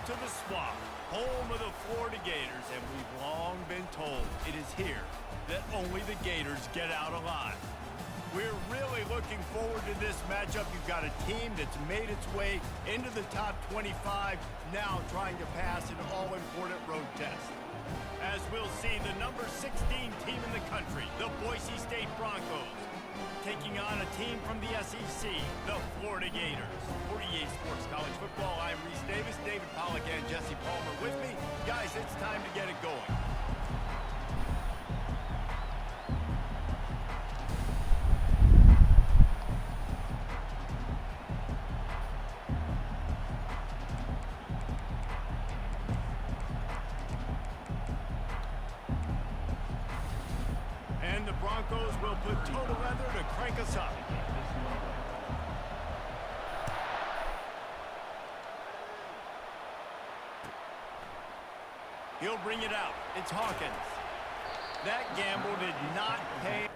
to the Swamp, home of the Florida Gators, and we've long been told it is here that only the Gators get out alive. We're really looking forward to this matchup. You've got a team that's made its way into the top 25, now trying to pass an all-important road test. As we'll see, the number 16 team in the country, the Boise State Broncos, taking on a team from the SEC, the Florida Gators. For EA Sports College Football, I'm Reese Davis, David Pollack, and Jesse Palmer with me. Guys, it's time to get it going. And the Broncos will put total leather to crank us up. He'll bring it out. It's Hawkins. That gamble did not pay.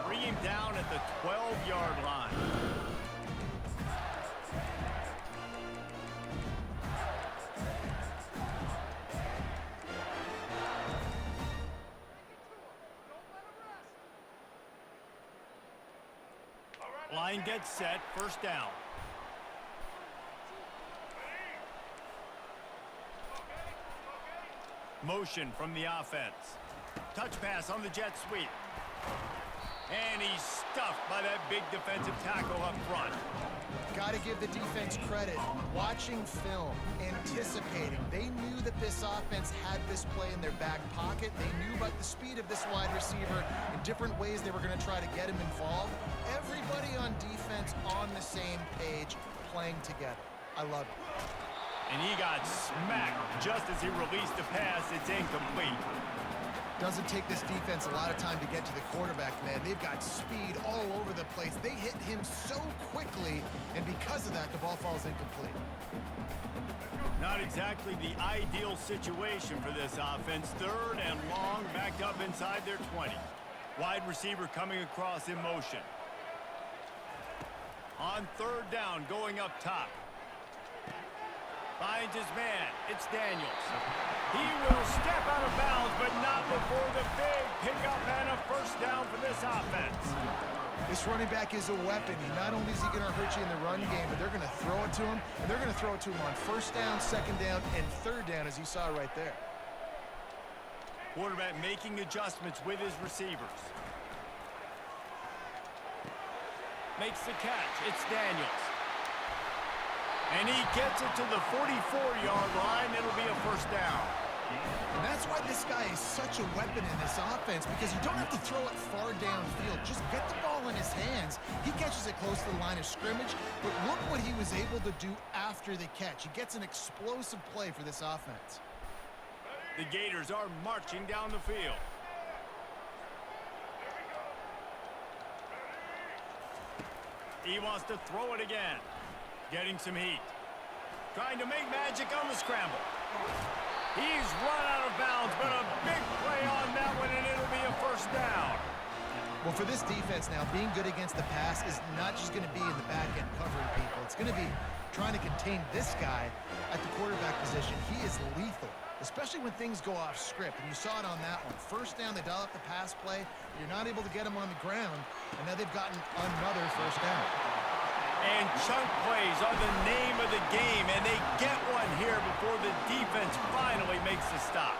Bring him down at the 12-yard line. Line gets set, first down. Motion from the offense. Touch pass on the jet sweep. And he's stuffed by that big defensive tackle up front. Got to give the defense credit. Watching film, anticipating. They knew that this offense had this play in their back pocket. They knew about the speed of this wide receiver in different ways they were going to try to get him involved. Everybody on defense on the same page, playing together. I love it. And he got smacked just as he released the pass. It's incomplete. Doesn't take this defense a lot of time to get to the quarterback, man. They've got speed all over the place. They hit him so quickly, and because of that, the ball falls incomplete. Not exactly the ideal situation for this offense. Third and long, backed up inside their 20. Wide receiver coming across in motion. On third down, going up top. Finds his man. It's Daniels. He will step out of bounds, but not before the big pickup and a first down for this offense. This running back is a weapon. Not only is he going to hurt you in the run game, but they're going to throw it to him, and they're going to throw it to him on first down, second down, and third down, as you saw right there. Quarterback making adjustments with his receivers. Makes the catch. It's Daniels. And he gets it to the 44-yard line. It'll be a first down. And that's why this guy is such a weapon in this offense, because you don't have to throw it far downfield. Just get the ball in his hands. He catches it close to the line of scrimmage, but look what he was able to do after the catch. He gets an explosive play for this offense. The Gators are marching down the field. He wants to throw it again. Getting some heat. Trying to make magic on the scramble. He's run out of bounds, but a big play on that one, and it'll be a first down. Well, for this defense now, being good against the pass is not just going to be in the back end covering people. It's going to be trying to contain this guy at the quarterback position. He is lethal. especially when things go off script. And you saw it on that one. First down, they dial up the pass play. You're not able to get them on the ground, and now they've gotten another first down. And chunk plays are the name of the game, and they get one here before the defense finally makes the stop.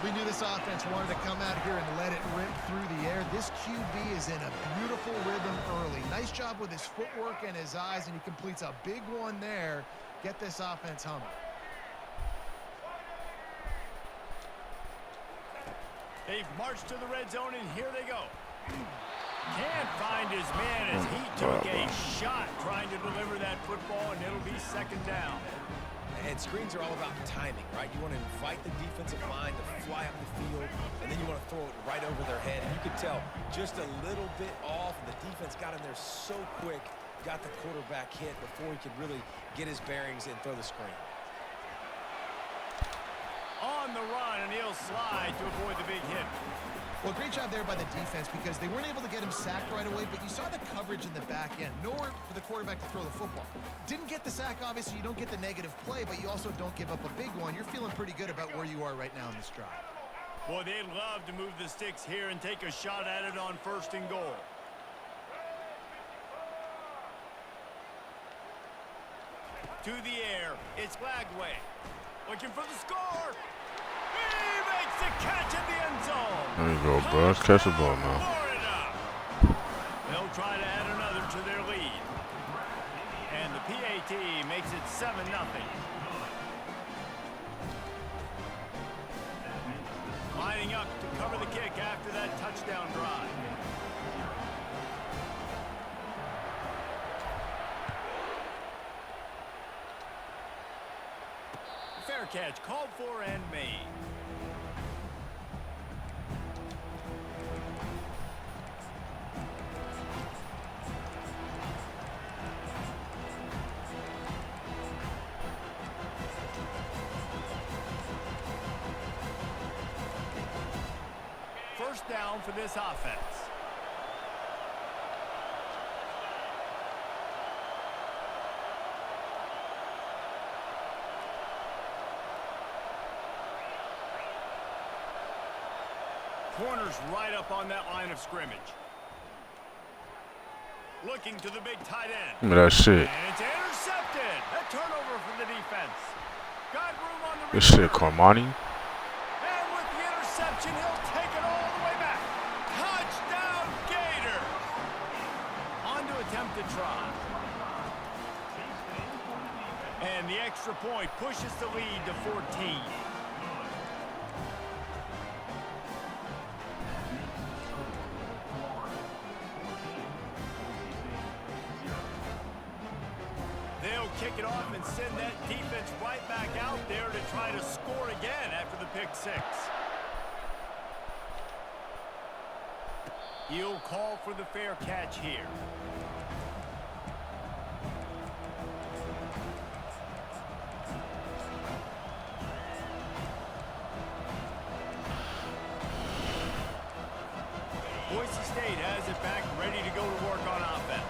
We knew this offense wanted to come out here and let it rip through the air. This QB is in a beautiful rhythm early. Nice job with his footwork and his eyes, and he completes a big one there. Get this offense humming. They've marched to the red zone, and here they go. Can't find his man as he took a shot trying to deliver that football, and it'll be second down. And screens are all about timing, right? You want to invite the defensive line to fly up the field, and then you want to throw it right over their head. And you can tell just a little bit off, and the defense got in there so quick, got the quarterback hit before he could really get his bearings and throw the screen. On the run, and he'll slide to avoid the big hit. Well, great job there by the defense because they weren't able to get him sacked right away, but you saw the coverage in the back end. Nowhere for the quarterback to throw the football. Didn't get the sack, obviously. You don't get the negative play, but you also don't give up a big one. You're feeling pretty good about where you are right now in this drive. Boy, they'd love to move the sticks here and take a shot at it on first and goal. To the air, it's Lagway. Looking for the score. He makes the catch in the end zone. There you go, bro. Let's catch the ball now. Florida. They'll try to add another to their lead. And the PAT makes it 7-0. Lining up to cover the kick after that touchdown drive. Fair catch called for and made. First down for this offense. Corners right up on that line of scrimmage. Looking to the big tight end. Look at that shit. And it's intercepted. A turnover for the defense. Got room on the This shit, Carmani. And with the interception, he'll take it all the way back. Touchdown, Gator. On to attempt to try. And the extra point pushes the lead to 14. They'll kick it off and send that defense right back out there to try to score again after the pick six. He'll call for the fair catch here. Boise State has it back, ready to go to work on offense.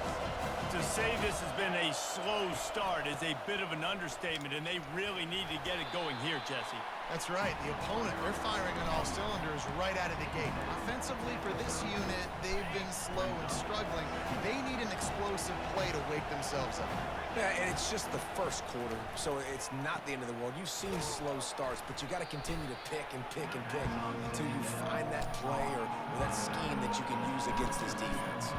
To say this has been a slow start is a bit of an understatement, and they really need to get it going here, Jesse. That's right. The opponent, they're firing on all cylinders right out of the gate. Offensively, for this unit, they've been slow and struggling. They need an explosive play to wake themselves up. Yeah, and it's just the first quarter, so it's not the end of the world. You've seen slow starts, but you got to continue to pick and pick and pick until you find that play or that scheme that you can use against this defense.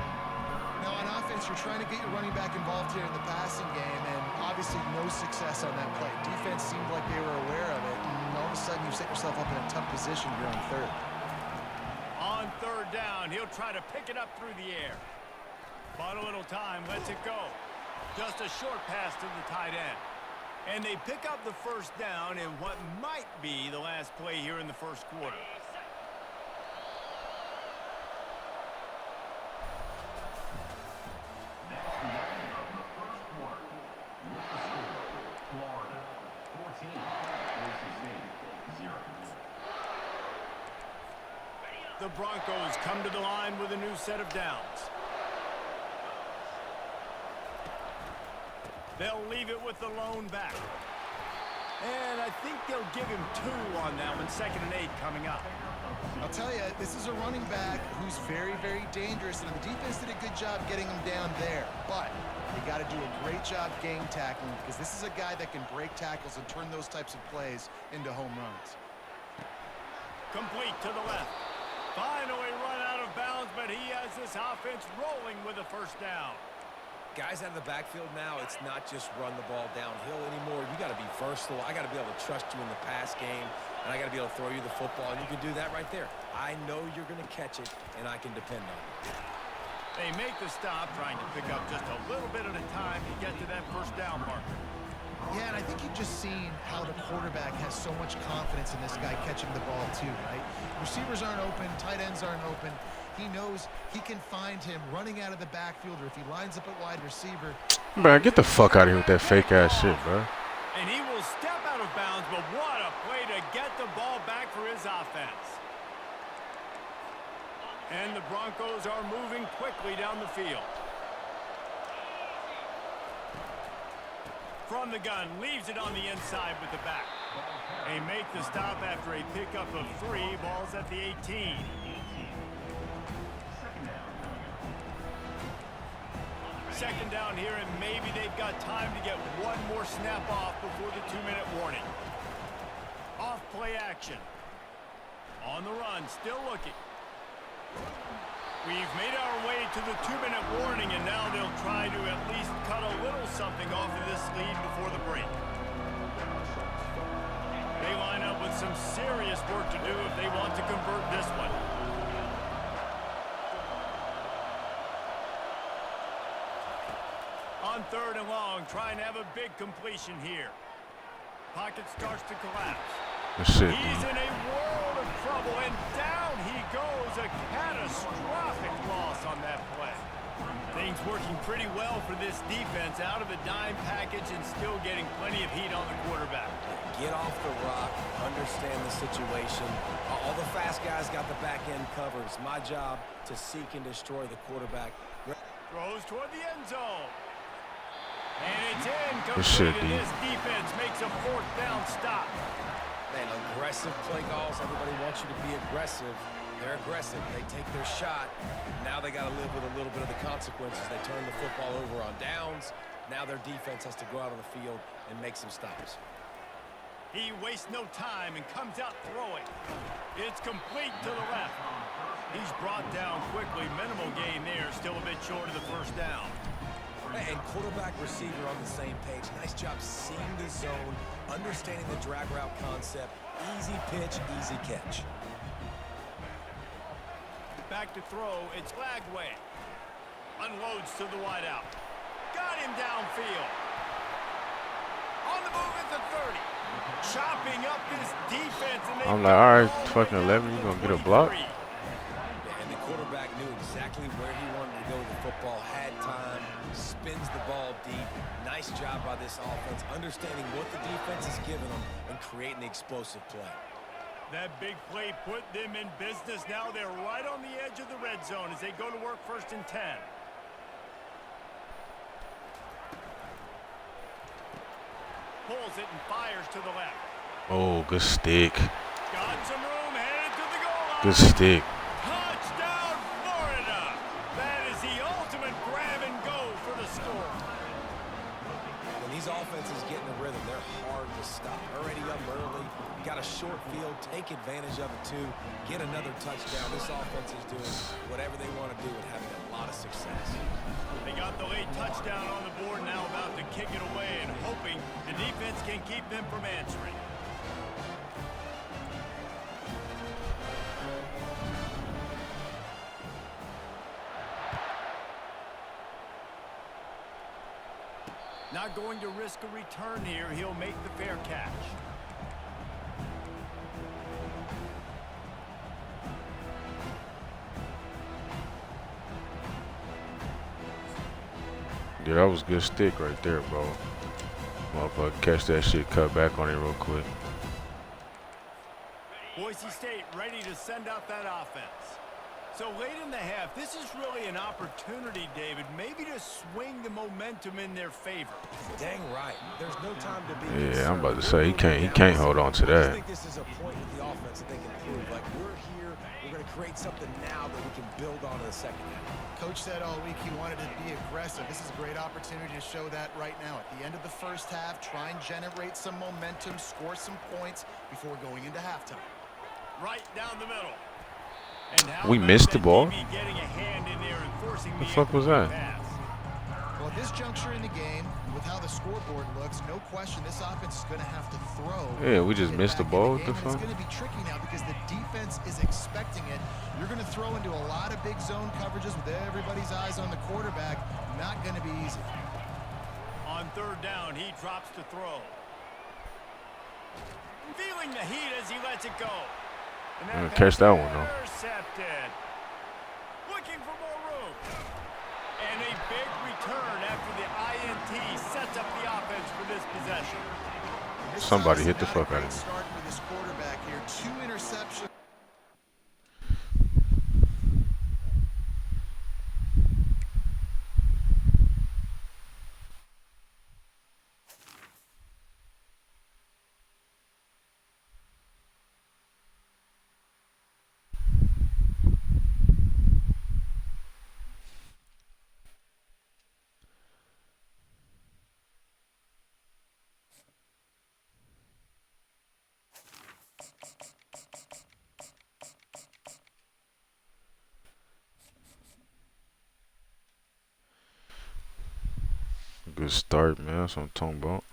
Now, on offense, you're trying to get your running back involved here in the passing game, and obviously no success on that play. Defense seemed like they were aware of it, and all of a sudden you set yourself up in a tough position here on third. On third down, he'll try to pick it up through the air. But a little time, lets it go. Just a short pass to the tight end. And they pick up the first down in what might be the last play here in the first quarter. The Broncos come to the line with a new set of downs. They'll leave it with the lone back. And I think they'll give him 2 on that one. 2nd and 8 coming up. I'll tell you, this is a running back who's very, very dangerous, and the defense did a good job getting him down there. But you got to do a great job game tackling, because this is a guy that can break tackles and turn those types of plays into home runs. Complete to the left. Finally run out of bounds, but he has this offense rolling with a 1st down. Guys out of the backfield now, it's not just run the ball downhill anymore. You got to be versatile. I got to be able to trust you in the pass game, and I got to be able to throw you the football, and you can do that right there. I know you're going to catch it, and I can depend on it. They make the stop, trying to pick up just a little bit at a time to get to that 1st down marker. Yeah, and I think you've just seen how the quarterback has so much confidence in this guy catching the ball too, right? Receivers aren't open, tight ends aren't open. He knows he can find him running out of the backfield, or if he lines up at wide receiver. Bro, get the fuck out of here with that fake ass shit, bro. And he will step out of bounds, but what a play to get the ball back for his offense. And the Broncos are moving quickly down the field. From the gun, leaves it on the inside with the back. They make the stop after a pickup of 3, balls at the 18. Second down here, and maybe they've got time to get one more snap off before the 2-minute warning. Off play action. On the run, still looking. We've made our way to the 2-minute warning, and now they'll try to at least cut a little something off of this lead before the break. They line up with some serious work to do if they want to convert this one. On 3rd and long, trying to have a big completion here. Pocket starts to collapse. Shit, He's in a world of trouble, and down he goes. A catastrophic loss on that play. Things working pretty well for this defense, out of the dime package and still getting plenty of heat on the quarterback. Get off the rock, understand the situation. All the fast guys got the back end covered. It's my job to seek and destroy the quarterback. Throws toward the end zone. And it's Good shit, incomplete, and this defense makes a 4th down stop. Man, aggressive play calls. Everybody wants you to be aggressive. They're aggressive. They take their shot. Now they got to live with a little bit of the consequences. They turn the football over on downs. Now their defense has to go out on the field and make some stops. He wastes no time and comes out throwing. It's complete to the left. He's brought down quickly. Minimal gain there. Still a bit short of the 1st down. And quarterback receiver on the same page. Nice job seeing the zone, understanding the drag route concept. Easy pitch, easy catch. Back to throw. It's Lagway. Unloads to the wideout. Got him downfield. On the move at the 30. Chopping up this defense. And I'm like, all right, fucking 11, you gonna get a block? And the quarterback knew exactly where he wanted to go with the football, had time, spins the ball deep. Nice job by this offense, understanding what the defense is giving them and creating the explosive play. That big play put them in business. Now they're right on the edge of the red zone as they go to work 1st and 10. Pulls it and fires to the left. Oh, good stick. Got some room, headed to the goal line. Good stick. Touchdown, Florida. That is the ultimate grab and go for the score. When these offenses get in a rhythm, they're hard to stop. Already up early, got a short field, take advantage of it too, get another touchdown. This offense is doing whatever they want to do and having a lot of success. They got the late touchdown on the board, now about to kick it away and hoping the defense can keep them from answering. Not going to risk a return here. He'll make the fair catch. Yeah, that was good stick right there, bro. Motherfucker, catch that shit, cut back on it real quick. Boise State ready to send out that offense. So late in the half, this is really an opportunity, David, maybe to swing the momentum in their favor. Dang right. There's no time to be Yeah, I'm about to say he can't hold on to I that. think this is a point with the offense that they can prove. Like, we're here, we're going to create something now that we can build on in the second half. Coach said all week he wanted to be aggressive. This is a great opportunity to show that right now. At the end of the first half, try and generate some momentum, score some points before going into halftime. Right down the middle. And We missed the ball. Getting a hand in there and forcing The fuck was that? pass. Well, at this juncture in the game, with how the scoreboard looks, no question this offense is going to have to throw. Yeah, we just missed the ball. What the It's fuck? going to be tricky now because the defense is expecting it. You're going to throw into a lot of big zone coverages with everybody's eyes on the quarterback. Not going to be easy. On third down, he drops to throw. Feeling the heat as he lets it go. And Catch that one, though. Intercepted. Looking for more room. And a big return after the INT sets up the offense for this possession. Somebody hit the fuck out of him. Start for this quarterback here. 2 interceptions. Good start, man. That's what I'm talking about.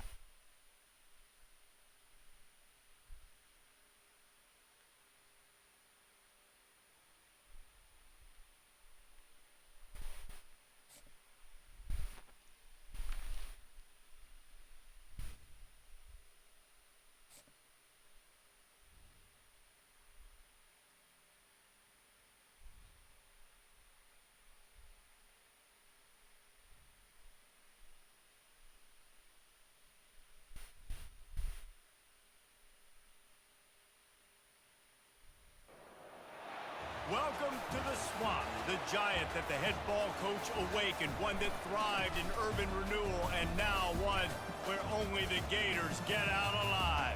Welcome to the swamp, the giant that the head ball coach awakened, one that thrived in urban renewal, and now one where only the Gators get out alive.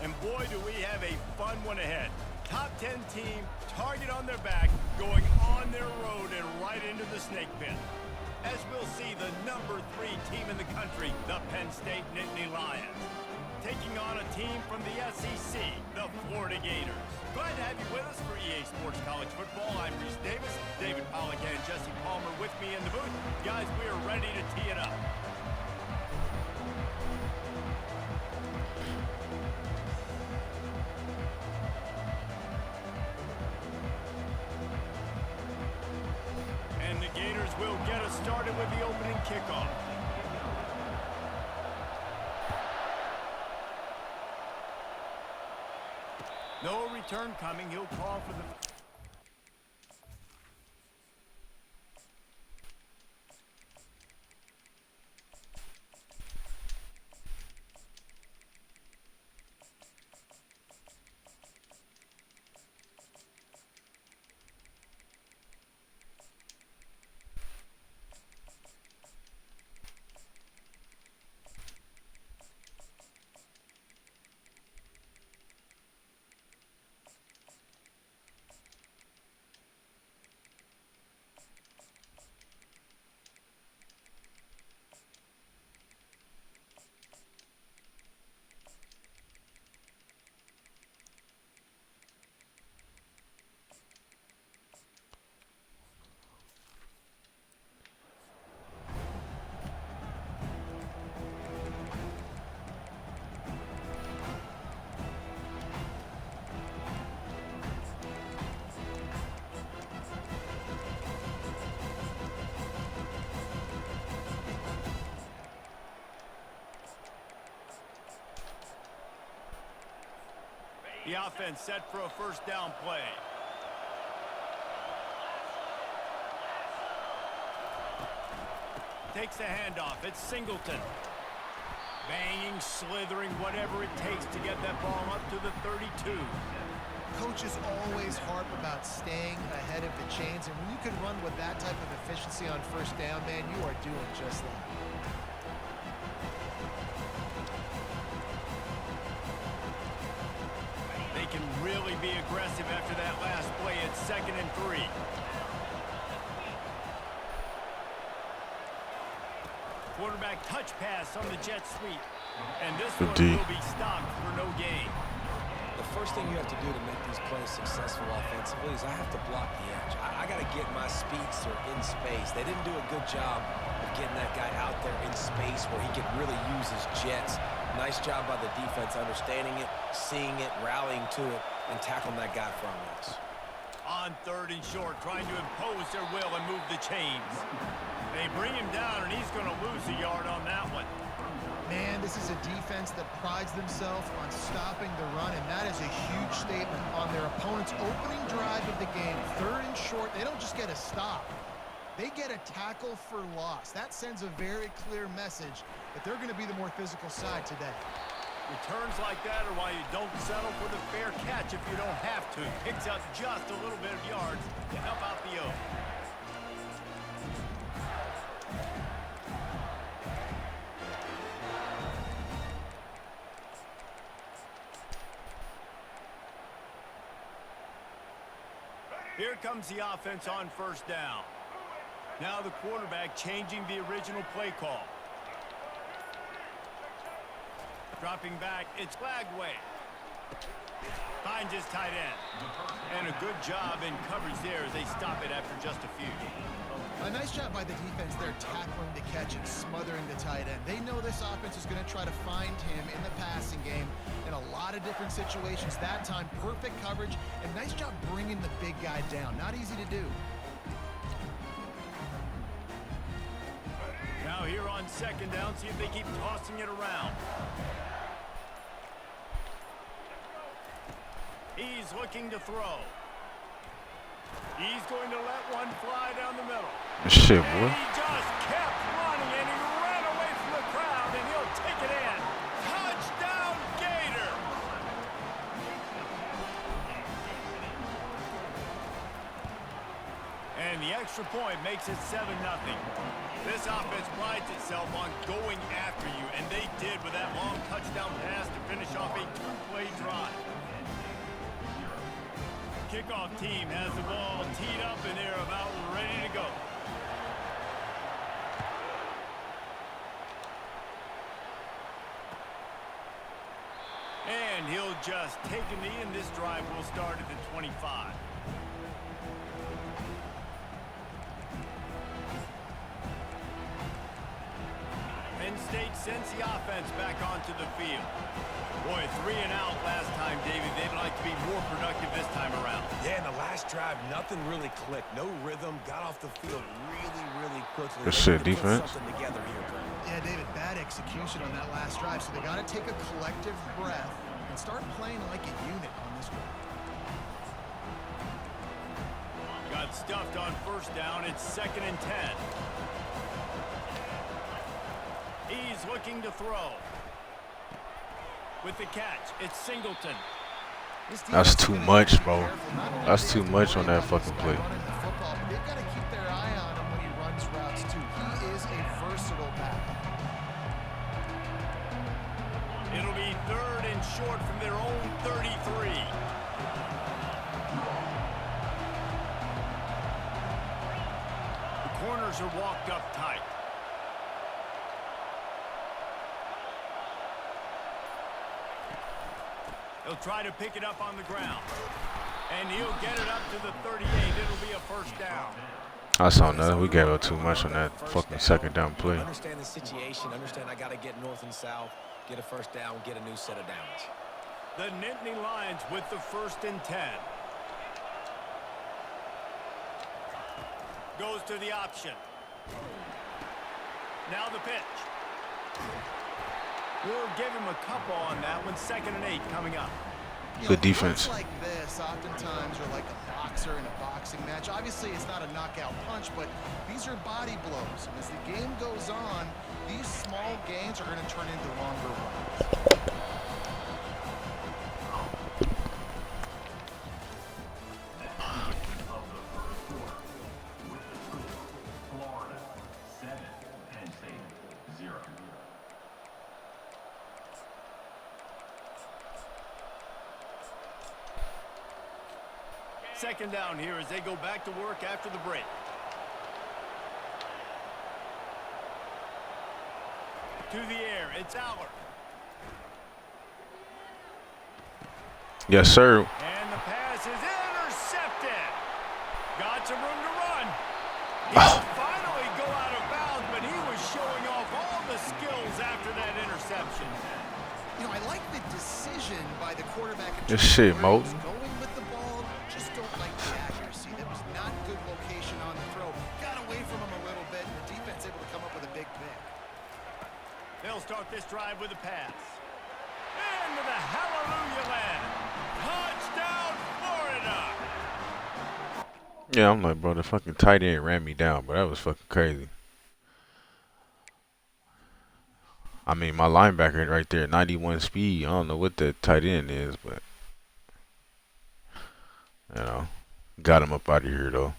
And boy, do we have a fun one ahead. Top 10 team, target on their back, going on their road and right into the snake pit. As we'll see, the number 3 team in the country, the Penn State Nittany Lions, taking on a team from the SEC, the Florida Gators. Glad to have you with us for EA Sports College Football. I'm Reese Davis, David Pollack and Jesse Palmer with me in the booth. Guys, we are ready to tee it up. And the Gators will get us started with the opening kickoff. No return coming. He'll call for the... The offense set for a first down play. Takes the handoff. It's Singleton. Banging, slithering, whatever it takes to get that ball up to the 32. Coaches always harp about staying ahead of the chains, and when you can run with that type of efficiency on first down, man, you are doing just that. They can really be aggressive after that last play at 2nd and 3. Quarterback touch pass on the jet sweep. And this one will be stopped for no gain. The first thing you have to do to make these plays successful offensively is I have to block the edge. I got to get my speedster in space. They didn't do a good job of getting that guy out there in space where he could really use his jets. Nice job by the defense understanding it, seeing it, rallying to it, and tackling that guy for a loss. On 3rd and short, trying to impose their will and move the chains. They bring him down, and he's going to lose a yard on that one. Man, this is a defense that prides themselves on stopping the run, and that is a huge statement on their opponent's opening drive of the game. 3rd and short, they don't just get a stop. They get a tackle for loss. That sends a very clear message that they're going to be the more physical side today. Returns like that are why you don't settle for the fair catch if you don't have to. Picks up just a little bit of yards to help out the O. Here comes the offense on 1st down. Now the quarterback changing the original play call. Dropping back, it's Lagway. Finds his tight end. And a good job in coverage there as they stop it after just a few. A nice job by the defense there tackling the catch and smothering the tight end. They know this offense is going to try to find him in the passing game in a lot of different situations. That time, perfect coverage and nice job bringing the big guy down. Not easy to do. Now here on 2nd down, see if they keep tossing it around. He's looking to throw. He's going to let one fly down the middle. Shit, boy. And he just kept running, and he ran away from the crowd, and he'll take it in. Touchdown, Gators! And the extra point makes it 7-0. This offense prides itself on going after you, and they did with that long touchdown pass to finish off a 2-play drive. Kickoff team has the ball teed up, and they're about ready to go. And he'll just take a knee, and this drive will start at the 25. Penn State sends the offense back onto the field. Boy, 3 and out last time, David. They'd like to be more productive this time around. Yeah, in the last drive, nothing really clicked. No rhythm. Got off the field really quickly. Good shit, defense. Together here, Yeah, David, bad execution on that last drive, so they got to take a collective breath and start playing like a unit on this one. Got stuffed on 1st down. It's 2nd and 10. He's looking to throw. With the catch, it's Singleton. That's too much, bro. That's too much on that fucking play. They've got to keep their eye on him when he runs routes, too. He is a versatile back. It'll be 3rd and short from their own 33. The corners are walked up tight. He'll try to pick it up on the ground. And he'll get it up to the 38. It'll be a 1st down. I saw nothing. We gave up too much on that fucking 2nd down play. Understand the situation. Understand I got to get north and south, get a 1st down, get a new set of downs. The Nittany Lions with the 1st and 10. Goes to the option. Now the pitch. We'll give him a couple on that one. 2nd and 8 coming up. Good defense. Like this oftentimes are like a boxer in a boxing match. Obviously, it's not a knockout punch, but these are body blows. And as the game goes on, these small gains are going to turn into longer runs. second down here as they go back to work after the break. To the air, it's Aller. Yes, sir. And the pass is intercepted. Got some room to run. He will finally go out of bounds, but he was showing off all the skills after that interception. You know, I like the decision by the quarterback. This shit, Mo. Going with the ball, just don't like the accuracy. That was not good location on the throw. Got away from him a little bit, and the defense able to come up with a big pick. They'll start this drive with a pass. Into the hallelujah land. Touchdown, Florida. Yeah, I'm like, bro, the fucking tight end ran me down, but that was fucking crazy. I mean, my linebacker right there, 91 speed. I don't know what that tight end is, but you know, got him up out of here though.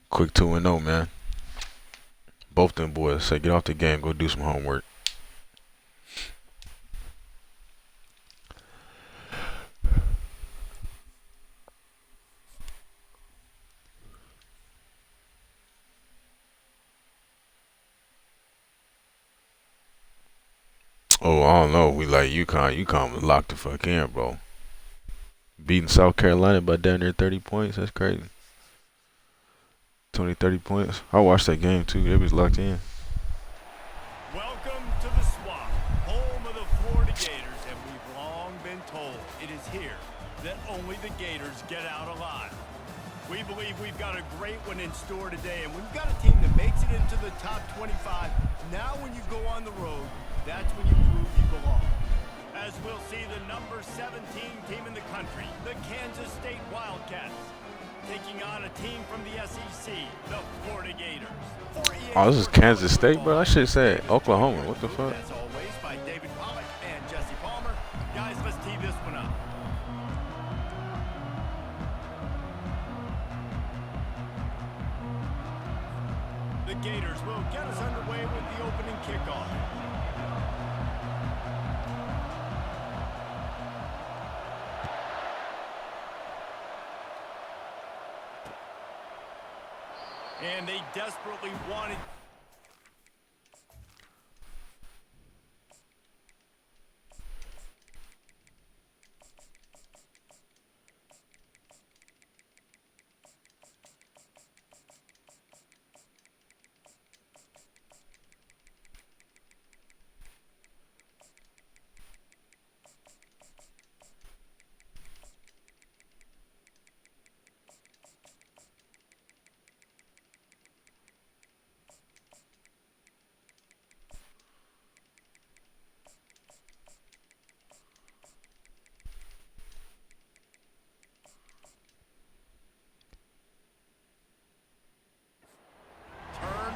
Quick 2-0, man. Both them boys say get off the game, go do some homework. Oh, I don't know. We like UConn. UConn was locked the fuck in, bro. Beating South Carolina by down near 30 points. That's crazy. 20, 30 points. I watched that game too. It was locked in. Welcome to the swamp, home of the Florida Gators, and we've long been told it is here that only the Gators get out alive. We believe we've got a great one in store today, and we've got a team that makes it into the top 25. Now when you go on the road, that's when you prove you belong. As we'll see the number 17 team in the country, the Kansas State Wildcats, taking on a team from the SEC, the Florida Gators. Oh, this is Kansas State, bro. I should say Oklahoma. What the fuck? As always, by David Pollack and Jesse Palmer. Guys, let's tee this one up. The Gators will get us underway with the opening kickoff. And they desperately wanted...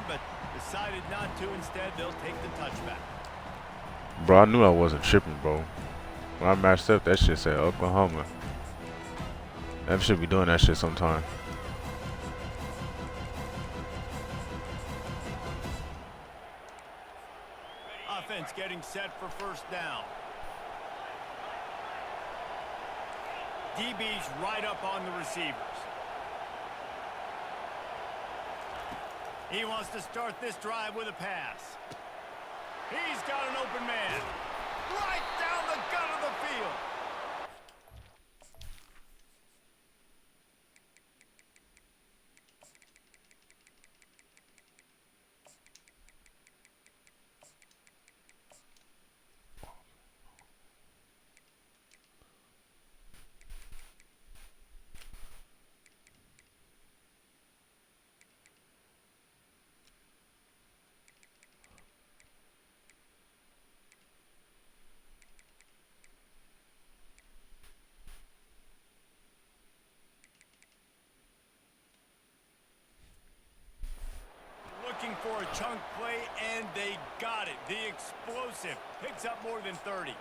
but decided not to. Instead, they'll take the touchback. Bro, I knew I wasn't tripping, bro. When I matched up, that shit said Oklahoma. That should be doing that shit sometime. Offense getting set for first down. DB's right up on the receivers. He wants to start this drive with a pass. He's got an open man. Right down the gut of the field. Looking for a chunk play, and they got it. The explosive picks up more than 30.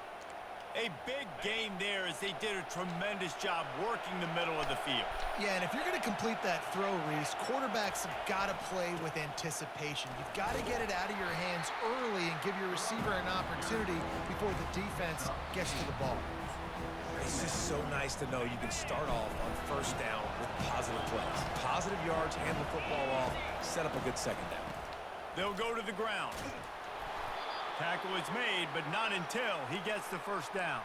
A big gain there as they did a tremendous job working the middle of the field. Yeah, and if you're going to complete that throw, Reese, quarterbacks have got to play with anticipation. You've got to get it out of your hands early and give your receiver an opportunity before the defense gets to the ball. It's just so nice to know you can start off on first down with positive plays. Positive yards, hand the football off, set up a good second down. They'll go to the ground. Tackle is made, but not until he gets the first down.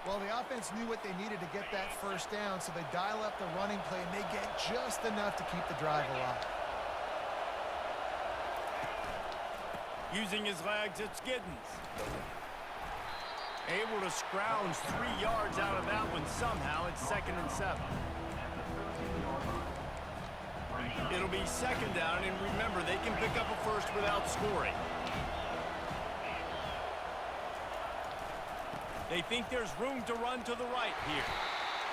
Well, the offense knew what they needed to get that first down, so they dial up the running play, and they get just enough to keep the drive alive. Using his legs, it's Giddens. Able to scrounge 3 yards out of that one somehow. It's 2nd and 7. It'll be 2nd down, and remember, they can pick up a first without scoring. They think there's room to run to the right here.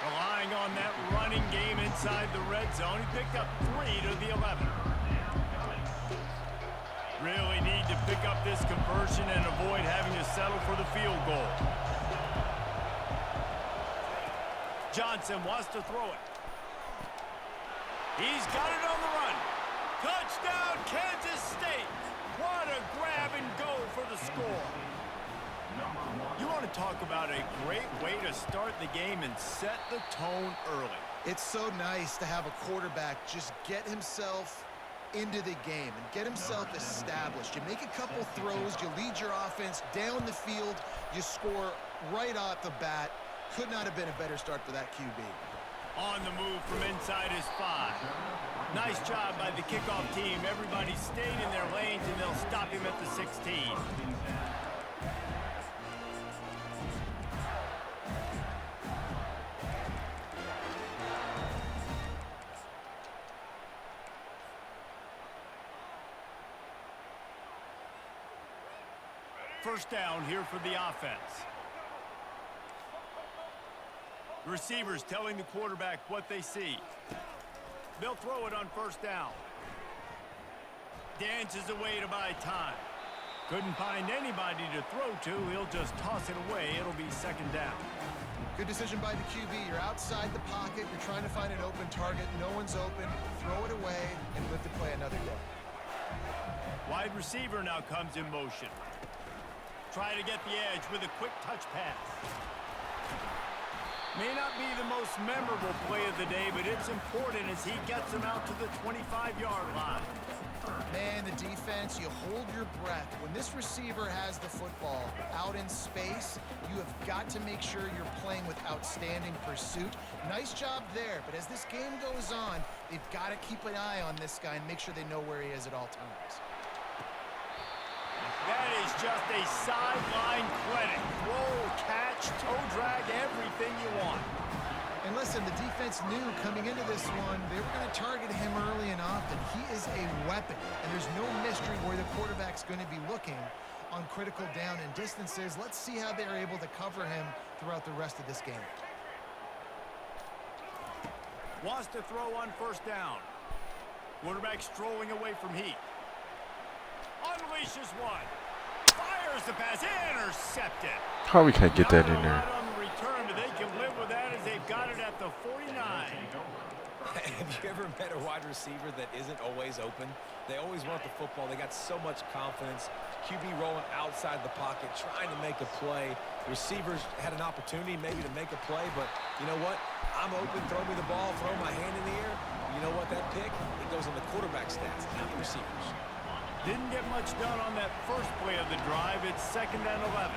Relying on that running game inside the red zone. He picked up 3 to the 11. Really need to pick up this conversion and avoid having to settle for the field goal. Johnson wants to throw it. He's got it on the run. Touchdown, Kansas State. What a grab and go for the score. You want to talk about a great way to start the game and set the tone early. It's so nice to have a quarterback just get himself into the game and get himself established. You make a couple throws, you lead your offense down the field, you score right off the bat. Could not have been a better start for that QB. On the move from inside his 5. Nice job by the kickoff team. Everybody stayed in their lanes, and they'll stop him at the 16. First down here for the offense. The receivers telling the quarterback what they see. They'll throw it on first down. Dances away to buy time. Couldn't find anybody to throw to. He'll just toss it away. It'll be 2nd down. Good decision by the QB. You're outside the pocket. You're trying to find an open target. No one's open. Throw it away and live to play another day. Wide receiver now comes in motion. Try to get the edge with a quick touch pass. May not be the most memorable play of the day, but it's important as he gets him out to the 25-yard line. Man, the defense, you hold your breath. When this receiver has the football out in space, you have got to make sure you're playing with outstanding pursuit. Nice job there, but as this game goes on, they've got to keep an eye on this guy and make sure they know where he is at all times. That is just a sideline clinic. Roll, catch, toe drag, everything you want. And listen, the defense knew coming into this one, they were going to target him early and often. He is a weapon, and there's no mystery where the quarterback's going to be looking on critical down and distances. Let's see how they're able to cover him throughout the rest of this game. Wants to throw on first down. Quarterback strolling away from Heat. Unleashes one. Fires the pass. Intercepted. How we can't get that in there? On the return, but they can live with that as they've got it at the 49. Have you ever met a wide receiver that isn't always open? They always want the football. They got so much confidence. QB rolling outside the pocket, trying to make a play. Receivers had an opportunity maybe to make a play, but you know what? I'm open, throw me the ball, throw my hand in the air. You know what? That pick, it goes on the quarterback stats, not the receivers. Didn't get much done on that first play of the drive. It's 2nd and 11.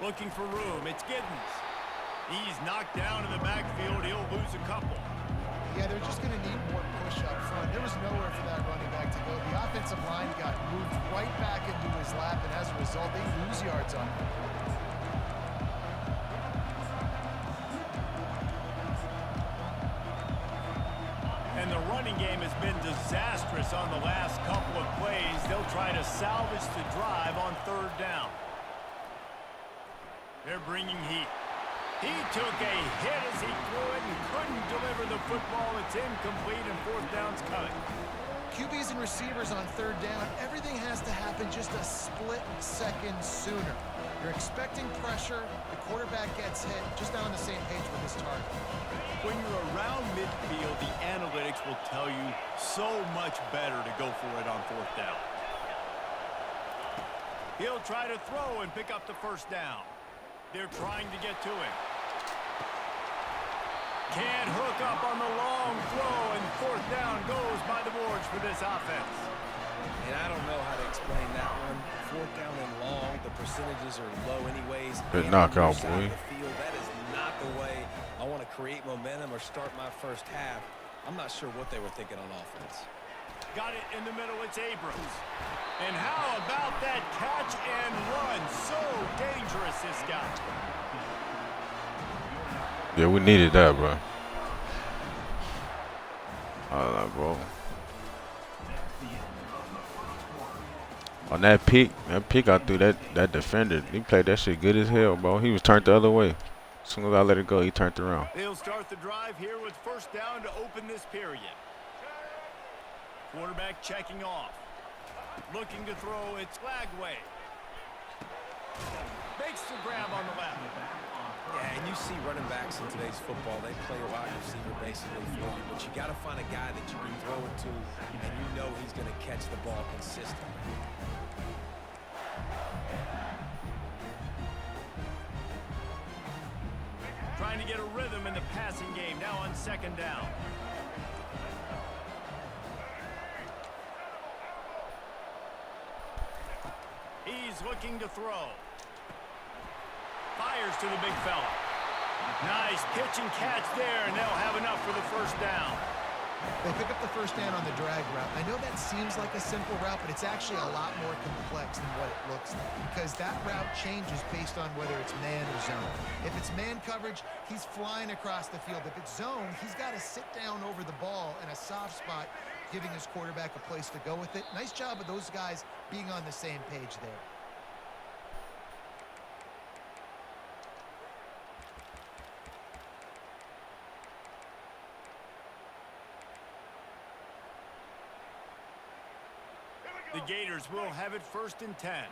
Looking for room. It's Giddens. He's knocked down in the backfield. He'll lose a couple. Yeah, they're just going to need more push up front. There was nowhere for that running back to go. The offensive line got moved right back into his lap, and as a result, they lose yards on him. And the running game has been disastrous on the last couple of plays. They'll try to salvage the drive on 3rd down. They're bringing heat. He took a hit as he threw it and couldn't deliver the football. It's incomplete and 4th down's coming. QBs and receivers on third down, everything has to happen just a split second sooner. You're expecting pressure, the quarterback gets hit, just not on the same page with his target. When you're around midfield, the analytics will tell you so much better to go for it on fourth down. He'll try to throw and pick up the first down. They're trying to get to him. Can't hook up on the long throw, and fourth down goes by the boards for this offense. And I don't know how to explain that one. Fourth down and long, the percentages are low anyways. Good knockout, boy. That is not the way I want to create momentum or start my first half. I'm not sure what they were thinking on offense. Got it in the middle, it's Abrams. And how about that catch and run? So dangerous, this guy. Yeah, we needed that, bro. Bro. On that peak I threw that defender, he played that shit good as hell, bro. He was turned the other way. As soon as I let it go, he turned around. They'll start the drive here with first down to open this period. Quarterback checking off. Looking to throw, it's Lagway. Makes the grab on the left. Yeah, and you see running backs in today's football, they play a wide receiver basically for you, but you got to find a guy that you can throw it to, and you know he's going to catch the ball consistently. Trying to get a rhythm in the passing game, now on second down. He's looking to throw. Fires to the big fella. Nice pitch and catch there, and they'll have enough for the first down. They pick up the first down on the drag route. I know that seems like a simple route, but it's actually a lot more complex than what it looks like, because that route changes based on whether it's man or zone. If it's man coverage, he's flying across the field. If it's zone, he's got to sit down over the ball in a soft spot, giving his quarterback a place to go with it. Nice job of those guys being on the same page there. The Gators will have it first and 10.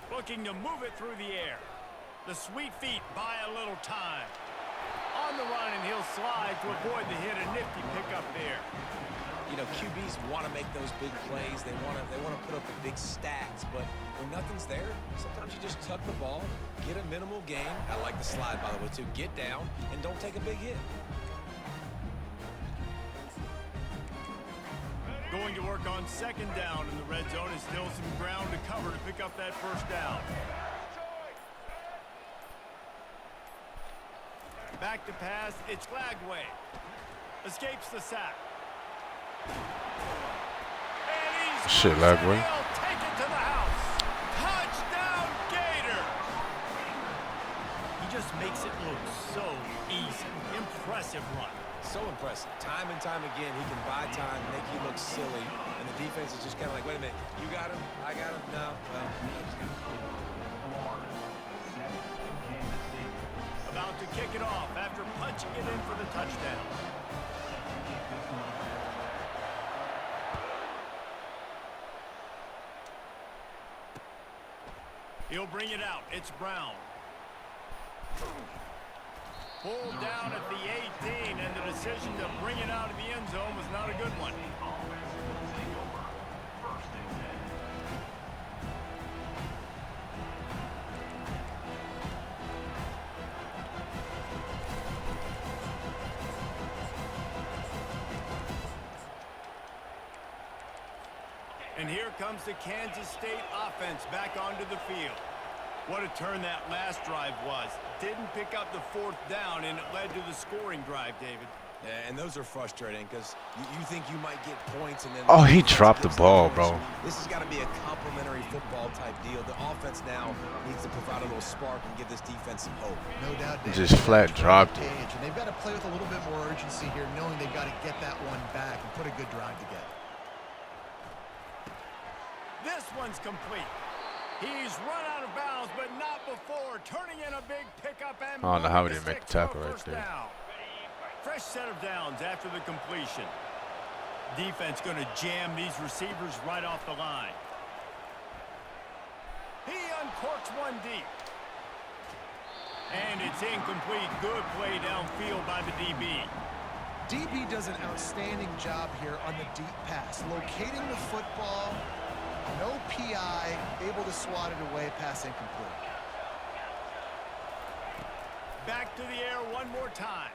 Looking to move it through the air. The sweet feet buy a little time. On the run, and he'll slide to avoid the hit. A nifty pickup there. You know, QBs want to make those big plays. They want to put up the big stats, but when nothing's there, sometimes you just tuck the ball, get a minimal gain. I like the slide, by the way, too. Get down and don't take a big hit. Going to work on second down in the red zone. Is still some ground to cover to pick up that first down. Back to pass, it's Lagway. Escapes the sack. Shit, Lagway. Take it to the house. Touchdown, Gators. He just makes it look so easy. Impressive run. So impressive. Time and time again, he can buy time, make you look silly, and the defense is just kind of like, wait a minute, you got him? I got him? No. Well, about to kick it off after punching it in for the touchdown. He'll bring it out. It's Brown. Pulled down at the 18, and the decision to bring it out of the end zone was not a good one. And here comes the Kansas State offense back onto the field. What a turn that last drive was. Didn't pick up the fourth down, and it led to the scoring drive, David. Yeah, and those are frustrating because you think you might get points and then... Oh, he dropped the ball, bro. This has got to be a complimentary football type deal. The offense now needs to provide a little spark and give this defense some hope. No doubt. David. Just flat dropped it. And they've got to play with a little bit more urgency here, knowing they've got to get that one back and put a good drive together. This one's complete. He's run out of bounds, but not before turning in a big pickup and I don't know how he moving didn't make the sticks for a tackle right first there. down. Fresh set of downs after the completion. Defense going to jam these receivers right off the line. He uncorks one deep. And it's incomplete. Good play downfield by the DB. DB does an outstanding job here on the deep pass, locating the football, no PI, able to swat it away, pass incomplete. Back to the air one more time.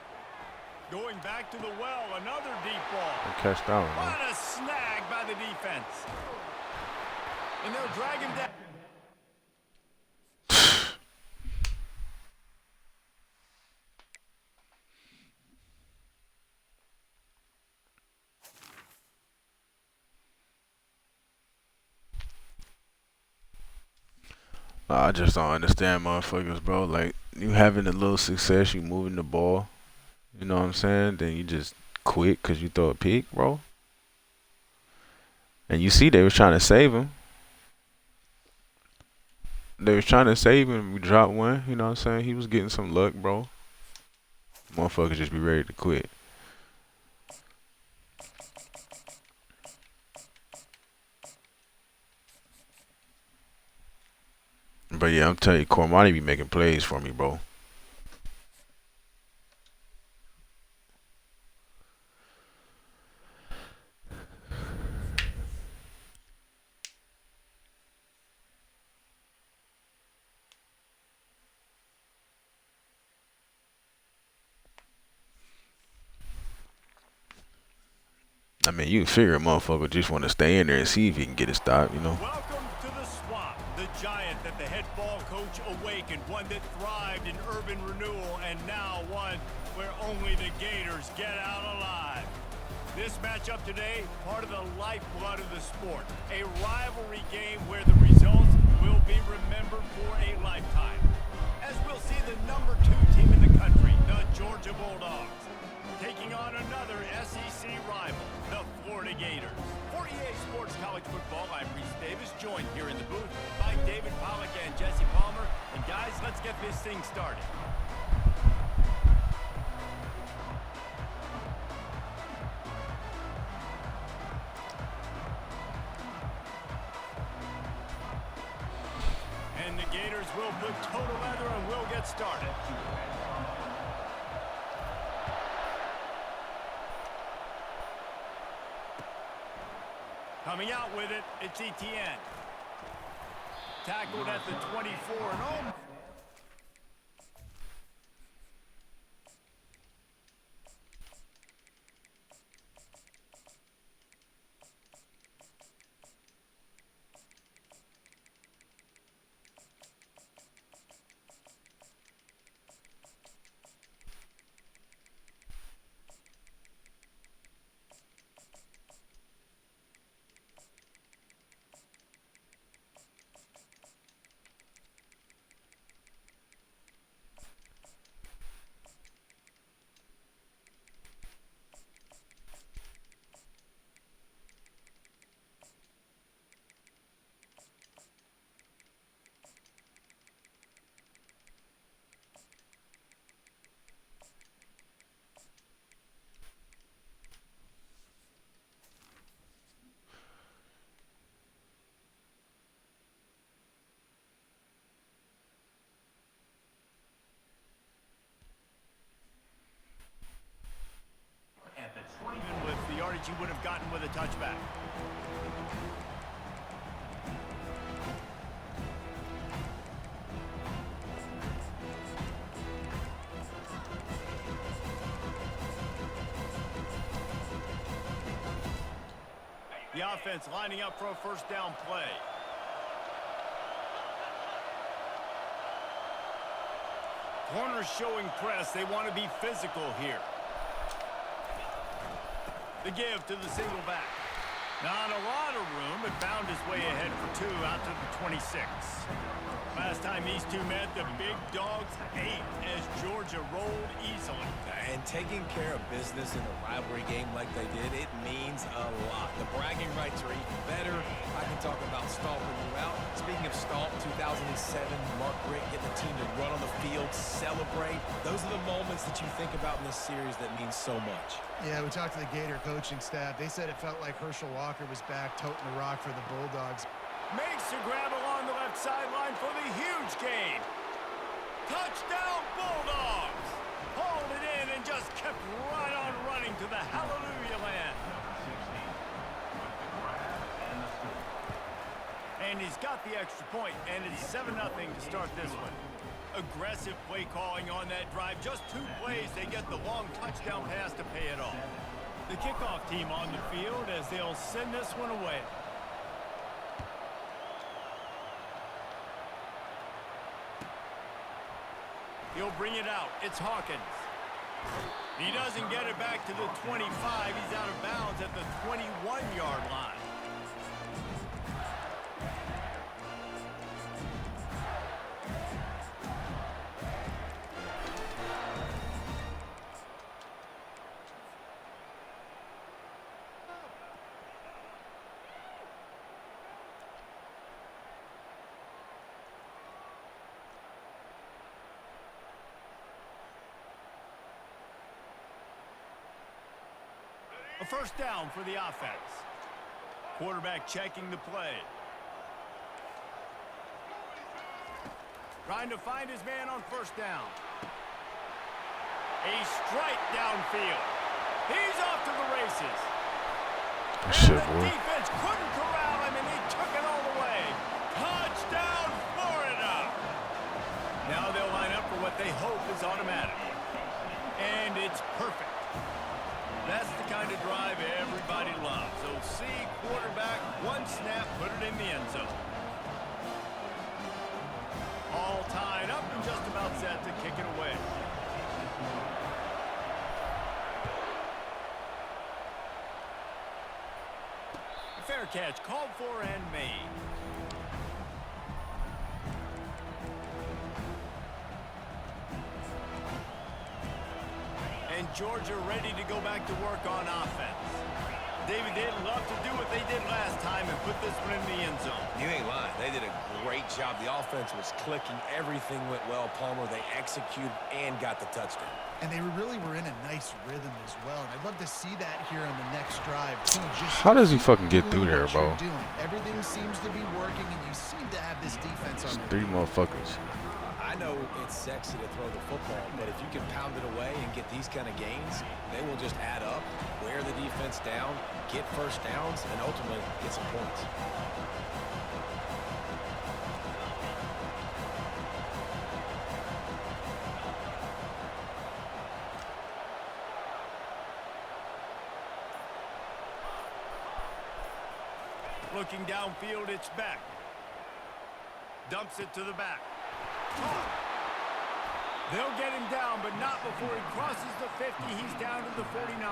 Going back to the well, another deep ball. Catch that one, man. What a snag by the defense. And they'll drag him down. I just don't understand motherfuckers, bro. Like, you having a little success, you moving the ball, you know what I'm saying? Then you just quit because you throw a pick, bro. And you see they was trying to save him. They was trying to save him. We dropped one, you know what I'm saying? He was getting some luck, bro. Motherfuckers just be ready to quit. But yeah, I'm telling you, Cormani be making plays for me, bro. I mean, you figure a motherfucker just want to stay in there and see if he can get it stopped, you know? Welcome to the swamp, the giant that the head ball coach awakened, one that thrived in urban renewal, and now one where only the Gators get out alive. This matchup today, part of the lifeblood of the sport, a rivalry game where the results will be remembered for a lifetime. As we'll see the #2 team in the country, the Georgia Bulldogs, taking on another SEC rival, the Florida Gators. For EA Sports College Football, I'm Reese Davis, joined here in the booth by David Pollack and Jesse Palmer. And guys, let's get this thing started. And the Gators will put total leather and we'll get started. Coming out with it, it's Etienne. Tackled at the 24 and oh. With the yardage you would have gotten with a touchback. The offense lining up for a first down play. Corners showing press. They want to be physical here. The give to the single back. Not a lot of room, but found his way ahead for 2 out to the 26. Last time these two met, the big dogs ate as Georgia rolled easily. And taking care of business in a rivalry game like they did, it means a lot. The bragging rights are even better. I can talk about stomping you out. Speaking of stomp, 2007, Mark Richt getting the team to run on the field, celebrate. Those are the moments that you think about in this series that mean so much. Yeah, we talked to the Gator coaching staff. They said it felt like Herschel Walker was back toting the rock for the Bulldogs. Makes the grab along the left sideline for the huge gain. Touchdown Bulldogs! Hauled it in and just kept right on running to the hallelujah land. And he's got the extra point, and it's 7-0 to start this one. Aggressive play calling on that drive. Just 2 plays, they get the long touchdown pass to pay it off. The kickoff team on the field as they'll send this one away. He'll bring it out. It's Hawkins. He doesn't get it back to the 25. He's out of bounds at the 21-yard line. A first down for the offense. Quarterback checking the play. Trying to find his man on first down. A strike downfield. He's off to the races. Shit, And the boy. defense couldn't corral him, and he took it all the way. Touchdown, Florida! Now they'll line up for what they hope is automatic. And it's perfect. That's the kind of drive everybody loves. So see quarterback, 1 snap, put it in the end zone. All tied up and just about set to kick it away. A fair catch called for and made. And Georgia ready to go back to work on offense. David, they'd love to do what they did last time and put this one in the end zone. You ain't lying. They did a great job. The offense was clicking. Everything went well, Palmer. They executed and got the touchdown. And they really were in a nice rhythm as well. And I'd love to see that here on the next drive, too. Just How does he fucking get through doing there, what bro? you're doing. Everything seems to be working, and you seem to have this defense on It's 3 motherfuckers. I know it's sexy to throw the football, but if you can pound it away and get these kind of gains, they will just add up, wear the defense down, get first downs, and ultimately get some points. Looking downfield, it's back. Dumps it to the back. They'll get him down, but not before he crosses the 50. He's down to the 49.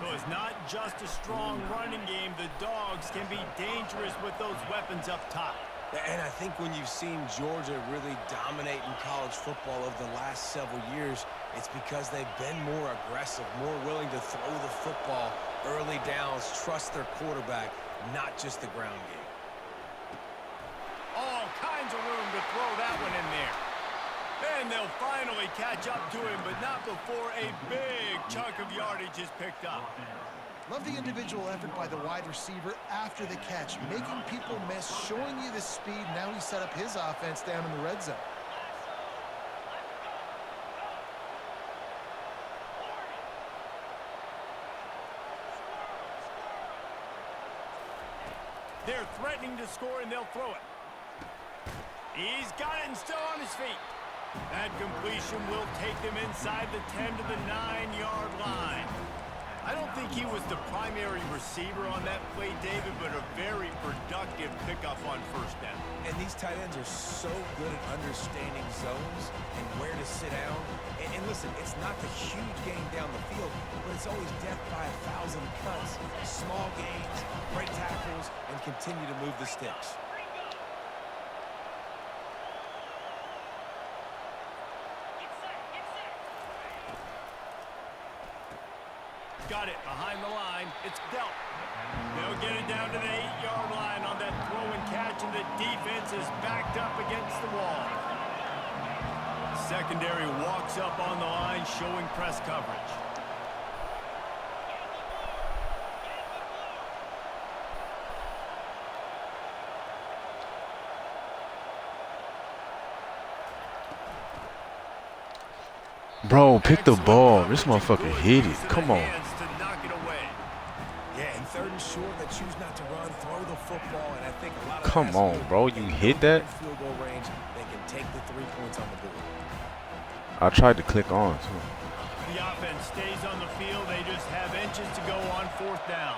So it's not just a strong running game. The Dogs can be dangerous with those weapons up top. And I think when you've seen Georgia really dominate in college football over the last several years, it's because they've been more aggressive, more willing to throw the football, early downs, trust their quarterback, not just the ground game. All kinds of room to throw that one in there. And they'll finally catch up to him, but not before a big chunk of yardage is picked up. Love the individual effort by the wide receiver after the catch, making people miss, showing you the speed. Now he set up his offense down in the red zone. They're threatening to score, and they'll throw it. He's got it and still on his feet. That completion will take them inside the 10 to the 9-yard line. I don't think he was the primary receiver on that play, David, but a very productive pickup on first down. And these tight ends are so good at understanding zones and where to sit down. And listen, it's not the huge gain down the field, but it's always death by 1,000 cuts, small gains, break tackles, and continue to move the sticks. Got it behind the line. It's dealt. They'll get it down to the 8-yard line on that throw and catch, and the defense is backed up against the wall. Secondary walks up on the line, showing press coverage. Bro, pick the ball. This motherfucker hit it. Come on. Yeah, and third and short, they choose not to run, throw the football, and I think a lot of Come on, bro. You hit that? Field goal range, they can take the 3 points on the board. I tried to click on, too. The offense stays on the field. They just have inches to go on fourth down.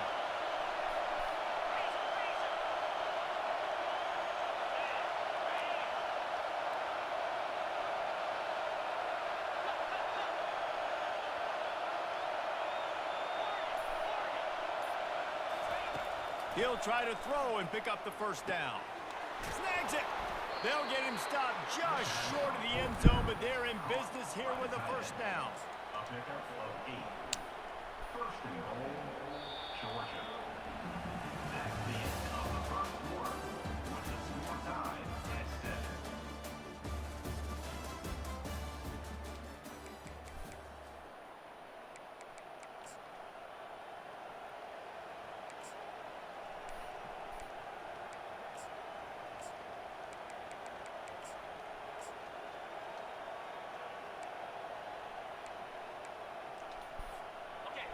He'll try to throw and pick up the first down. Snags it. They'll get him stopped just short of the end zone, but they're in business here with a first down. A pickup of 8. First and goal, Georgia. That's the end of the first quarter, with the score tied at 7.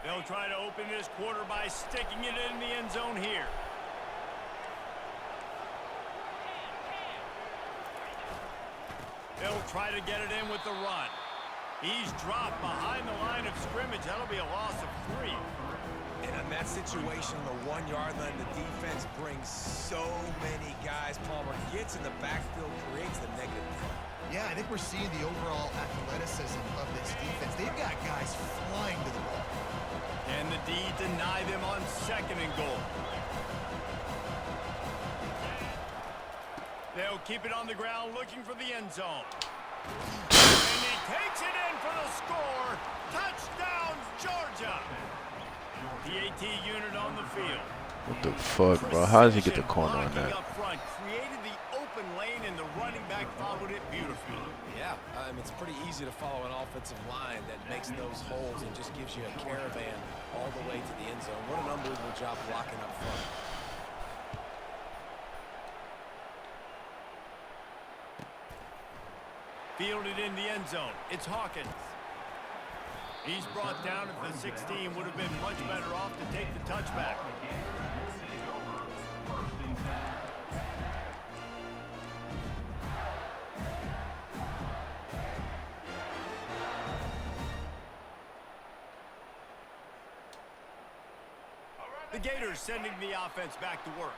They'll try to open this quarter by sticking it in the end zone here. They'll try to get it in with the run. He's dropped behind the line of scrimmage. That'll be a loss of 3. And in that situation, the 1-yard line, the defense brings so many guys. Palmer gets in the backfield, creates the negative play. Yeah, I think we're seeing the overall athleticism of this defense. They've got guys flying to the ball. Can the D deny them on second and goal? They'll keep it on the ground looking for the end zone. And he takes it in for the score. Touchdown, Georgia. The AT unit on the field. What the fuck, bro? How does he get the corner on that? Up front, created the open lane, and the running back followed it beautifully. Yeah, it's pretty easy to follow an offensive line that makes those holes and just gives you a caravan all the way to the end zone. What an unbelievable job blocking up front. Fielded in the end zone. It's Hawkins. He's brought down at the 16. Would have been much better off to take the touchback. The Gators sending the offense back to work.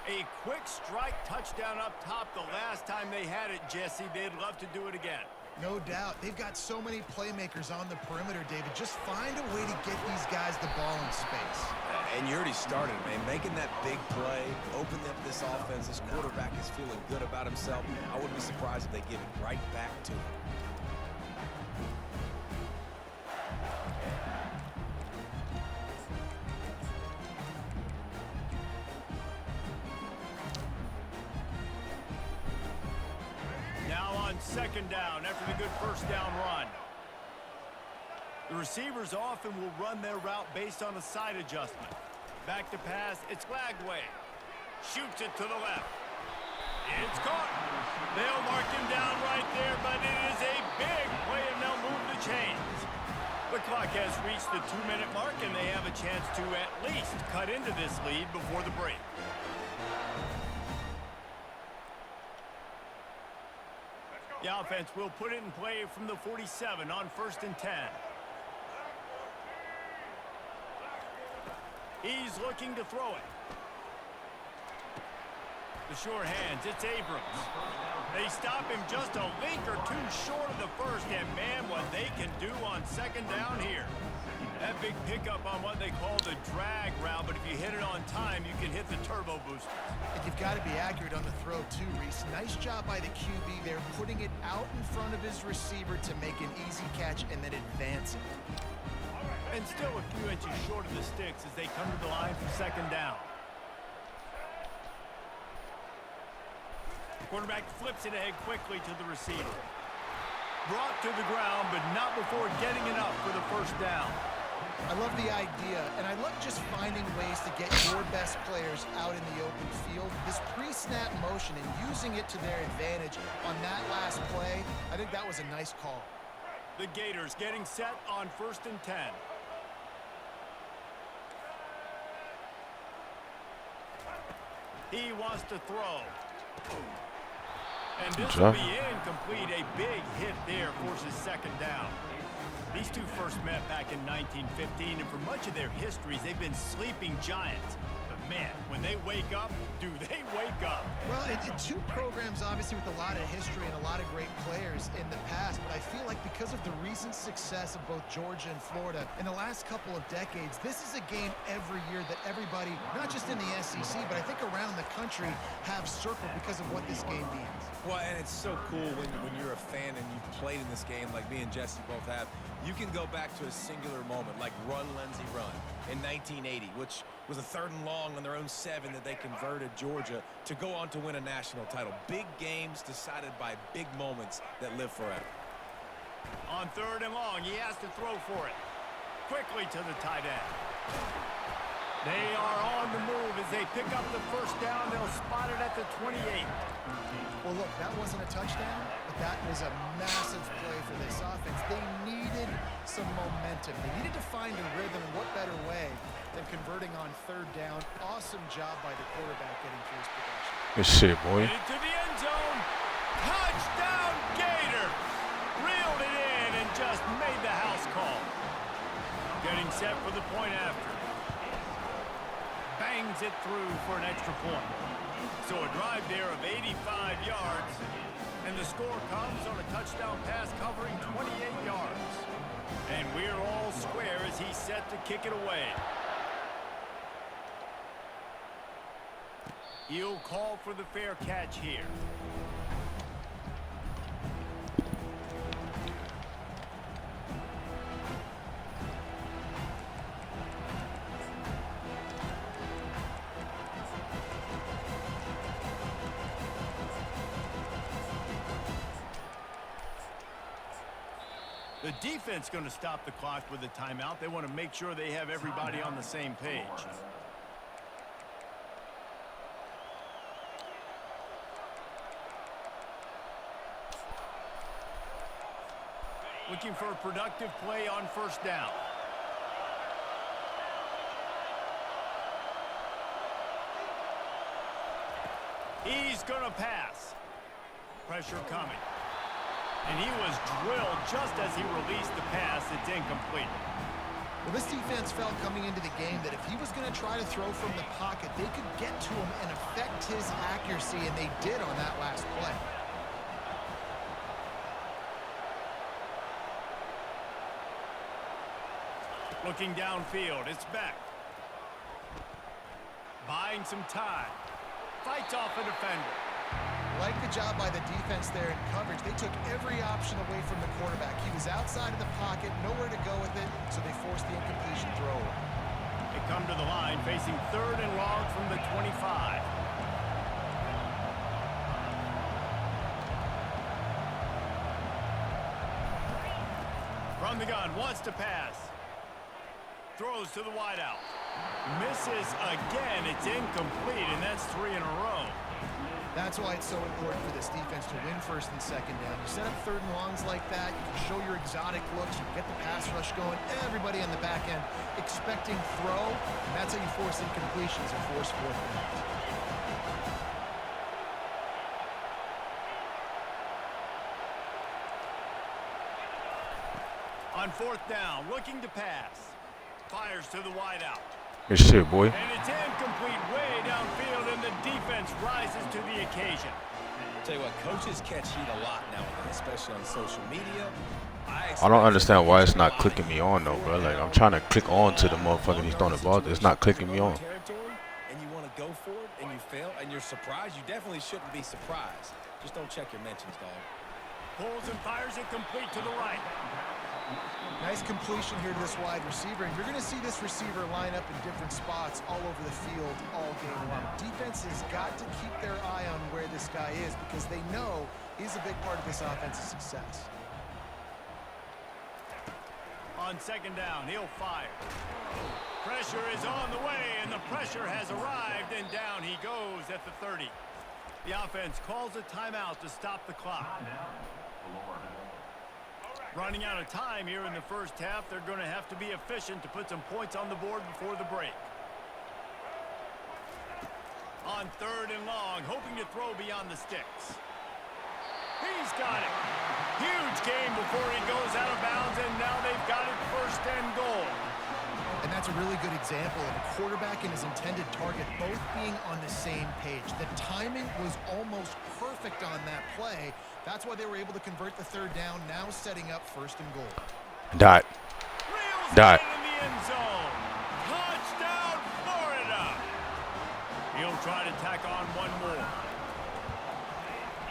A quick strike touchdown up top the last time they had it, Jesse. They'd love to do it again. No doubt. They've got so many playmakers on the perimeter, David. Just find a way to get these guys the ball in space. And you already started, man. Making that big play, opening up this offense. This quarterback is feeling good about himself. I wouldn't be surprised if they give it right back to him. Second down after the good first down run. The receivers often will run their route based on a side adjustment. Back to pass, it's Lagway. Shoots it to the left. It's caught. They'll mark him down right there, but it is a big play, and they'll move the chains. The clock has reached the 2-minute mark, and they have a chance to at least cut into this lead before the break. The offense will put it in play from the 47 on 1st and 10. He's looking to throw it. The sure hands, it's Abrams. They stop him just a link or two short of the first, and man, what they can do on second down here. That big pickup on what they call the drag route, but if you hit it on time, you can hit the turbo booster. And you've got to be accurate on the throw too, Reese. Nice job by the QB there, putting it out in front of his receiver to make an easy catch and then advance it. And still a few inches short of the sticks as they come to the line for second down. Quarterback flips it ahead quickly to the receiver. Brought to the ground, but not before getting enough for the first down. I love the idea, and I love just finding ways to get your best players out in the open field. This pre-snap motion and using it to their advantage on that last play, I think that was a nice call. The Gators getting set on 1st and 10. He wants to throw. And this will be incomplete. A big hit there forces second down. These two first met back in 1915, and for much of their histories, they've been sleeping giants. But man, when they wake up, do they wake up? Well, two programs obviously with a lot of history and a lot of great players in the past, but I feel like because of the recent success of both Georgia and Florida in the last couple of decades, this is a game every year that everybody, not just in the SEC, but I think around the country, have circled because of what this game means. Well, and it's so cool when you're a fan and you've played in this game like me and Jesse both have. You can go back to a singular moment like Run, Lindsey, Run in 1980, which was a 3rd and long on their own 7 that they converted Georgia to go on to win a national title. Big games decided by big moments that live forever. On 3rd and long, he has to throw for it. Quickly to the tight end. They are on the move as they pick up the first down. They'll spot it at the 28. Well, look, that wasn't a touchdown, but that was a massive play for this offense. They needed some momentum. They needed to find a rhythm, and what better way than converting on 3rd down. Awesome job by the quarterback getting through his progression. Good shit, boy. Into the end zone. Touchdown, Gator. Reeled it in and just made the house call. Getting set for the point after. Bangs it through for an extra point. So a drive there of 85 yards. And the score comes on a touchdown pass covering 28 yards. And we're all square as he's set to kick it away. He'll call for the fair catch here. The defense going to stop the clock with a timeout. They want to make sure they have everybody on the same page. Looking for a productive play on 1st down. He's going to pass. Pressure coming. And he was drilled just as he released the pass. It's incomplete. Well, this defense felt coming into the game that if he was going to try to throw from the pocket, they could get to him and affect his accuracy, and they did on that last play. Looking downfield, it's Beck. Buying some time. Fights off a defender. Like the job by the defense there in coverage. They took every option away from the quarterback. He was outside of the pocket, nowhere to go with it, so they forced the incompletion throw. They come to the line facing 3rd and long from the 25. From the gun, wants to pass. Throws to the wideout. Misses again. It's incomplete, and that's 3 in a row. That's why it's so important for this defense to win 1st and 2nd down. You set up 3rd and longs like that, you can show your exotic looks, you get the pass rush going, everybody on the back end expecting throw, and that's how you force incompletions or force 4th downs. On 4th down, looking to pass. Fires to the wideout. Good shit, boy. And it's incomplete way downfield, and the defense rises to the occasion. Tell you what, coaches catch heat a lot nowadays, especially on social media. I don't understand why it's not clicking me on though, bro. Like I'm trying to click on to the motherfucker he's throwing the ball. It's not clicking me on. And you want to go for it, and you fail, and you're surprised. You definitely shouldn't be surprised. Just don't check your mentions, dog. Pulls and fires it complete to the right. Nice completion here to this wide receiver, and you're going to see this receiver line up in different spots all over the field all game long. Defense has got to keep their eye on where this guy is because they know he's a big part of this offense's success. On second down, he'll fire. Pressure is on the way, and the pressure has arrived, and down he goes at the 30. The offense calls a timeout to stop the clock. Running out of time here in the first half, they're going to have to be efficient to put some points on the board before the break. On third and long, hoping to throw beyond the sticks. He's got it. Huge game before he goes out of bounds, and now they've got it first and goal. And that's a really good example of a quarterback and his intended target both being on the same page. The timing was almost perfect on that play. That's why they were able to convert the third down, now setting up first and goal. Dot. Dot. In the end zone. Touchdown, Florida. He'll try to tack on one more.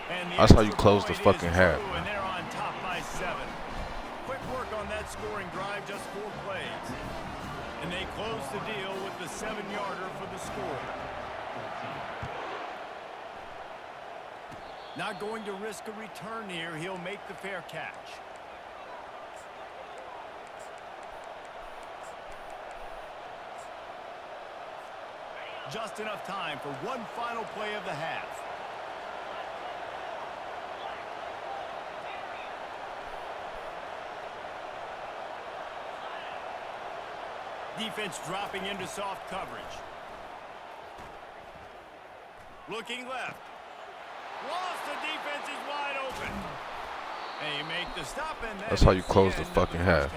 And That's how you close the fucking half. And they're on top by 7. Quick work on that scoring drive, just 4 plays. And they close the deal with the 7-yarder for the score. Not going to risk a return here. He'll make the fair catch. Just enough time for one final play of the half. Defense dropping into soft coverage. Looking left. Lost, the defense is wide open. They make the stop, and that's how you close the fucking half.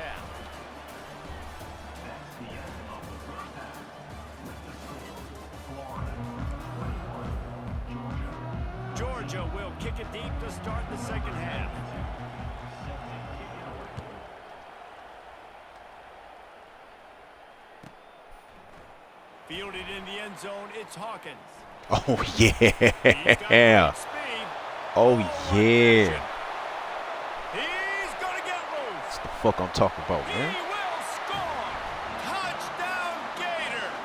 Georgia will kick it deep to start the second half. Fielded in the end zone, it's Hawkins. Oh yeah. Oh yeah. He's gonna get loose. That's the fuck I'm talking about, man. He will score. Touchdown Gators.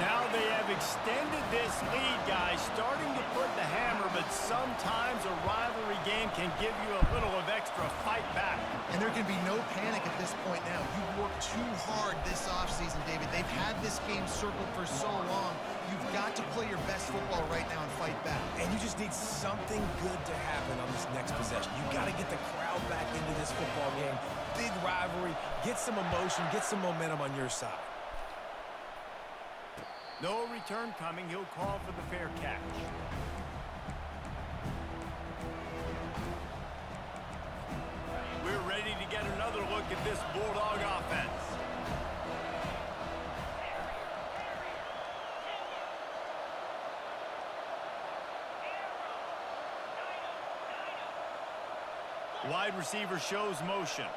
Now they have extended this lead, guys, starting to put the hammer, but sometimes a rivalry game can give you a little of extra fight back. And there can be no panic at this point now. You worked too hard this offseason, David. They've had this game circled for so long. You've got to play your best football right now and fight back. And you just need something good to happen on this next possession. You got to get the crowd back into this football game. Big rivalry. Get some emotion. Get some momentum on your side. No return coming. He'll call for the fair catch. We're ready to get another look at this Bulldog offense. Wide receiver shows motion.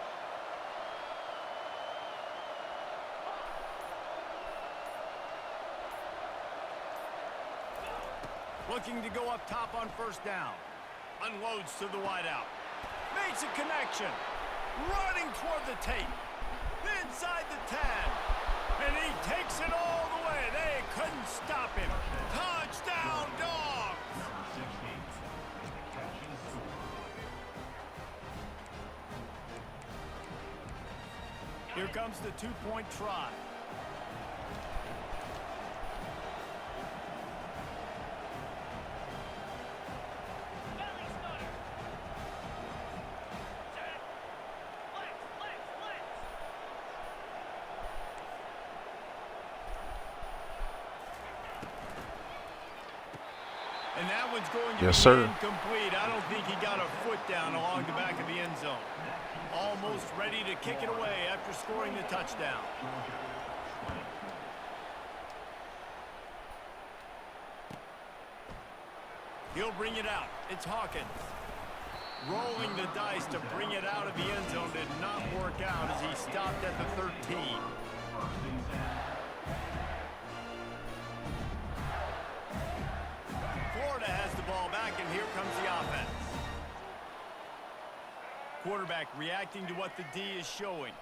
Looking to go up top on first down. Unloads to the wideout. Makes a connection. Running toward the tape. Inside the 10. And he takes it all the way. They couldn't stop him. Touchdown, Dogs! Here comes the two-point try. And that one's going to be incomplete. I don't think he got a foot down along the back of the end zone. Almost ready to kick it away after scoring the touchdown. He'll bring it out. It's Hawkins. Rolling the dice to bring it out of the end zone did not work out as he stopped at the 13. Florida has the ball back, and here comes the offense. Quarterback reacting to what the D is showing.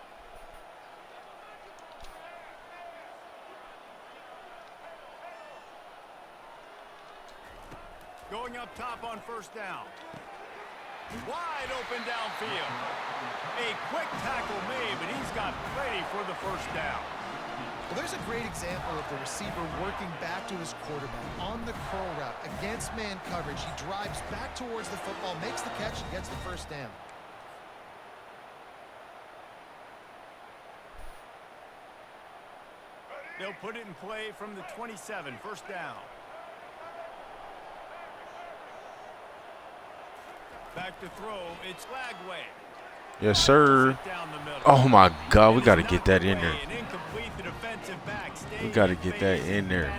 Going up top on first down. Wide open downfield. A quick tackle made, but he's got ready for the first down. Well, there's a great example of the receiver working back to his quarterback on the curl route against man coverage. He drives back towards the football, makes the catch, and gets the first down. They'll put it in play from the 27, first down. Back to throw, it's Lagway. Yes, sir. Oh, my God. We got to get that in there. We got to get that in there.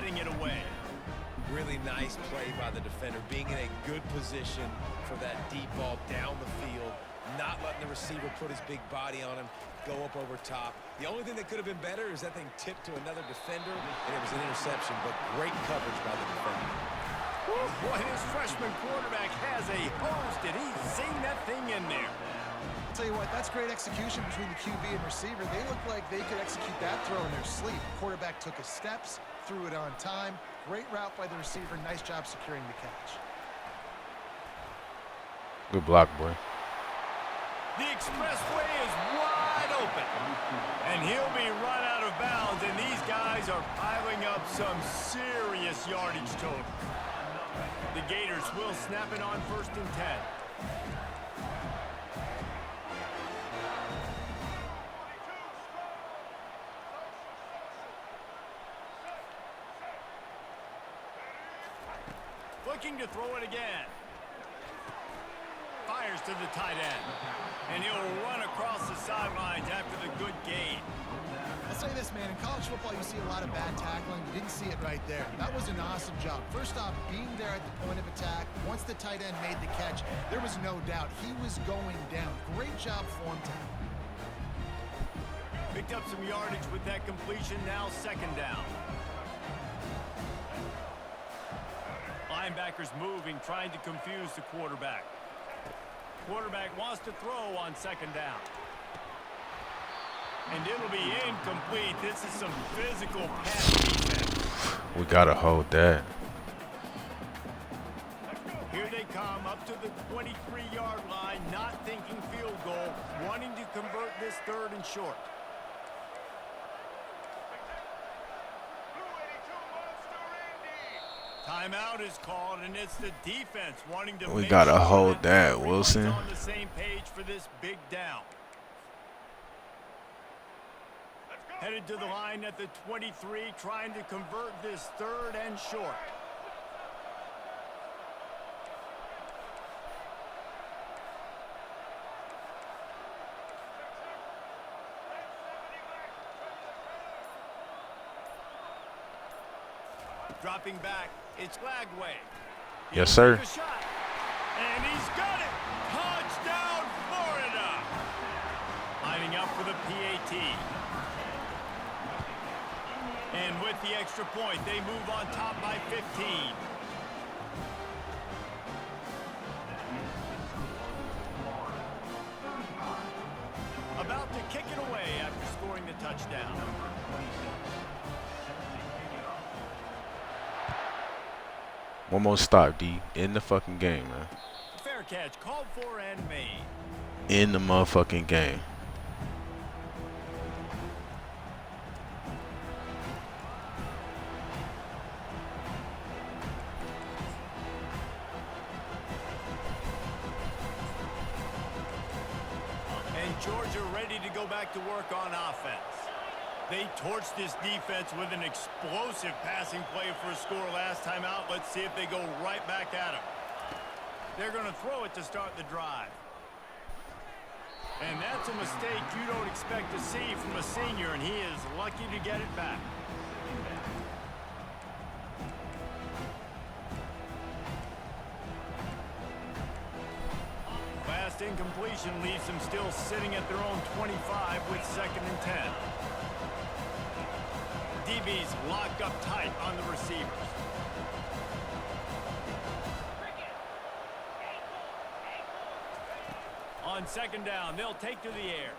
Really nice play by the defender, being in a good position for that deep ball down the field, not letting the receiver put his big body on him, go up over top. The only thing that could have been better is that thing tipped to another defender, and it was an interception, but great coverage by the defender. Boy, his freshman quarterback has a hose. Did he sing that thing in there? I'll tell you what, that's great execution between the QB and receiver. They look like they could execute that throw in their sleep. Quarterback took his steps, threw it on time. Great route by the receiver. Nice job securing the catch. Good block, boy. The expressway is wide open. And he'll be run out of bounds, and these guys are piling up some serious yardage total. The Gators will snap it on first and 10. Looking to throw it again. Fires to the tight end. And he'll run across the sidelines after the good gain. I'll say this, man. In college football, you see a lot of bad tackling. You didn't see it right there. That was an awesome job. First off, being there at the point of attack. Once the tight end made the catch, there was no doubt he was going down. Great job form tackle. Picked up some yardage with that completion. Now second down. Linebackers moving, trying to confuse the quarterback. Quarterback wants to throw on second down. And it'll be incomplete. This is some physical pass defense. We got to hold that. Here they come up to the 23-yard line, not thinking field goal, wanting to convert this third and short. Timeout is called, and it's the defense wanting to. We gotta hold that, Wilson. On the same page for this big down. Headed to the line at the 23, trying to convert this third and short. Dropping back, it's Lagway. Yes, sir. And he's got it. Touchdown, Florida. Lining up for the PAT. And with the extra point, they move on top by 15. About to kick it away after scoring the touchdown. One more stop, D. In the fucking game, man. Fair catch, called for and made. In the motherfucking game. And Georgia ready to go back to work on offense. They torched this defense with an explosive passing play for a score last time out. Let's see if they go right back at him. They're going to throw it to start the drive. And that's a mistake you don't expect to see from a senior, and he is lucky to get it back. completion leaves them still sitting at their own 25 with 2nd and 10. DB's locked up tight on the receivers. On 2nd down, they'll take to the air.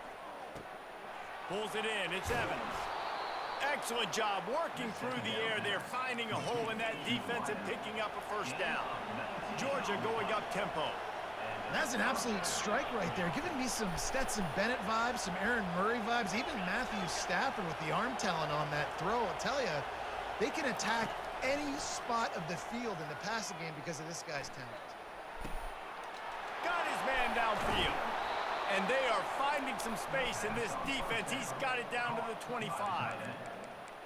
Pulls it in. It's Evans. Excellent job working through the air. They're finding a hole in that defense and picking up a 1st down. Georgia going up tempo. That's an absolute strike right there, giving me some Stetson Bennett vibes, some Aaron Murray vibes, even Matthew Stafford with the arm talent on that throw. I'll tell you, they can attack any spot of the field in the passing game because of this guy's talent. Got his man downfield. And they are finding some space in this defense. He's got it down to the 25.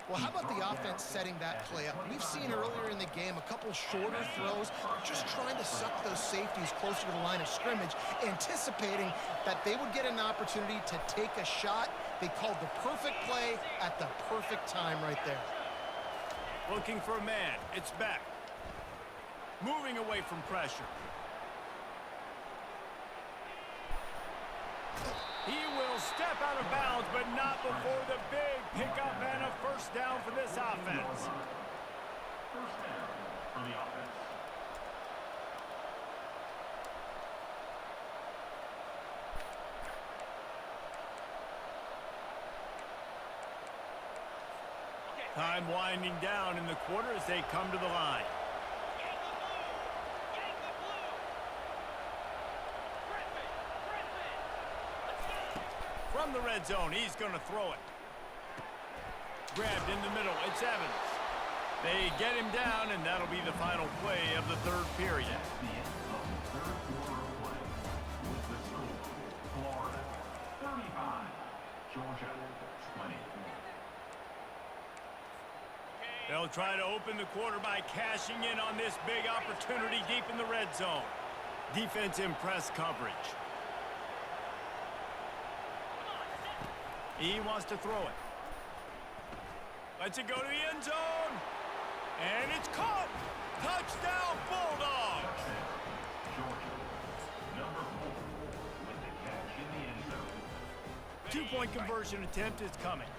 Well, how about the offense setting that play up? We've seen earlier in the game a couple shorter throws, just trying to suck those safeties closer to the line of scrimmage, anticipating that they would get an opportunity to take a shot. They called the perfect play at the perfect time right there. Looking for a man. It's back. Moving away from pressure. He will step out of bounds, but not before the big pickup and a 1st down for this offense. 1st down for the offense. Time winding down in the quarter as they come to the line. From the red zone, he's going to throw it. Grabbed in the middle, it's Evans. They get him down, and that'll be the final play of the 3rd period. The end of the 3rd quarter of play with the score, Florida 35, Georgia 20. They'll try to open the quarter by cashing in on this big opportunity deep in the red zone. Defense in press coverage. He wants to throw it. Lets it go to the end zone. And it's caught. Touchdown, Bulldogs. Georgia, number 4, with the catch in the end zone. 2-point conversion attempt is coming.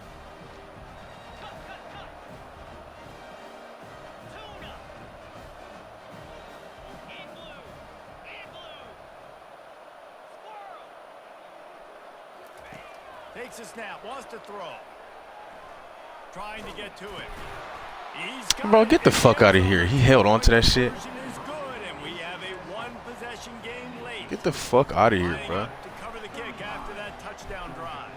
Takes a snap, wants to throw. Trying to get to it. He's got Bro, get the fuck out of here. He held on to that shit. Conversion is good, and we have a 1-possession game late. Get the fuck out of here, Lining bro. up to cover the kick after that touchdown drive.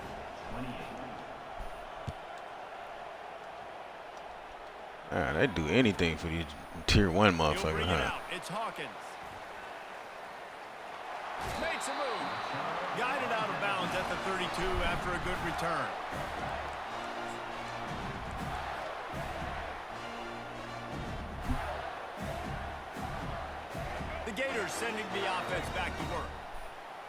28. Man, they'd do anything for these tier 1 He'll motherfuckers, bring it huh? out. It's Hawkins. Makes a move. Guided out of bounds at the 32 after a good return. The Gators sending the offense back to work.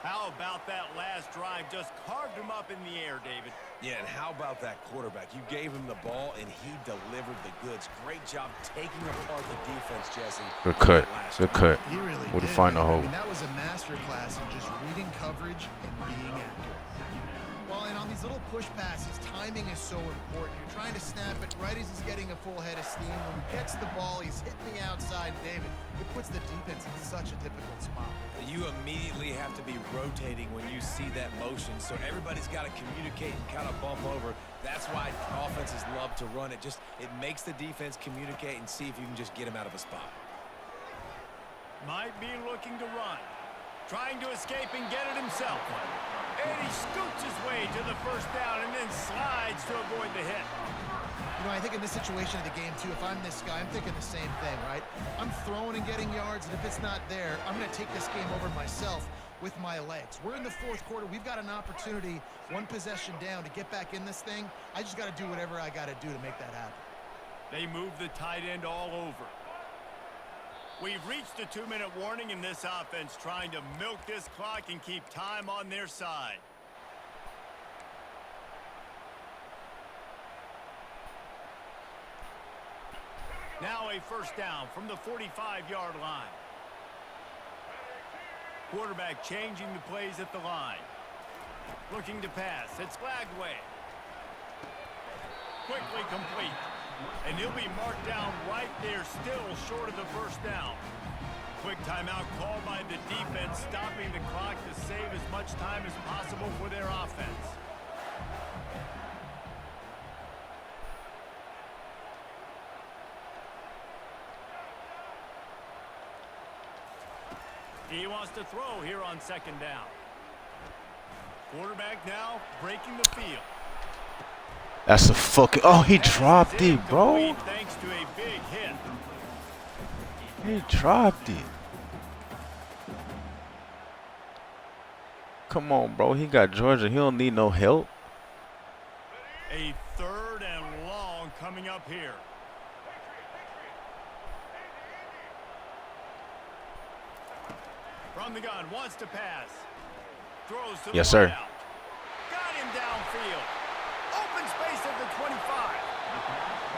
How about that last drive? Just carved him up in the air, David. Yeah, and how about that quarterback? You gave him the ball, and he delivered the goods. Great job taking apart the defense, Jesse. Good cut. Good cut. He really Would did. find the I hole. mean, that was a masterclass in just reading coverage and being accurate. Well, and on these little push passes, timing is so important. You're trying to snap it right as he's getting a full head of steam. When he gets the ball, he's hitting the outside, David. It puts the defense in such a difficult spot. You immediately have to be rotating when you see that motion, so everybody's got to communicate and kind of bump over. That's why offenses love to run it. It makes the defense communicate and see if you can just get him out of a spot. Might be looking to run. Trying to escape and get it himself. And he scoots his way to the 1st down and then slides to avoid the hit. You know, I think in this situation of the game, too, if I'm this guy, I'm thinking the same thing, right? I'm throwing and getting yards, and if it's not there, I'm going to take this game over myself with my legs. We're in the 4th quarter. We've got an opportunity, 1 possession down, to get back in this thing. I just got to do whatever I got to do to make that happen. They move the tight end all over. We've reached a 2-minute warning in this offense, trying to milk this clock and keep time on their side. Now a 1st down from the 45-yard line. Quarterback changing the plays at the line. Looking to pass. It's Lagway. Quickly complete. And he'll be marked down right there, still short of the first down. Quick timeout called by the defense, stopping the clock to save as much time as possible for their offense. He wants to throw here on second down. Quarterback now breaking the field. That's a fucking... Oh, he dropped it, bro. Thanks to a big hit. He dropped it. Come on, bro. He got Georgia. He don't need no help. A 3rd and long coming up here. From the gun, wants to pass. Throws to the Yes, sir. wideout. Got him downfield. Open space at the 25.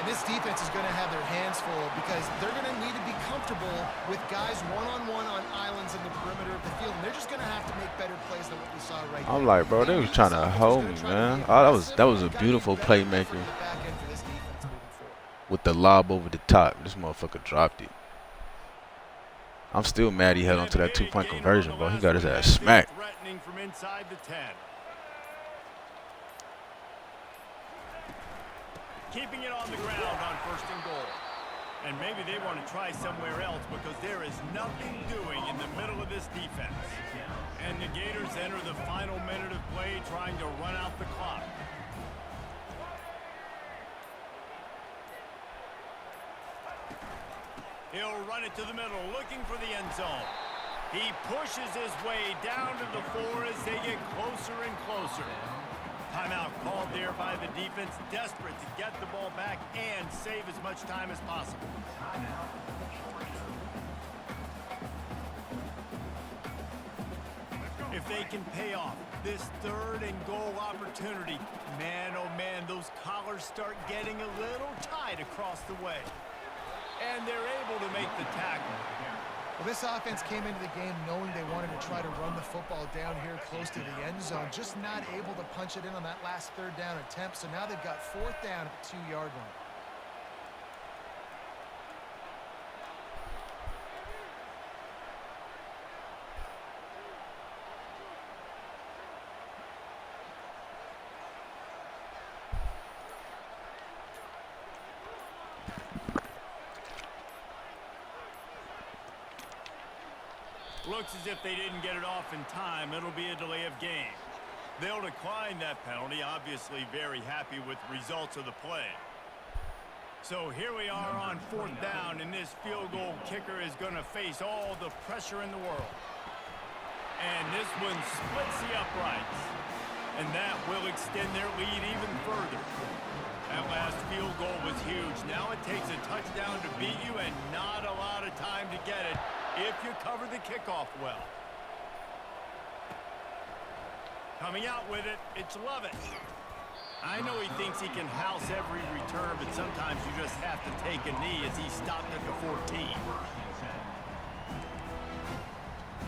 And this defense is going to have their hands full because they're going to need to be comfortable with guys one-on-one on islands in the perimeter of the field. And they're just going to have to make better plays than what we saw right I'm there. like, bro, they was trying to hold me, man. Oh, that was a beautiful playmaker with the lob over the top. This motherfucker dropped it. I'm still mad he held on to that 2-point conversion, bro. He got his ass smacked. Threatening from inside the 10. Keeping it on the ground on 1st and goal. And maybe they want to try somewhere else because there is nothing doing in the middle of this defense. And the Gators enter the final minute of play trying to run out the clock. He'll run it to the middle, looking for the end zone. He pushes his way down to the 4 as they get closer and closer. Timeout called there by the defense, desperate to get the ball back and save as much time as possible. If they can pay off this 3rd and goal opportunity, man, oh man, those collars start getting a little tight across the way. And they're able to make the tackle. Well, this offense came into the game knowing they wanted to try to run the football down here close to the end zone, just not able to punch it in on that last 3rd down attempt. So now they've got 4th down at the 2-yard line. Looks as if they didn't get it off in time. It'll be a delay of game. They'll decline that penalty, obviously very happy with the results of the play. So here we are on 4th down, and this field goal kicker is going to face all the pressure in the world. And this one splits the uprights. And that will extend their lead even further. That last field goal was huge. Now it takes a touchdown to beat you and not a lot of time to get it if you cover the kickoff well. Coming out with it, it's Lovett. I know he thinks he can house every return, but sometimes you just have to take a knee as he stopped at the 14.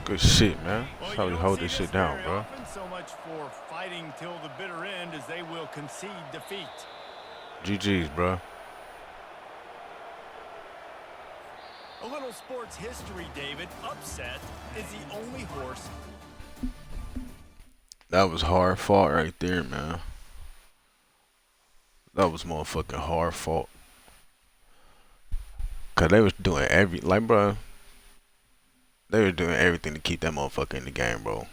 Good shit, man. That's how you we don't hold see this shit very down, bro. often. So much for fighting till the bitter end as they will concede defeat. GG's, bro. A little sports history, David. Upset is the only horse. That was hard fought right there, man. That was motherfucking hard fought. Cause they was doing bro. They were doing everything to keep that motherfucker in the game, bro.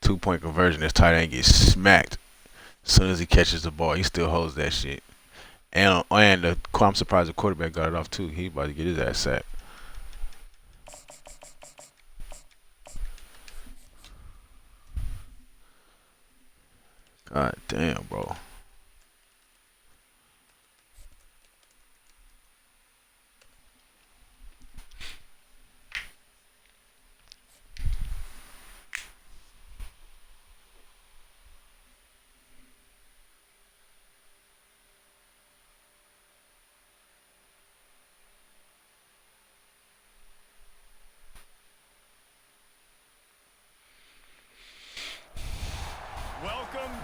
2-point conversion, this tight end gets smacked. As soon as he catches the ball, he still holds that shit. And I'm surprised the quarterback got it off too. He about to get his ass sacked. God damn, bro.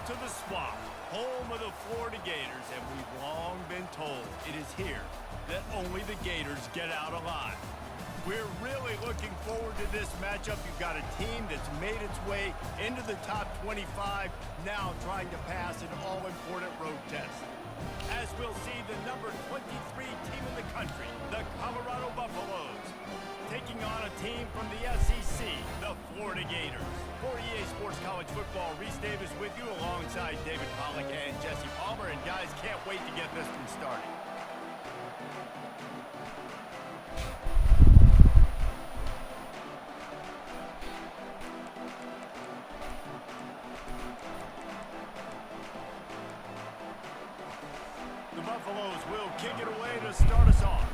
to the Swamp, home of the Florida Gators, and we've long been told it is here that only the Gators get out alive. We're really looking forward to this matchup. You've got a team that's made its way into the top 25, now trying to pass an all-important road test. As we'll see the number 23 team in the country, the Colorado Buffaloes, taking on a team from the SEC, the Florida Gators. For EA Sports College Football, Reese Davis with you alongside David Pollack and Jesse Palmer. And guys, can't wait to get this one started. The Buffaloes will kick it away to start us off.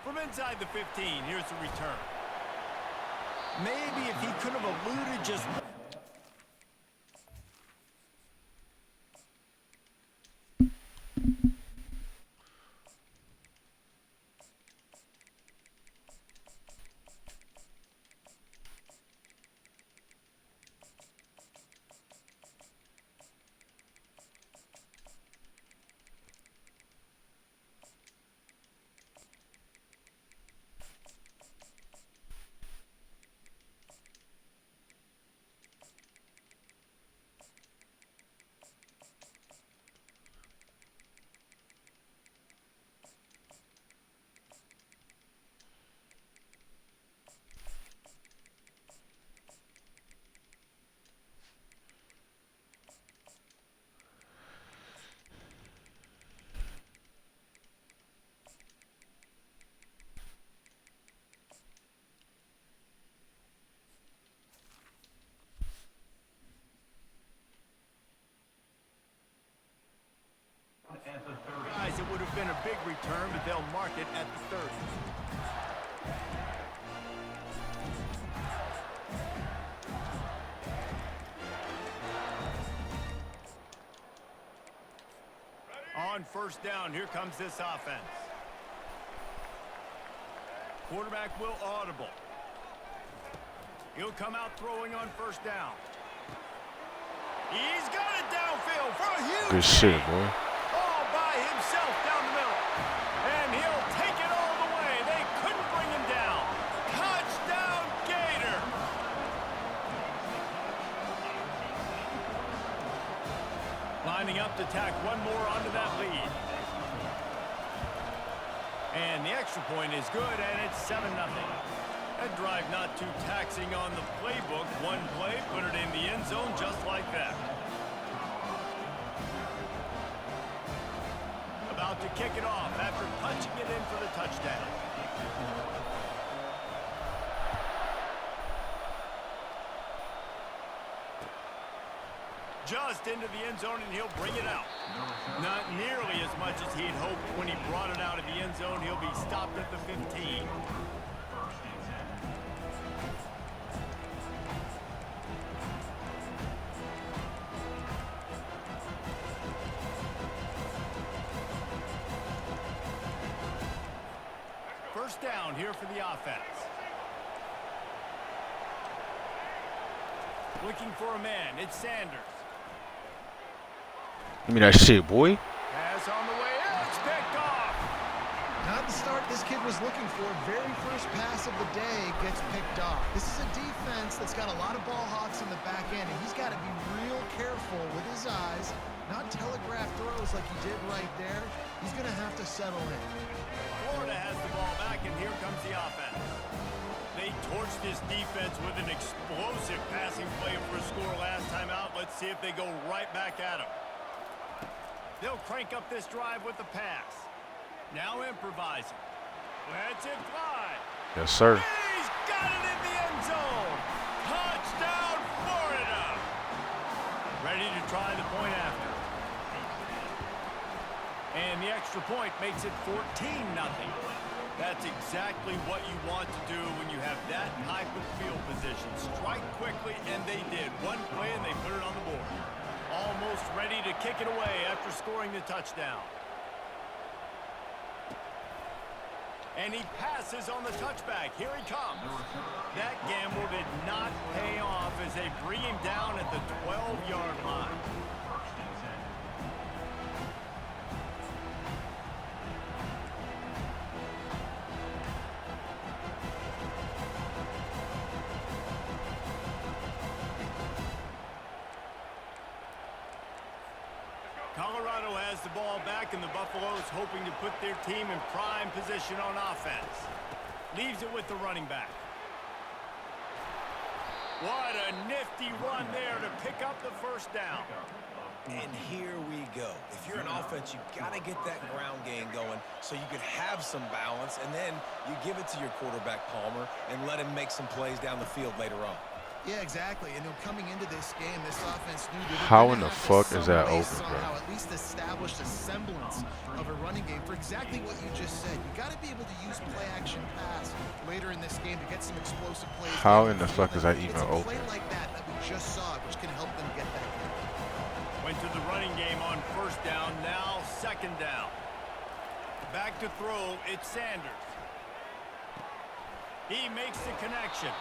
From inside the 15, here's the return. Maybe if he could have eluded just... At the 30. Guys, it would have been a big return, but they'll mark it at the 30. On first down, here comes this offense. Quarterback will audible. He'll come out throwing on first down. He's got it downfield for a huge Good shit, gain. boy. All by himself down the middle. And he'll take it all the way. They couldn't bring him down. Touchdown, Gator. Lining up to tack one more onto that lead. And the extra point is good, and it's 7-0. That drive not too taxing on the playbook. One play, put it in the end zone just like that. About to kick it off after punching it in for the touchdown. Just into the end zone, and he'll bring it out. Not nearly as much as he'd hoped when he brought it out of the end zone. He'll be stopped at the 15. First down here for the offense. Looking for a man. It's Sanders. Give me that shit, boy. Pass on the way. It's picked off. Not the start this kid was looking for. Very first pass of the day gets picked off. This is a defense that's got a lot of ball hawks in the back end, and he's got to be real careful with his eyes, not telegraph throws like he did right there. He's going to have to settle in. Florida has the ball back, and here comes the offense. They torched this defense with an explosive passing play for a score last time out. Let's see if they go right back at him. They'll crank up this drive with the pass. Now improvising. Lets it fly. Yes, sir. He's got it in the end zone. Touchdown, Florida. Ready to try the point after. And the extra point makes it 14-0. That's exactly what you want to do when you have that type of field position. Strike quickly, and they did. One play, and they put it on the board. Almost ready to kick it away after scoring the touchdown. And he passes on the touchback. Here he comes. That gamble did not pay off as they bring him down at the 12-yard line. First and 10. Colorado has the ball back, and the Buffaloes hoping to put their team in prime position on offense. Leaves it with the running back. What a nifty run there to pick up the first down. And here we go. If you're an offense, you got to get that ground game going so you can have some balance, and then you give it to your quarterback, Palmer, and let him make some plays down the field later on. Yeah, exactly. And coming into this game, this offense knew that How in the fuck is that open, bro? somehow at least establish a semblance of a running game for exactly what you just said. You got to be able to use play action pass later in this game to get some explosive plays. How in the fuck is that even it's a open? play like that we just saw, which can help them get that game. Went to the running game on first down, now second down. Back to throw, it's Sanders. He makes the connection.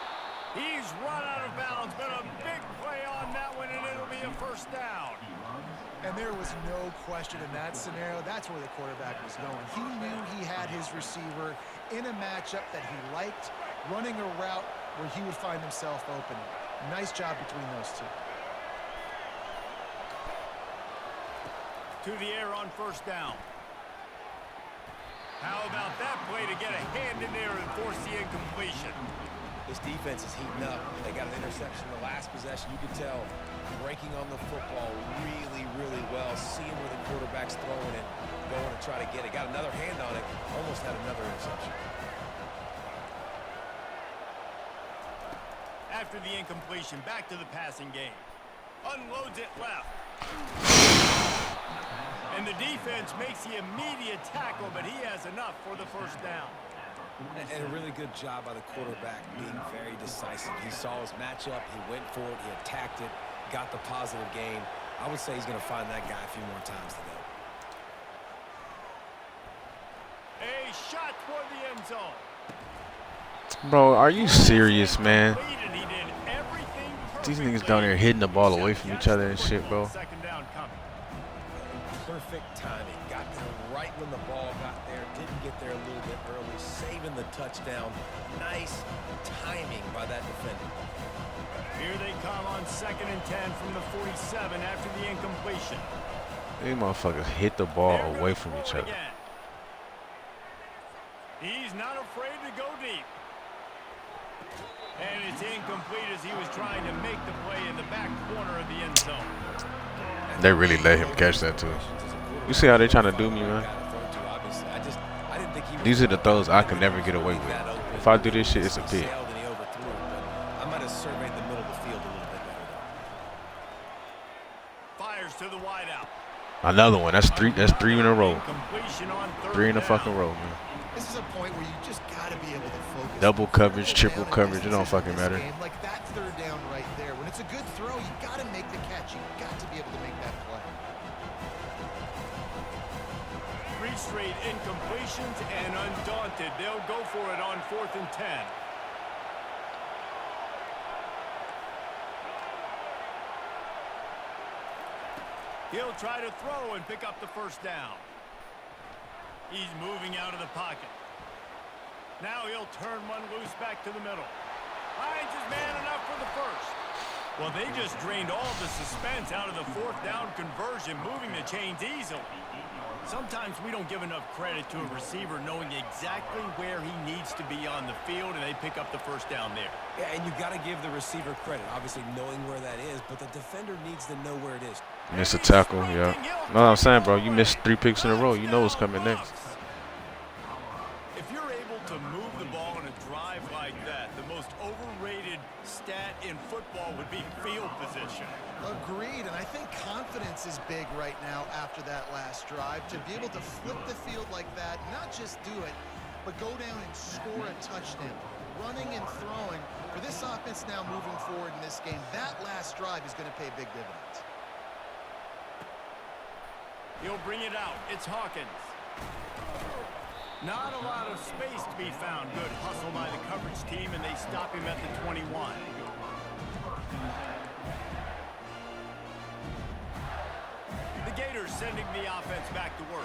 He's run out of bounds, but a big play on that one, and it'll be a first down. And there was no question in that scenario. That's where the quarterback was going. He knew he had his receiver in a matchup that he liked, running a route where he would find himself open. Nice job between those two. To the air on first down. How about that play to get a hand in there and force the incompletion? This defense is heating up. They got an interception in the last possession. You could tell breaking on the football really, really well, seeing where the quarterback's throwing it, going to try to get it. Got another hand on it, almost had another interception. After the incompletion, back to the passing game. Unloads it left. And the defense makes the immediate tackle, but he has enough for the first down. And a really good job by the quarterback being very decisive. He saw his matchup, he went for it, he attacked it, got the positive gain. I would say he's going to find that guy a few more times today. A shot toward the end zone. Bro, are you serious, man? And he did everything These niggas down there hitting the ball away from each other and shit, bro. Second down coming. Perfect timing. Got there right when the ball got there. Didn't get there a little bit early. Saving the touchdown. Nice timing by that defender. Here they come on second and 10 from the 47 after the incompletion. These motherfuckers hit the ball They're away gonna from throw each it other. again. He's not afraid to go deep. And it's incomplete as he was trying to make the play in the back corner of the end zone. They really let him catch that too. You see how they trying to do me, man? These are the throws I could never get away with. If I do this shit, it's a pick. I might have surveyed the middle of the field a little bit better. Fires to the wideout. Another one. That's three in a row. Completion on third 3 in a down. fucking row, man. This is a point where you just got to be able to focus. Double coverage, Triple triple down coverage, it don't instances fucking in this matter. game, like that third down right there. When it's a good throw, you got to make the catch. You got to be able to make that play. 3 straight incompletions, and undaunted, they'll go for it on 4th and 10. He'll try to throw and pick up the first down. He's moving out of the pocket. Now he'll turn one loose back to the middle. Finds his man enough for the first. Well, they just drained all the suspense out of the 4th down conversion, moving the chains easily. Sometimes we don't give enough credit to a receiver knowing exactly where he needs to be on the field, and they pick up the first down there. Yeah, and you got to give the receiver credit, obviously knowing where that is, but the defender needs to know where it is. Miss a tackle, yeah. No, I'm saying, bro, you missed 3 picks in a row. You know what's coming next. If you're able to move the ball in a drive like that, the most overrated stat in football would be field position. Agreed, and I think confidence is big right now after that last drive. To be able to flip the field like that, not just do it, but go down and score a touchdown. Running and throwing, for this offense now moving forward in this game, that last drive is going to pay big dividends. He'll bring it out. It's Hawkins. Not a lot of space to be found. Good hustle by the coverage team, and they stop him at the 21. The Gators sending the offense back to work.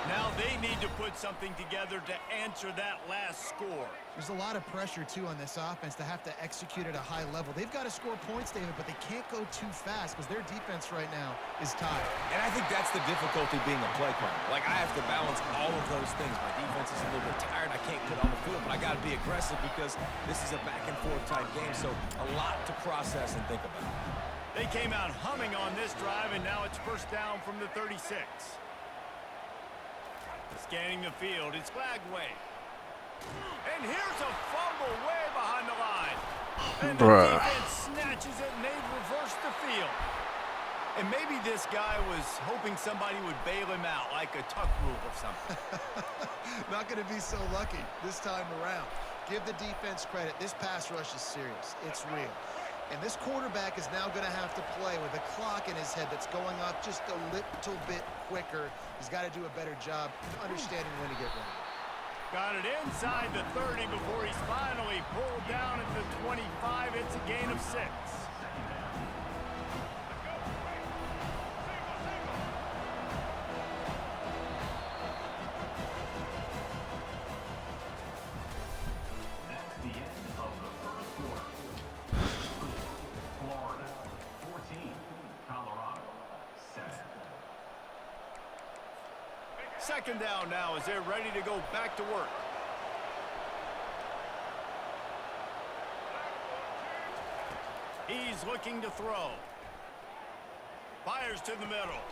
Now they need to put something together to answer that last score. There's a lot of pressure, too, on this offense to have to execute at a high level. They've got to score points, David, but they can't go too fast because their defense right now is tired. And I think that's the difficulty being a play caller. Like, I have to balance all of those things. My defense is a little bit tired. I can't put on the field, but I got to be aggressive because this is a back-and-forth type game, so a lot to process and think about. They came out humming on this drive, and now it's first down from the 36. Scanning the field, it's Glagway. And here's a fumble way behind the line. And the defense snatches it, and they reverse the field. And maybe this guy was hoping somebody would bail him out, like a tuck rule or something. Not going to be so lucky this time around. Give the defense credit. This pass rush is serious. It's real. And this quarterback is now going to have to play with a clock in his head that's going up just a little bit quicker. He's got to do a better job understanding when to get ready. Got it inside the 30 before he's finally pulled down at the 25. It's a gain of 6. That's the end of the first quarter. Florida 14, Colorado 7. Second down now as they're ready to go back to work. He's looking to throw. Fires to the middle.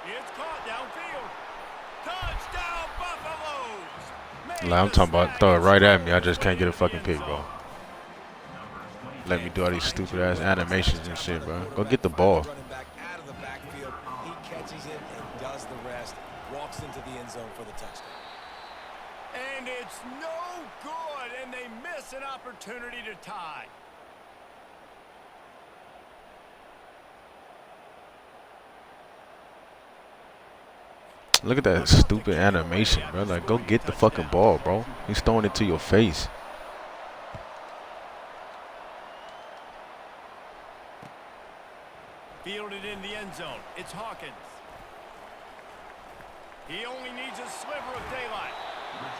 It's caught downfield. Touchdown, Buffaloes! Like, I'm talking about throw it right at me. I just can't get a fucking pick, bro. Let me do all these stupid ass animations and shit, bro. Go get the ball. Running back out of the backfield, he catches it and does the rest. Walks into the end zone for the touchdown. And it's no good, and they miss an opportunity to tie. Look at that stupid animation, bro. Like, go get the fucking ball, bro. He's throwing it to your face. Fielded in the end zone. It's Hawkins. He only needs a sliver of daylight.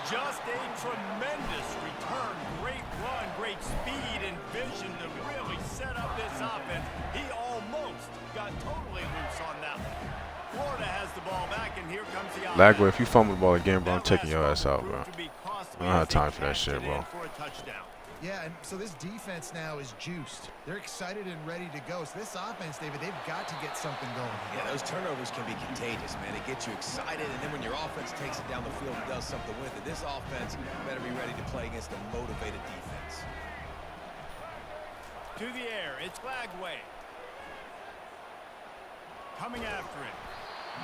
Just a tremendous return. Great run, great speed and vision to really set up this offense. He almost got totally loose on that one. Florida has the ball back, and here comes the offense. Lagway, if you fumble the ball again, bro, I'm taking your ass out, bro. I don't have time for that shit, bro. Yeah, and so this defense now is juiced. They're excited and ready to go. So this offense, David, they've got to get something going. Yeah, those turnovers can be contagious, man. It gets you excited, and then when your offense takes it down the field and does something with it, this offense better be ready to play against a motivated defense. To the air, it's Glagway. Coming after it.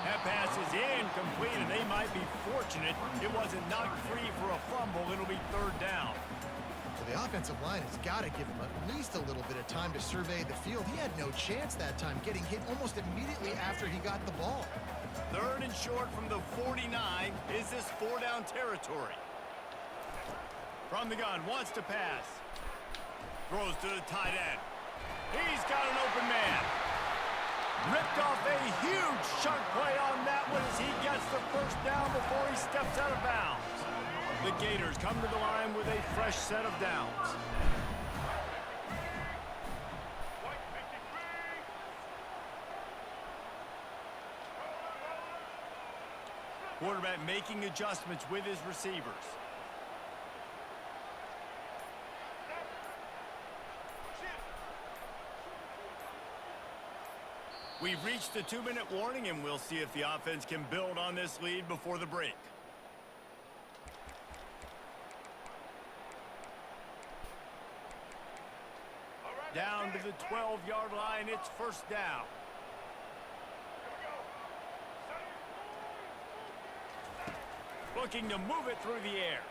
That pass is incomplete, and they might be fortunate it wasn't knocked free for a fumble. It'll be third down. So the offensive line has got to give him at least a little bit of time to survey the field. He had no chance that time, getting hit almost immediately after he got the ball. Third and short from the 49. Is this 4-down territory? From the gun, wants to pass. Throws to the tight end. He's got an open man. Ripped off a huge chunk play on that one as he gets the first down before he steps out of bounds. The Gators come to the line with a fresh set of downs. Quarterback making adjustments with his receivers. We've reached the 2-minute warning, and we'll see if the offense can build on this lead before the break. Down to the 12-yard line, it's first down. Looking to move it through the air.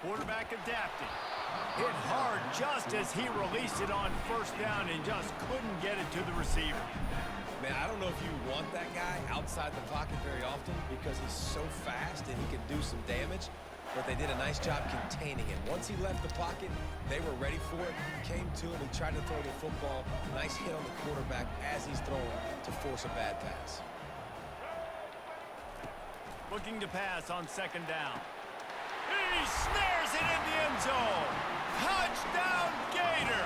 Quarterback adapting. Hit hard just as he released it on first down and just couldn't get it to the receiver. Man, I don't know if you want that guy outside the pocket very often because he's so fast and he can do some damage. but they did a nice job containing him. Once he left the pocket, they were ready for it, came to him, he tried to throw the football. Nice hit on the quarterback as he's throwing to force a bad pass. Looking to pass on second down. He snares it in the end zone. Touchdown, Gator!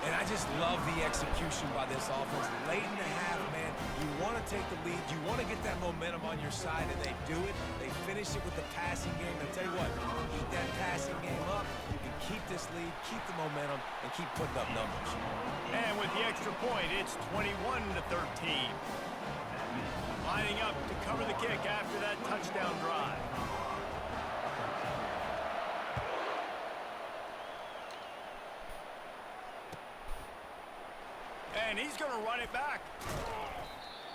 And I just love the execution by this offense. Late in the half, man, you want to take the lead. You want to get that momentum on your side, and they do it. They finish it with the passing game. And tell you what, keep that passing game up. You can keep this lead, keep the momentum, and keep putting up numbers. And with the extra point, it's 21-13. Lining up to cover the kick after that touchdown drive. And he's going to run it back.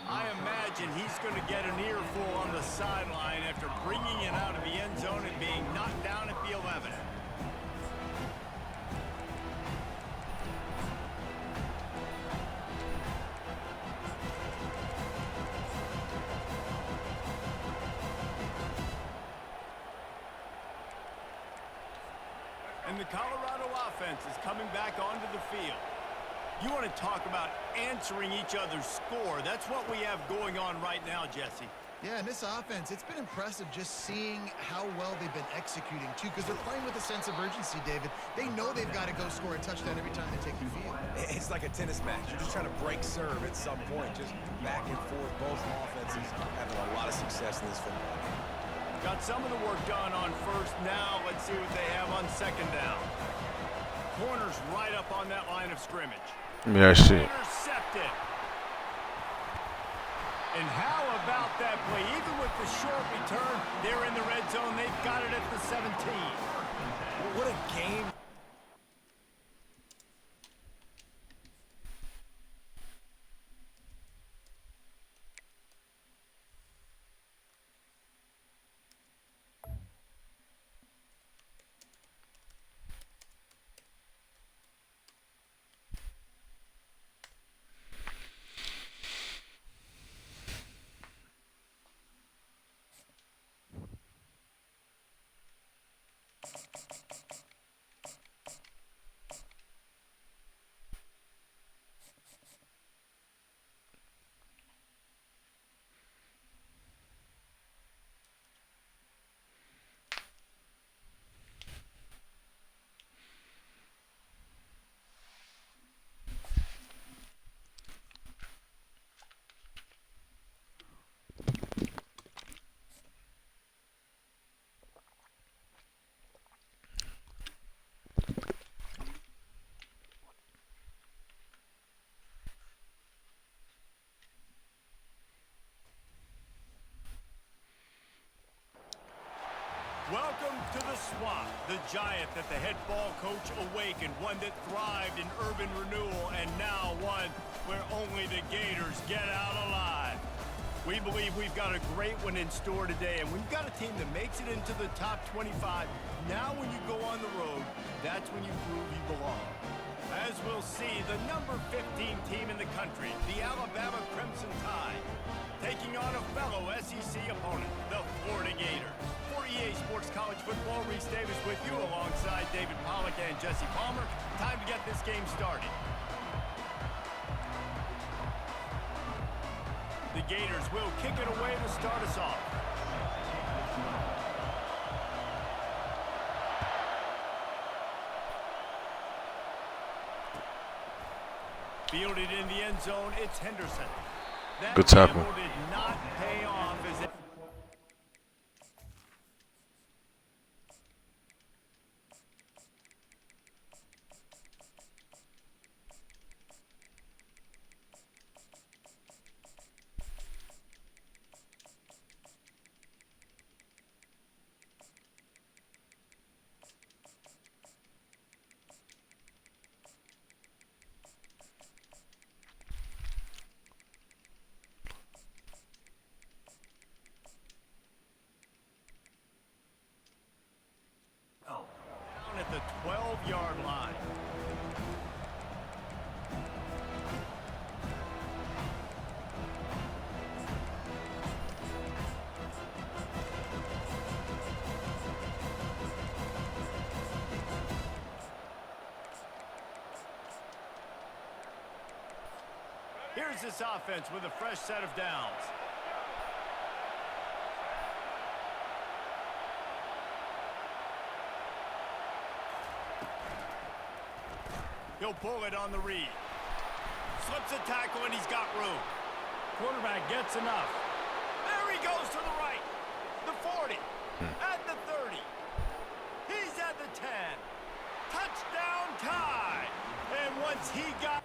I imagine he's going to get an earful on the sideline after bringing it out of the end zone and being knocked down at the 11. And the Colorado offense is coming back onto the field. You want to talk about answering each other's score. That's what we have going on right now, Jesse. Yeah, and this offense, it's been impressive just seeing how well they've been executing, too, because they're playing with a sense of urgency, David. They know they've got to go score a touchdown every time they take the field. It's like a tennis match. You're just trying to break serve at some point, just back and forth. Both offenses having a lot of success in this football game. Got some of the work done on first. Now let's see what they have on second down. Corner's right up on that line of scrimmage. Yeah, shit. Intercepted. And how about that play? Even with the short return, they're in the red zone. They've got it at the 17. What a game. Welcome to the swamp, the giant that the head ball coach awakened, one that thrived in urban renewal, and now one where only the Gators get out alive. We believe we've got a great one in store today, and we've got a team that makes it into the top 25. Now when you go on the road, that's when you prove you belong. As we'll see, the number 15 team in the country, the Alabama Crimson Tide, taking on a fellow SEC opponent, the Florida Gators. For EA Sports College Football, Reese Davis with you alongside David Pollack and Jesse Palmer. Time to get this game started. The Gators will kick it away to start us off. Fielded in the end zone, it's Henderson. That Good tackle. gamble did not pay off as it... down at the 12-yard line. Here's this offense with a fresh set of downs. He'll pull it on the read. Slips a tackle and he's got room. Quarterback gets enough. There he goes to the right. The 40. At the 30. He's at the 10. Touchdown tie. And once he got...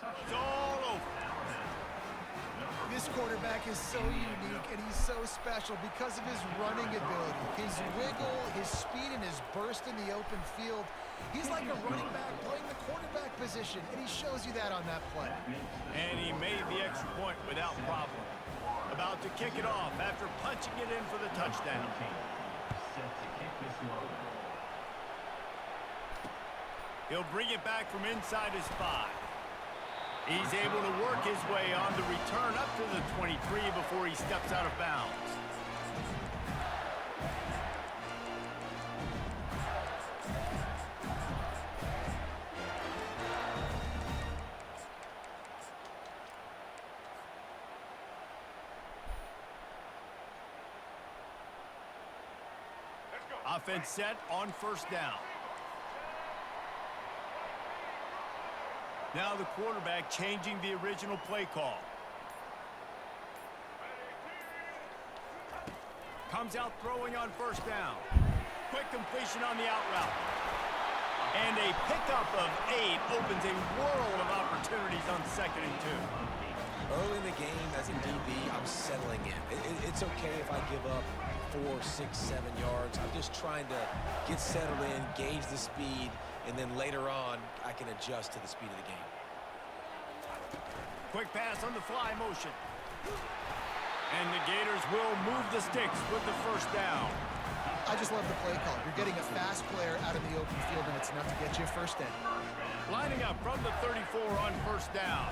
It's all over. This quarterback is so unique and he's so special because of his running ability, his wiggle, his speed, and his burst in the open field. He's like a running back playing the quarterback position, and he shows you that on that play. And he made the extra point without problem. About to kick it off after punching it in for the touchdown. Set to kick this one. He'll bring it back from inside his 5. He's able to work his way on the return up to the 23 before he steps out of bounds. Offense set on first down. Now the quarterback changing the original play call. Comes out throwing on first down. Quick completion on the out route. And a pickup of 8 opens a world of opportunities on 2nd and 2. Early in the game, as a DB, I'm settling in. It's okay if I give up 4, 6, 7 yards. I'm just trying to get settled in, gauge the speed, and then later on, I can adjust to the speed of the game. Quick pass on the fly motion. And the Gators will move the sticks with the first down. I just love the play call. You're getting a fast player out in the open field, and it's enough to get you a first down. Lining up from the 34 on first down.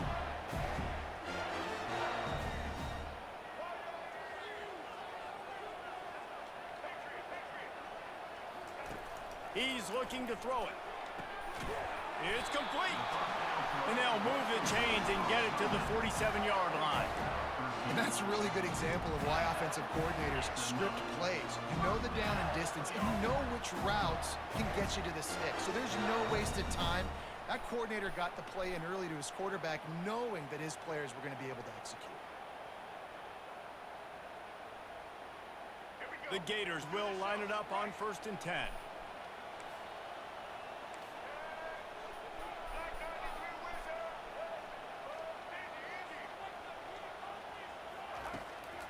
He's looking to throw it. It's complete. And they'll move the chains and get it to the 47-yard line. And that's a really good example of why offensive coordinators script plays. You know the down and distance, and you know which routes can get you to the stick. So there's no wasted time. That coordinator got the play in early to his quarterback, knowing that his players were going to be able to execute. The Gators will line it up on 1st and 10.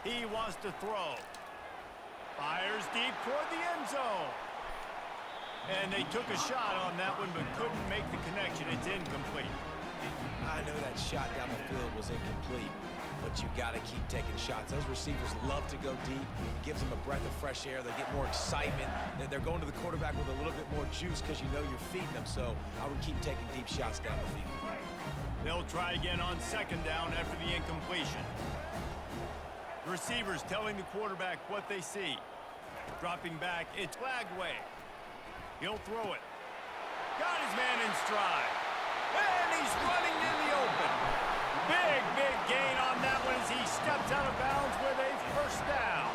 He wants to throw. Fires deep toward the end zone. And they took a shot on that one but couldn't make the connection. It's incomplete. I know that shot down the field was incomplete, but you got to keep taking shots. Those receivers love to go deep. It gives them a breath of fresh air. They get more excitement. They're going to the quarterback with a little bit more juice because you know you're feeding them. So I would keep taking deep shots down the field. They'll try again on 2nd down after the incompletion. Receivers telling the quarterback what they see. Dropping back, it's Lagway. He'll throw it. Got his man in stride. And he's running in the open. Big gain on that one as he steps out of bounds with a first down.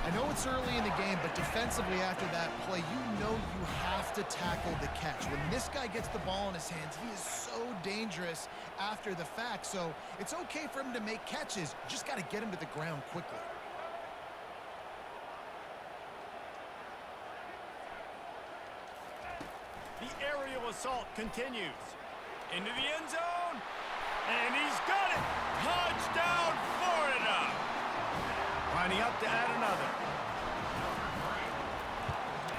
I know it's early in the game, but defensively after that play, you know you have to tackle the catch. When this guy gets the ball in his hands, he is so dangerous after the fact. So it's okay for him to make catches. You just got to get him to the ground quickly. The aerial assault continues. Into the end zone. And he's got it. Touchdown, Florida. Lining up to add another.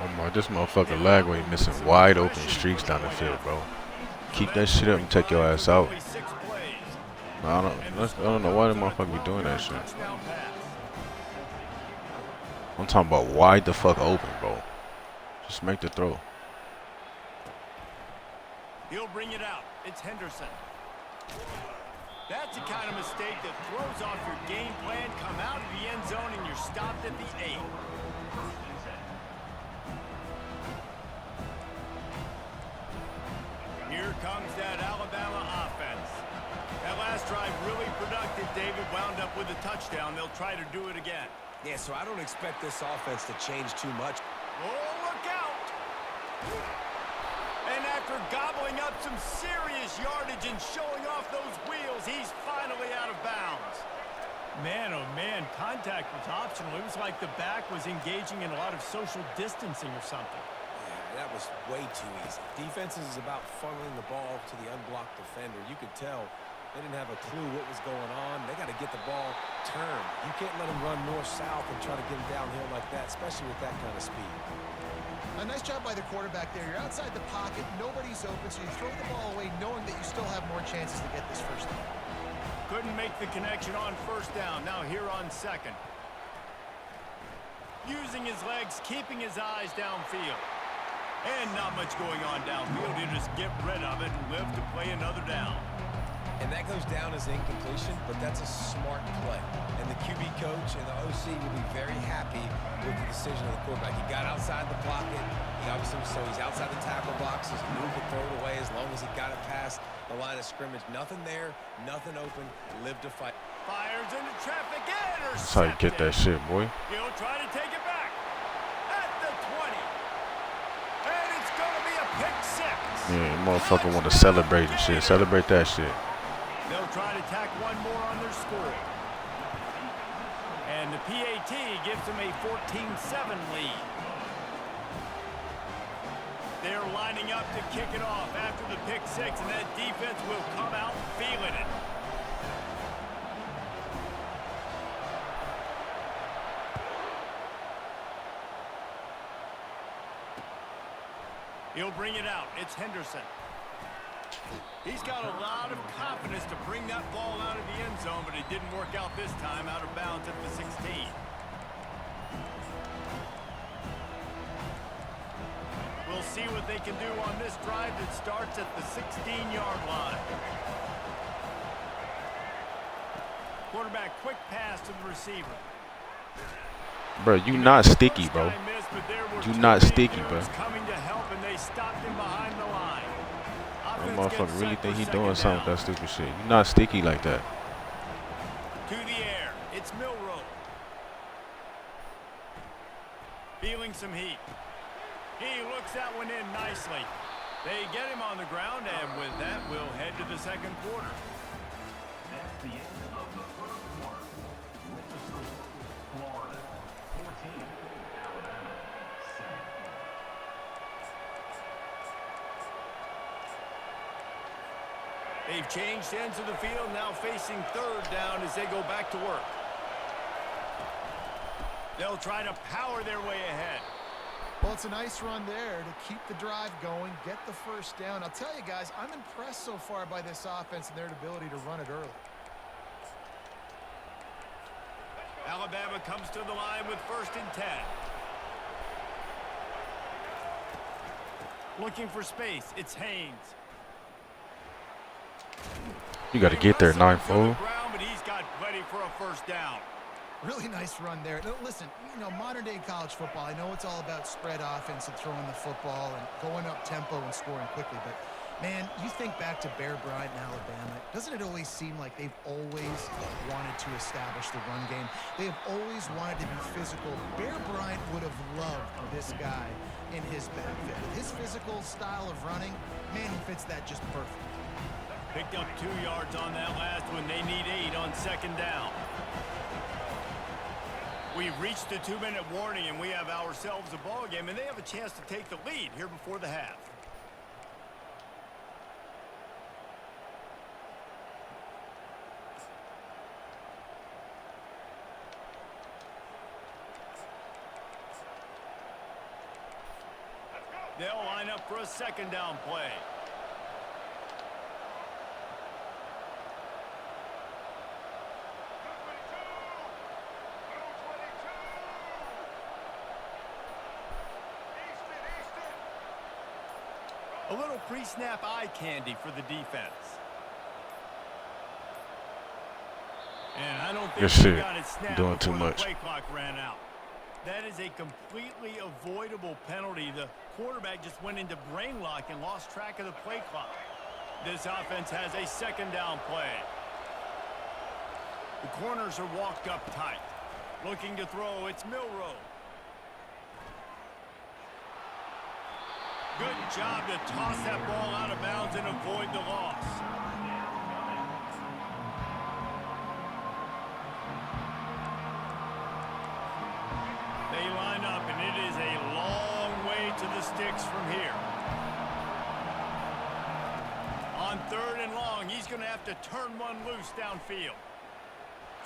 Oh my, this motherfucker Lagway missing wide open streaks down the field, bro. Keep that shit up and take your ass out. Only 6 plays. I don't know why the motherfucker be doing that shit. Touchdown pass. I'm talking about wide the fuck open, bro. Just make the throw. He'll bring it out. It's Henderson. That's the kind of mistake that throws off your game plan. Come out of the end zone and you're stopped at the 8. Here comes that Alabama offense. That last drive really productive. David wound up with a touchdown. They'll try to do it again. Yeah, so I don't expect this offense to change too much. Oh, look out! And after gobbling up some serious yardage and showing off those wheels, he's finally out of bounds. Man, oh man, contact was optional. It was like the back was engaging in a lot of social distancing or something. Yeah, that was way too easy. Defenses is about funneling the ball to the unblocked defender. You could tell they didn't have a clue what was going on. They got to get the ball turned. You can't let them run north-south and try to get them downhill like that, especially with that kind of speed. A nice job by the quarterback there. You're outside the pocket, nobody's open, so you throw the ball away knowing that you still have more chances to get this first down. Couldn't make the connection on first down. Now here on second. Using his legs, keeping his eyes downfield. And not much going on downfield. You just get rid of it and live to play another down. And that goes down as incompletion, but that's a smart play. And the QB coach and the OC will be very happy with the decision of the quarterback. He got outside the pocket. He obviously, so he's outside the tackle boxes, moved the throw it away as long as he got it past the line of scrimmage. Nothing there, nothing open, live to fight. Fires into traffic, intercepted. That's how you get that shit, boy. He'll try to take it back at the 20. And it's going to be a pick 6. Yeah, motherfucker want to celebrate and shit. Celebrate that shit. They'll try to tack one more on their score. And the PAT gives them a 14-7 lead. They're lining up to kick it off after the pick 6, and that defense will come out feeling it. He'll bring it out. It's Henderson. He's got a lot of confidence to bring that ball out of the end zone, but it didn't work out this time, out of bounds at the 16. We'll see what they can do on this drive that starts at the 16-yard line. Quarterback, quick pass to the receiver. Bro, you not sticky, bro. You not sticky, bro. Coming to help, and they stopped him behind the line. That motherfucker really think he doing something with that stupid shit. You not sticky like that. To the air. It's Milrow. Feeling some heat. He looks that one in nicely. They get him on the ground, and with that, we'll head to the second quarter. That's the end of the first quarter. With the score, Florida 14, Alabama 7. They've changed ends of the field, now facing third down as they go back to work. They'll try to power their way ahead. Well, it's a nice run there to keep the drive going, get the first down. I'll tell you guys, I'm impressed so far by this offense and their ability to run it early. Alabama comes to the line with 1st and 10. Looking for space, it's Haynes. You got to get there, 9-4. But he's got plenty for a first down. Really nice run there. Now, listen, you know, modern-day college football, I know it's all about spread offense and throwing the football and going up tempo and scoring quickly, but, man, you think back to Bear Bryant in Alabama, doesn't it always seem like they've always wanted to establish the run game? They have always wanted to be physical. Bear Bryant would have loved this guy in his backfield. With his physical style of running, man, he fits that just perfect. Picked up 2 yards on that last one. They need 8 on 2nd down. We've reached the 2-minute warning, and we have ourselves a ball game, and they have a chance to take the lead here before the half. They'll line up for a 2nd down play. A little pre-snap eye candy for the defense. And I don't think he got it snapped doing too before the much. play clock ran out. That is a completely avoidable penalty. The quarterback just went into brain lock and lost track of the play clock. This offense has a second down play. The corners are walked up tight. Looking to throw, it's Milrow. Good job to toss that ball out of bounds and avoid the loss. They line up, and it is a long way to the sticks from here. On 3rd and long, he's going to have to turn one loose downfield.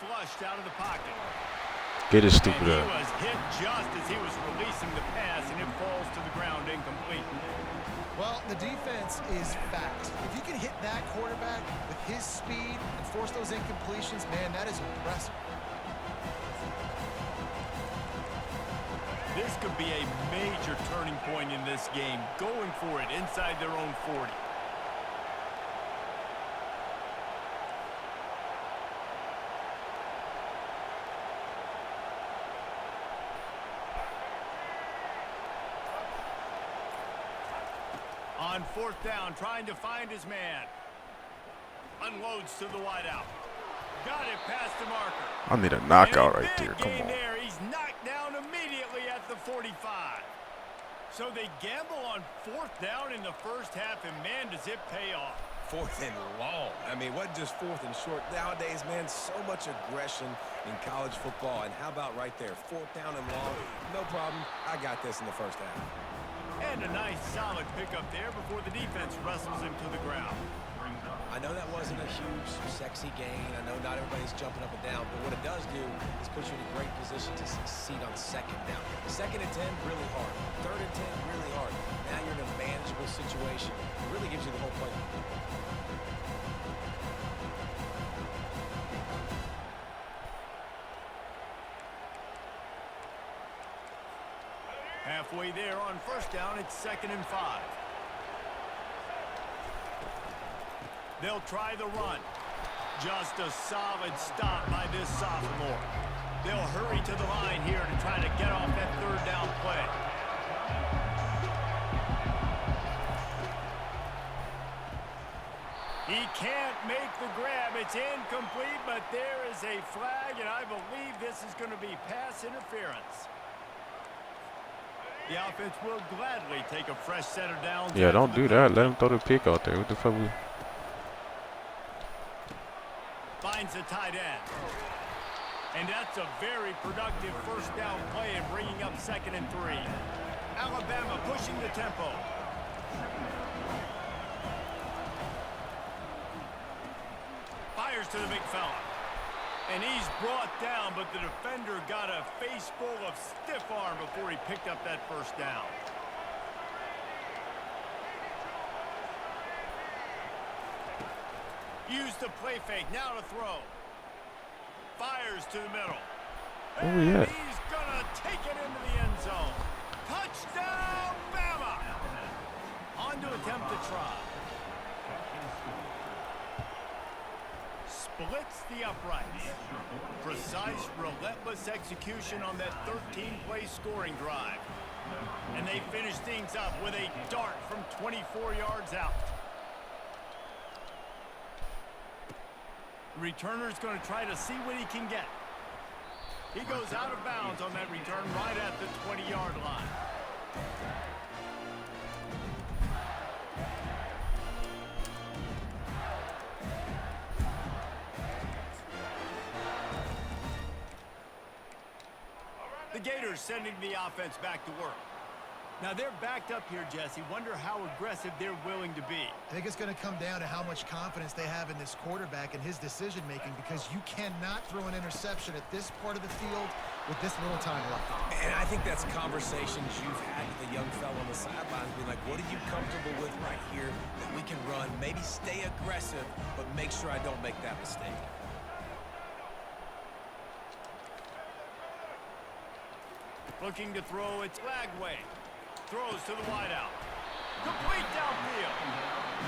Flushed out of the pocket. Get his stupid and he ass. was hit just as he was releasing the pass, and it falls to the ground incomplete. Well, the defense is fact. If you can hit that quarterback with his speed and force those incompletions, man, that is impressive. This could be a major turning point in this game, going for it inside their own 40. On 4th down, trying to find his man. Unloads to the wideout. Got it past the marker. I need a knockout right there. Come on. There. He's knocked down immediately at the 45. So they gamble on 4th down in the first half, and man, does it pay off. 4th and long. I mean, what just 4th and short? Nowadays, man, so much aggression in college football. And how about right there? 4th down and long. No problem. I got this in the first half. And a nice, solid pickup there before the defense wrestles him to the ground. I know that wasn't a huge, sexy gain. I know not everybody's jumping up and down, but what it does do is put you in a great position to succeed on 2nd down. 2nd and 10, really hard. 3rd and 10, really hard. Now you're in a manageable situation. It really gives you the whole play. Halfway there on 1st down, it's 2nd and 5. They'll try the run. Just a solid stop by this sophomore. They'll hurry to the line here to try to get off that 3rd down play. He can't make the grab. It's incomplete, but there is a flag, and I believe this is going to be pass interference. The offense will gladly take a fresh set of downs. Yeah, don't do that. Let him throw the pick out there. What the fuck? Finds the tight end. And that's a very productive 1st down play and bringing up 2nd and 3. Alabama pushing the tempo. Fires to the big fella. And he's brought down, but the defender got a face full of stiff arm before he picked up that 1st down. Use the play fake, now to throw. Fires to the middle. Where we at? He's gonna take it into the end zone. Touchdown, Bama! On to attempt to try. Splits the uprights. Precise, relentless execution on that 13-play scoring drive. And they finish things up with a dart from 24 yards out. Returner's going to try to see what he can get. He goes out of bounds on that return right at the 20-yard line. The Gators sending the offense back to work. Now they're backed up here, Jesse. Wonder how aggressive they're willing to be. I think it's going to come down to how much confidence they have in this quarterback and his decision-making, because you cannot throw an interception at this part of the field with this little time left. And I think that's conversations you've had with the young fellow on the sidelines, being like, what are you comfortable with right here that we can run? Maybe stay aggressive, but make sure I don't make that mistake. Looking to throw, it's Lagway. Throws to the wideout. Complete downfield.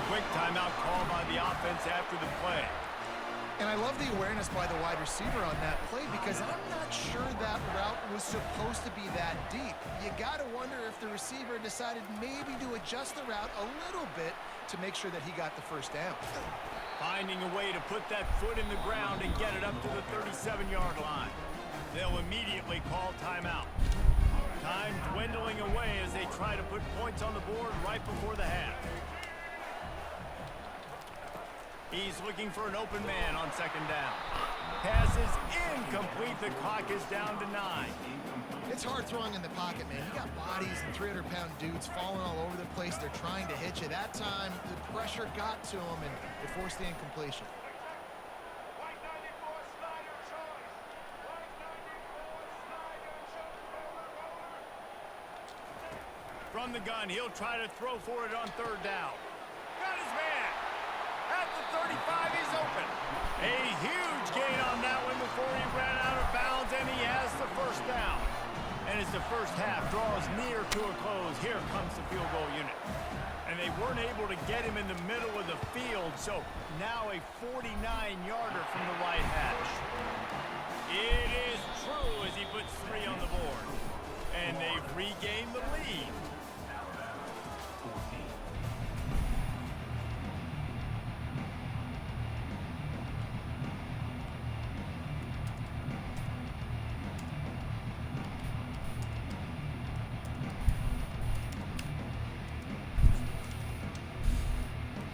Quick timeout call by the offense after the play. And I love the awareness by the wide receiver on that play because I'm not sure that route was supposed to be that deep. You got to wonder if the receiver decided maybe to adjust the route a little bit to make sure that he got the first down. Finding a way to put that foot in the ground and get it up to the 37-yard line. They'll immediately call timeout. Time dwindling away as they try to put points on the board right before the half. He's looking for an open man on second down. Pass is incomplete. The clock is down to 9. It's hard throwing in the pocket, man. You got bodies and 300-pound dudes falling all over the place. They're trying to hit you. That time, the pressure got to them, and it forced the incompletion. From the gun, he'll try to throw for it on third down. Got his man. At the 35, he's open. A huge gain on that one before he ran out of bounds, and he has the first down. And as the first half draws near to a close, here comes the field goal unit. And they weren't able to get him in the middle of the field, so now a 49-yarder from the right hash. It is true as he puts 3 on the board. And they've regained the lead.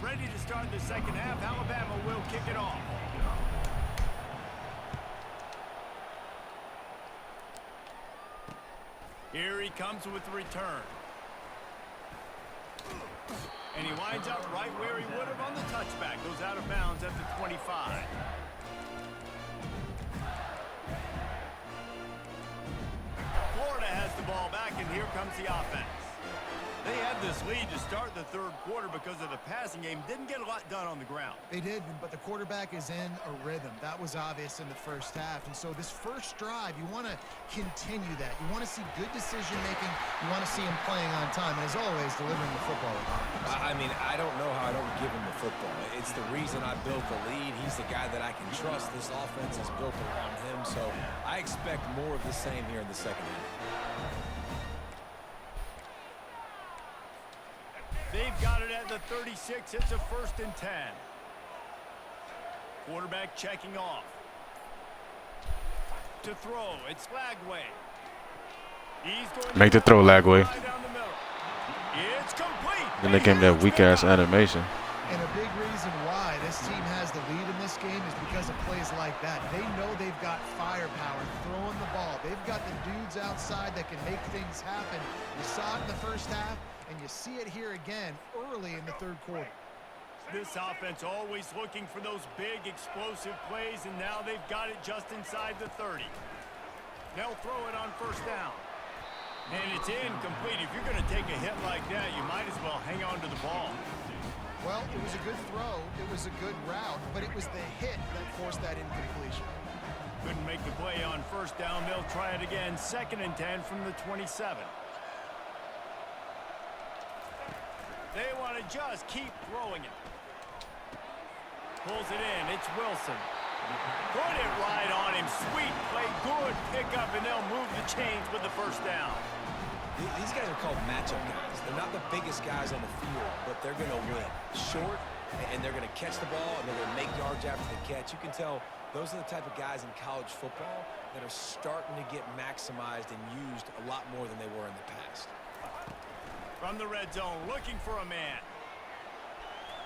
Ready to start the second half. Alabama will kick it off. Here he comes with the return. And he winds up right where he would have on the touchback. Goes out of bounds at the 25. Florida has the ball back, and here comes the offense. They had this lead to start the third quarter because of the passing game. Didn't get a lot done on the ground. They did, but the quarterback is in a rhythm. That was obvious in the first half. And so this first drive, you want to continue that. You want to see good decision-making. You want to see him playing on time. And as always, delivering the football. I mean, I don't know how I don't give him the football. It's the reason I built the lead. He's the guy that I can trust. This offense is built around him. So I expect more of the same here in the second half. They've got it at the 36. It's a 1st and 10. Quarterback checking off. To throw, it's Lagway. He's going Make the throw, Lagway. down the middle. It's complete. Then they gave him that weak-ass animation. And a big reason why this team has the lead in this game is because of plays like that. They know they've got firepower throwing the ball. They've got the dudes outside that can make things happen. You saw it in the first half, and you see it here again early in the third quarter. This offense always looking for those big explosive plays, and now they've got it just inside the 30. They'll throw it on first down. And it's incomplete. If you're going to take a hit like that, you might as well hang on to the ball. Well, it was a good throw. It was a good route, but it was the hit that forced that incompletion. Couldn't make the play on first down. They'll try it again. 2nd and 10 from the 27. They want to just keep throwing it. Pulls it in. It's Wilson. Put it right on him. Sweet play. Good pickup, and they'll move the chains with the first down. These guys are called matchup guys. They're not the biggest guys on the field, but they're going to win. Short, and they're going to catch the ball, and they're going to make yards after the catch. You can tell those are the type of guys in college football that are starting to get maximized and used a lot more than they were in the past. From the red zone, looking for a man.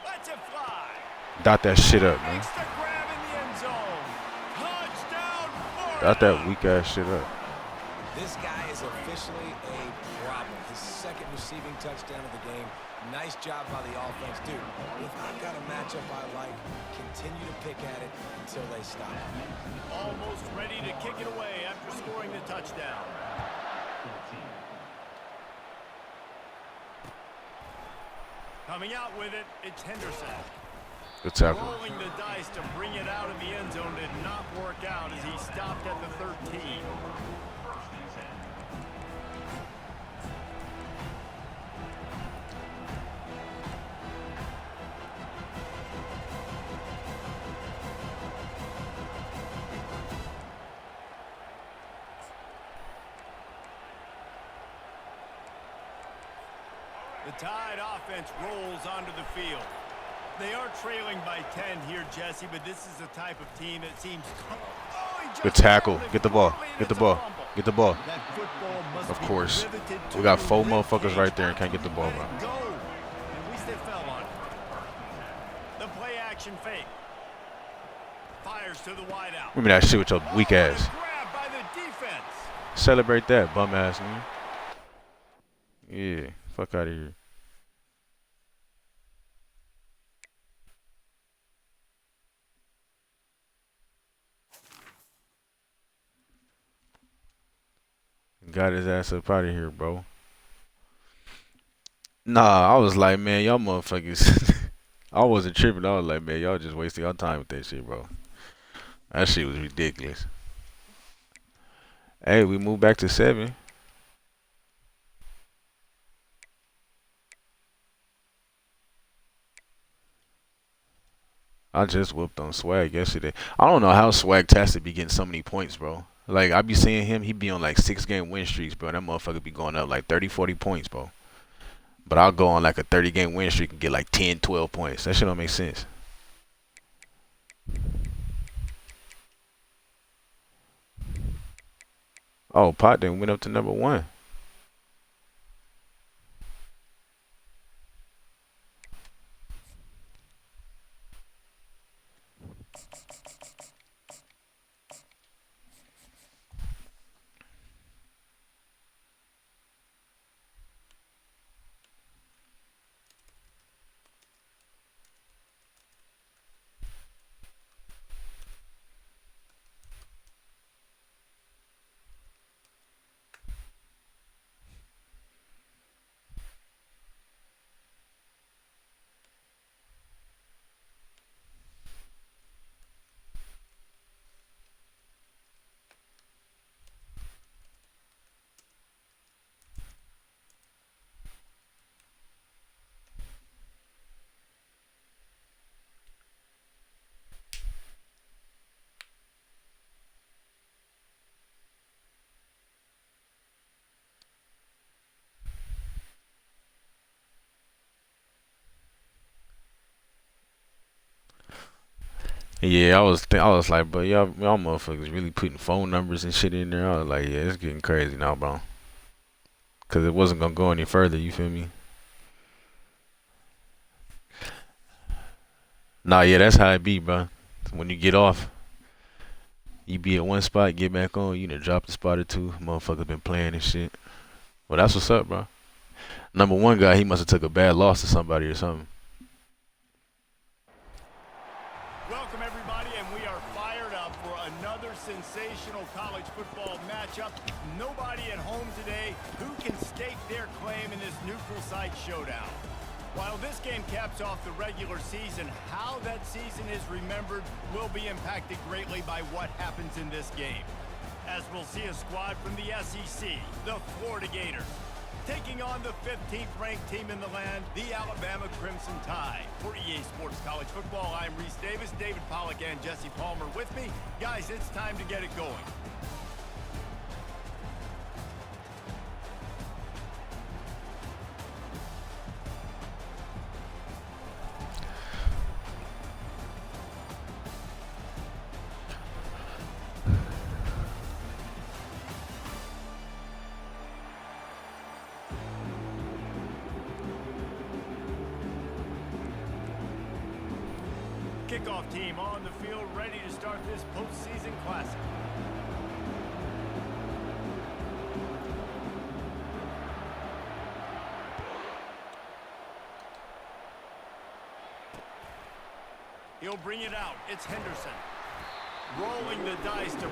Lets it fly. Dot that shit up, man. Makes the grab in the end zone. Touchdown, Florida. Dot that weak-ass shit up. This guy is officially a problem. His 2nd receiving touchdown of the game. Nice job by the offense. Dude, if I've got a matchup I like, continue to pick at it until they stop. Almost ready to kick it away after scoring the touchdown. Coming out with it, it's Henderson. Good tackle. Rolling the dice to bring it out of the end zone did not work out as he stopped at the 13. Tide offense rolls onto the field. They are trailing by 10 here, Jesse, but this is the type of team that seems... Oh, he just Good tackle. nailed it Get the ball. totally, and Get the it's a ball. fumble. Get the ball. That football must Of be course. riveted to We got your 4 rib motherfuckers cage. right there and How can't did get the you ball, let it bro. go? At least they fell on it. The play action fake. Fires to the wideout. Give me that shit with your weak ass. Grab by the defense. Celebrate that, bum ass man. Yeah, fuck out of here. Got his ass up out of here, bro. Nah, I was like, man, y'all motherfuckers. I wasn't tripping. I was like, man, y'all just wasting your time with that shit, bro. That shit was ridiculous. Hey, we moved back to 7. I just whooped on Swag yesterday. I don't know how Swag Tastic be getting so many points, bro. Like, I be seeing him, he be on like 6-game win streaks, bro. That motherfucker be going up like 30, 40 points, bro. But I'll go on like a 30-game win streak and get like 10, 12 points. That shit don't make sense. Oh, Pot then went up to number 1. Yeah, I was like, bro, y'all motherfuckers really putting phone numbers and shit in there. I was like, yeah, it's getting crazy now, bro. Cause it wasn't gonna go any further. You feel me? Nah, yeah, that's how it be, bro. When you get off, you be at one spot, get back on, you done drop the spot or two. Motherfuckers been playing and shit. Well, that's what's up, bro. Number 1 guy, he must have took a bad loss to somebody or something. Welcome, everybody, and we are fired up for another sensational college football matchup. Nobody at home today who can stake their claim in this neutral site showdown. While this game caps off the regular season, how that season is remembered will be impacted greatly by what happens in this game. As we'll see a squad from the SEC, the Florida Gators, taking on the 15th ranked team in the land, the Alabama Crimson Tide. For EA Sports College Football, I'm Reese Davis, David Pollack, and Jesse Palmer with me. Guys, it's time to get it going. Kickoff team on the field, ready to start this postseason classic. He'll bring it out. It's Henderson. Rolling the dice to...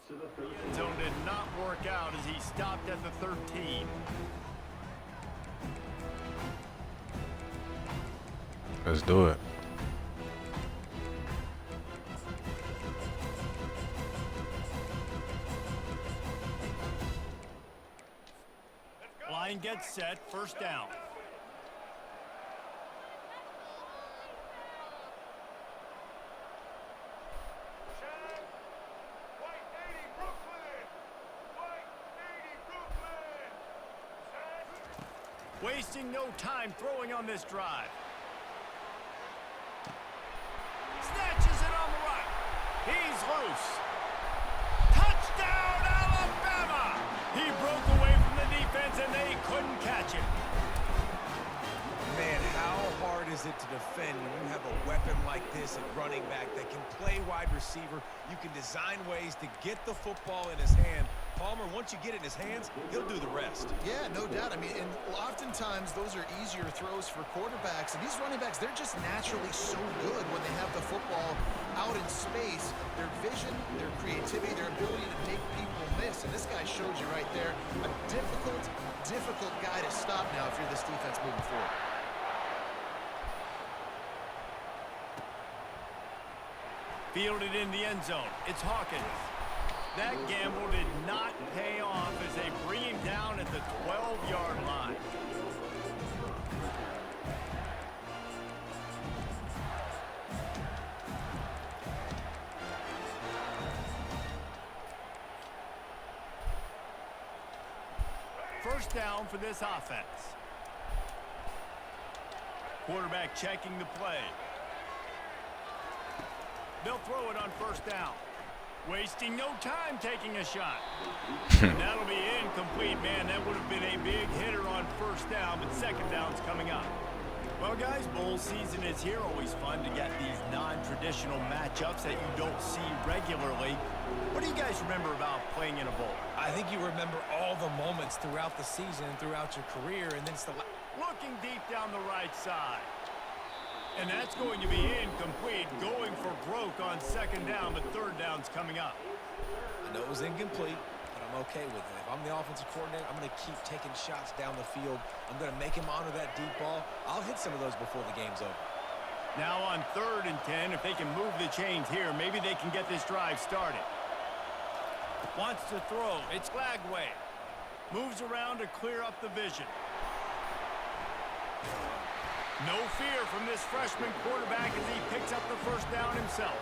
to the 13. End zone did not work out as he stopped at the 13. Let's do it. Line gets set, first down. Wasting no time throwing on this drive. Snatches it on the right. He's loose. Touchdown, Alabama! He broke away from the defense and they couldn't catch him. Man, how hard is it to defend when you have a weapon like this at running back that can play wide receiver? You can design ways to get the football in his hand. Palmer, once you get it in his hands, he'll do the rest. Yeah, no doubt. I mean, and oftentimes those are easier throws for quarterbacks. And these running backs, they're just naturally so good when they have the football out in space. Their vision, their creativity, their ability to make people miss. And this guy shows you right there, a difficult guy to stop now if you're this defense moving forward. Fielded in the end zone. It's Hawkins. That gamble did not pay off as they bring him down at the 12-yard line. First down for this offense. Quarterback checking the play. They'll throw it on first down. Wasting no time taking a shot. And that'll be incomplete, man. That would have been a big hitter on first down, but second down's coming up. Well, guys, bowl season is here. Always fun to get these non-traditional matchups that you don't see regularly. What do you guys remember about playing in a bowl? I think you remember all the moments throughout the season, throughout your career, and then it's the... Looking deep down the right side. And that's going to be incomplete, going for broke on second down, but third down's coming up. I know it was incomplete, but I'm okay with it. If I'm the offensive coordinator, I'm going to keep taking shots down the field. I'm going to make him honor that deep ball. I'll hit some of those before the game's over. Now on 3rd and 10, if they can move the chains here, maybe they can get this drive started. Wants to throw. It's Glagway. Moves around to clear up the vision. No fear from this freshman quarterback as he picks up the first down himself.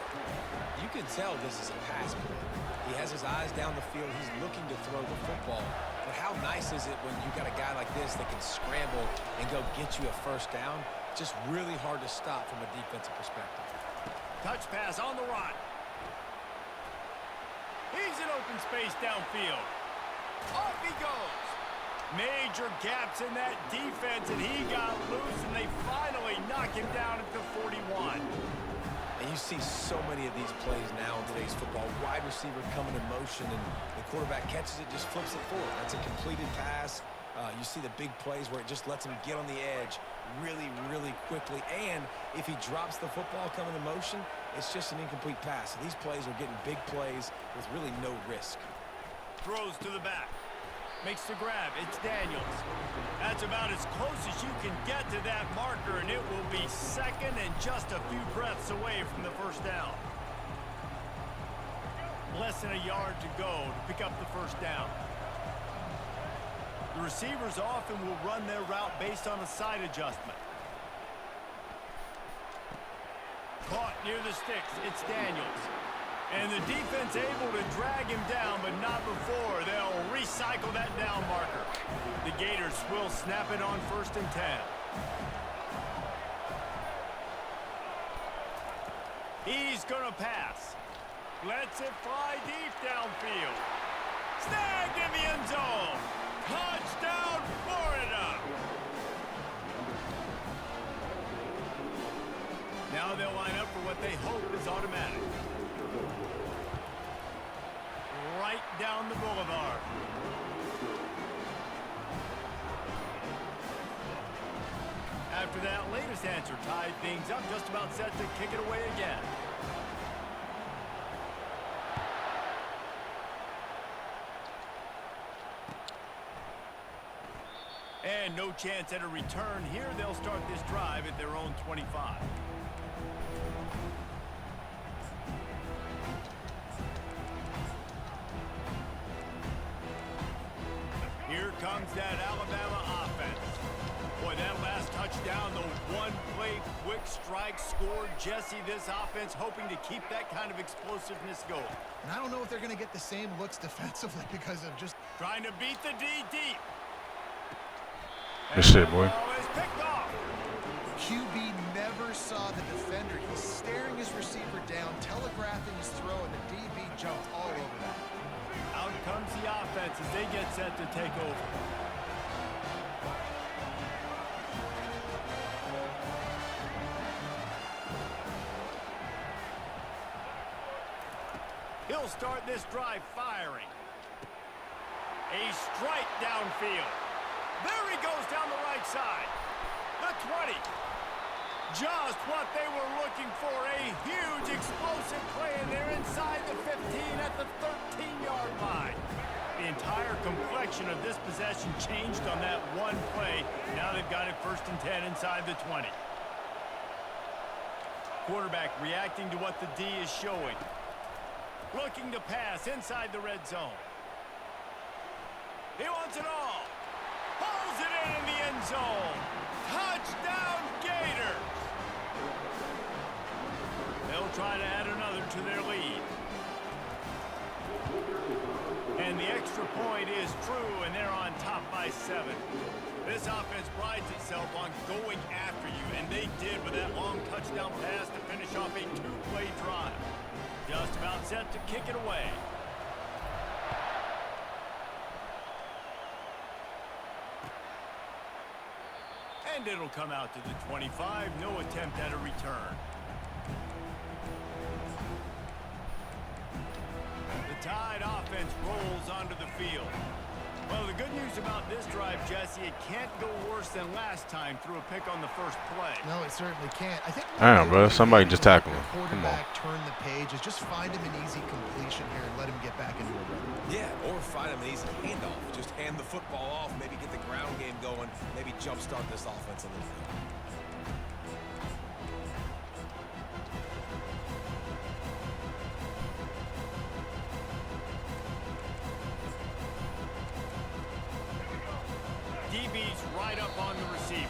You can tell this is a pass play. He has his eyes down the field. He's looking to throw the football. But how nice is it when you got a guy like this that can scramble and go get you a first down? Just really hard to stop from a defensive perspective. Touch pass on the run. He's in open space downfield. Off he goes. Major gaps in that defense, and he got loose, and they finally knock him down at the 41. And you see so many of these plays now in today's football. Wide receiver coming in motion, and the quarterback catches it, just flips it forward. That's a completed pass. You see the big plays where it just lets him get on the edge really, really quickly. And if he drops the football coming in motion, it's just an incomplete pass. So these plays are getting big plays with really no risk. Throws to the back. Makes the grab. It's Daniels. That's about as close as you can get to that marker, and it will be second and just a few breaths away from the first down. Less than a yard to go to pick up the first down. The receivers often will run their route based on a side adjustment. Caught near the sticks. It's Daniels. And the defense able to drag him down, but not before. They'll recycle that down marker. The Gators will snap it on 1st and 10. He's going to pass. Lets it fly deep downfield. Snagged in the end zone. Touchdown, Florida. Now they'll line up for what they hope is automatic. Right down the boulevard. After that latest answer tied things up, just about set to kick it away again. And no chance at a return here. They'll start this drive at their own 25. Here comes that Alabama offense. Boy, that last touchdown, the one-play quick strike scored. Jesse, this offense hoping to keep that kind of explosiveness going. And I don't know if they're going to get the same looks defensively because of just Trying to beat the D deep. Good shit, boy. Ball is picked off. QB never saw the defender. He's staring his receiver down, telegraphing his throw, and the DB jumped all over that. Out comes the offense as they get set to take over. He'll start this drive firing. A strike downfield. There he goes down the right side. The 20. Just what they were looking for. A huge explosive play, and they're inside the 15 at the 13-yard line. The entire complexion of this possession changed on that one play. Now they've got it 1st and 10 inside the 20. Quarterback reacting to what the D is showing. Looking to pass inside the red zone. He wants it all. Pulls it in the end zone. Touchdown, Gators. They'll try to add another to their lead. And the extra point is true, and they're on top by 7. This offense prides itself on going after you, and they did with that long touchdown pass to finish off a 2-play drive. Just about set to kick it away. And it'll come out to the 25. No attempt at a return. The Tide offense rolls onto the field. Well, the good news about this drive, Jesse, it can't go worse than last time through a pick on the first play. No, it certainly can't. I think Damn, bro. Somebody just tackle him. Come on. Quarterback turn the page is just find him an easy completion here and let him get back into a rhythm. Yeah, or find him an easy handoff. Just hand the football off, maybe get the ground game going, maybe jumpstart this offense a little bit. DB's right up on the receivers.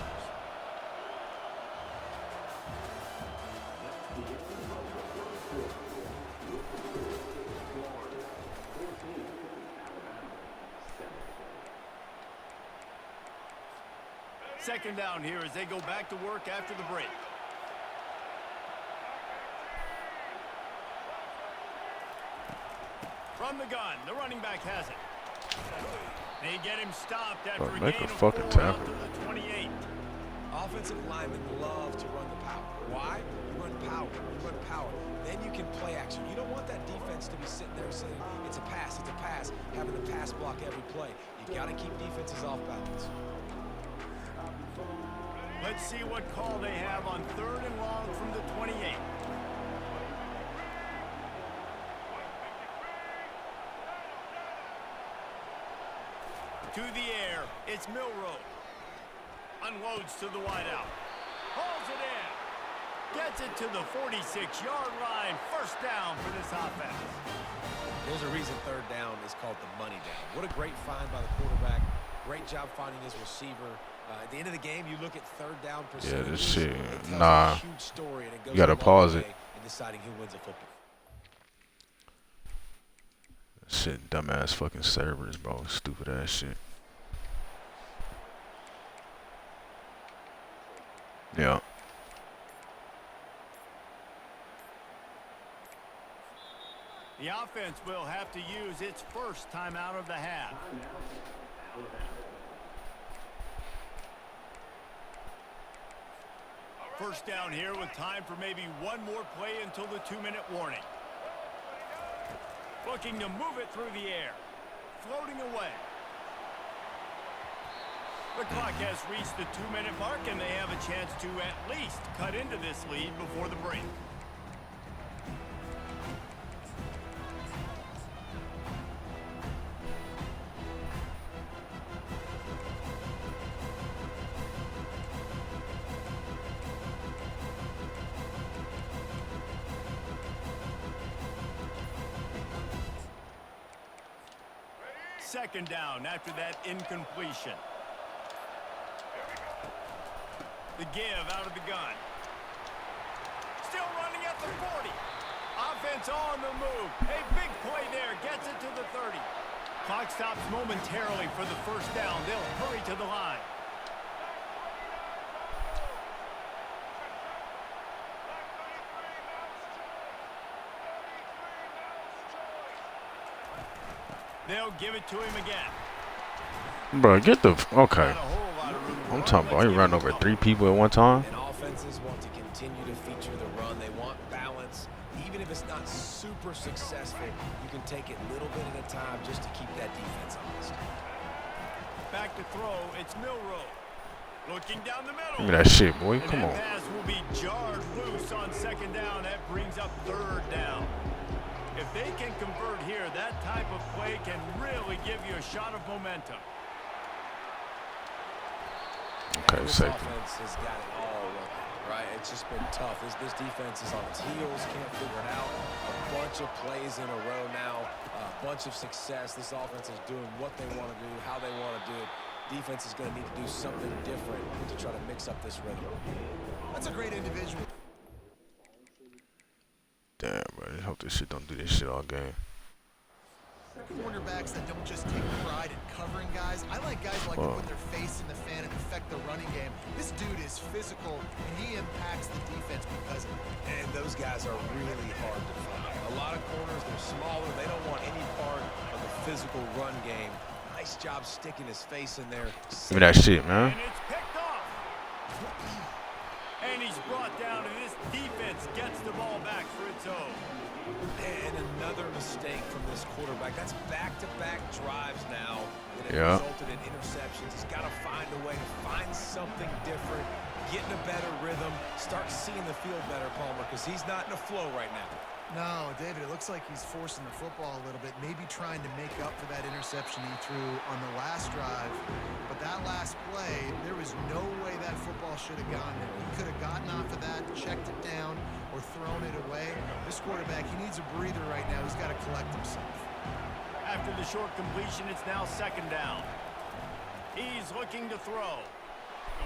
Second down here as they go back to work after the break. From the gun, the running back has it. They get him stopped after a make gain a of fucking 4 out tackle. to the 28. Offensive linemen love to run the power. Why? You run power. You run power. Then you can play action. You don't want that defense to be sitting there saying, it's a pass, having the pass block every play. You got to keep defenses off balance. Let's see what call they have on 3rd and long from the 28. To the air, it's Milrow. Unloads to the wideout. Hauls it in. Gets it to the 46-yard line. 1st down for this offense. There's a reason 3rd down is called the money down. What a great find by the quarterback. Great job finding his receiver. At the end of the game, you look at 3rd down percentage. Yeah, this shit. It tells Nah. a huge story, and it goes You gotta a long pause way it. in deciding who wins a football. Shit, dumbass fucking servers, bro. Stupid ass shit. Yeah. The offense will have to use its 1st timeout of the half. First down here with time for maybe one more play until the 2-minute warning. Looking to move it through the air. Floating away. The clock has reached the 2-minute mark, and they have a chance to at least cut into this lead before the break. second down after that incompletion. The give out of the gun. Still running at the 40. Offense on the move. A big play there. Gets it to the 30. Clock stops momentarily for the first down. They'll hurry to the line. They'll give it to him again. Bro, get the okay. Not a whole lot of room to I'm run. talking about Let's he run give it over a 3 people at one time. And offenses want to continue to feature the run. They want balance. Even if it's not super successful, you can take it little bit at a time just to keep that defense honest. Back to throw. It's Milrow. Looking down the middle. Give me that shit, boy. And Come that on. pass will be jarred loose on second down. That brings up third down. If they can convert here, that type of play can really give you a shot of momentum. Okay, This safety. offense has got it all working, right? It's just been tough. This defense is on its heels, can't figure it out. A bunch of plays in a row now, a bunch of success. This offense is doing what they want to do, how they want to do it. Defense is going to need to do something different to try to mix up this rhythm. That's a great individual. Damn, bro. I hope this shit don't do this shit all game. Cornerbacks that don't just take pride in covering guys. I like guys who like to put their face in the fan and affect the running game. This dude is physical, and he impacts the defense because of it. And those guys are really hard to find. A lot of corners, they're smaller. They don't want any part of the physical run game. Nice job sticking his face in there. Give me that shit, man. And it's picked off. And he's brought down, and this defense gets the ball back for its own. And another mistake from this quarterback. That's back-to-back drives now that have resulted in interceptions. He's got to find a way to find something different, get in a better rhythm, start seeing the field better, Palmer, because he's not in a flow right now. No, David, it looks like he's forcing the football a little bit, maybe trying to make up for that interception he threw on the last drive. But that last play, there was no way that football should have gone there. He could have gotten off of that, checked it down, or thrown it away. This quarterback, he needs a breather right now. He's got to collect himself. After the short completion, it's now second down. He's looking to throw.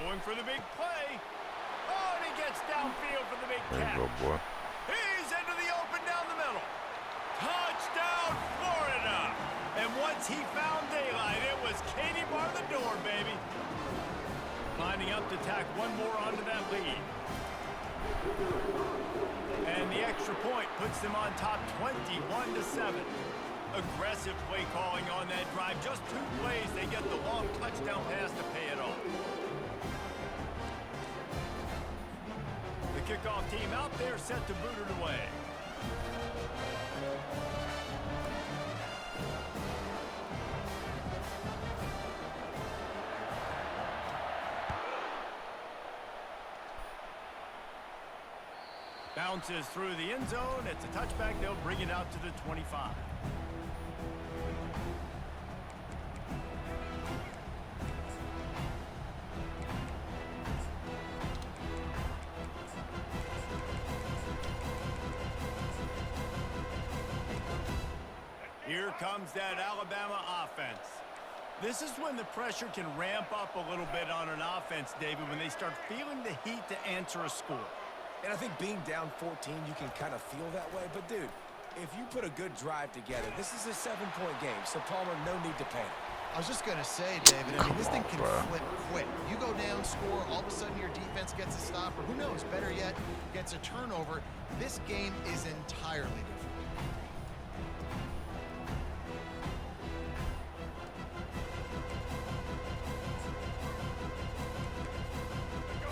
Going for the big play. Oh, and he gets downfield for the big There catch. you go, boy. He's into the open down the middle. Touchdown, Florida. And once he found daylight, it was Katie bar the door, baby. Lining up to tack one more onto that lead. And the extra point puts them on top 21-7. Aggressive play calling on that drive. Just 2 plays, they get the long touchdown pass to pay it off. The kickoff team out there set to boot it away. Bounces through the end zone. It's a touchback. They'll bring it out to the 25. Here comes that Alabama offense. This is when the pressure can ramp up a little bit on an offense, David, when they start feeling the heat to answer a score. And I think being down 14, you can kind of feel that way. But, dude, if you put a good drive together, this is a 7-point game. So, Palmer, no need to panic. I was just going to say, David, I mean, this thing can flip quick. You go down, score, all of a sudden your defense gets a stop, or who knows, better yet, gets a turnover. This game is entirely different.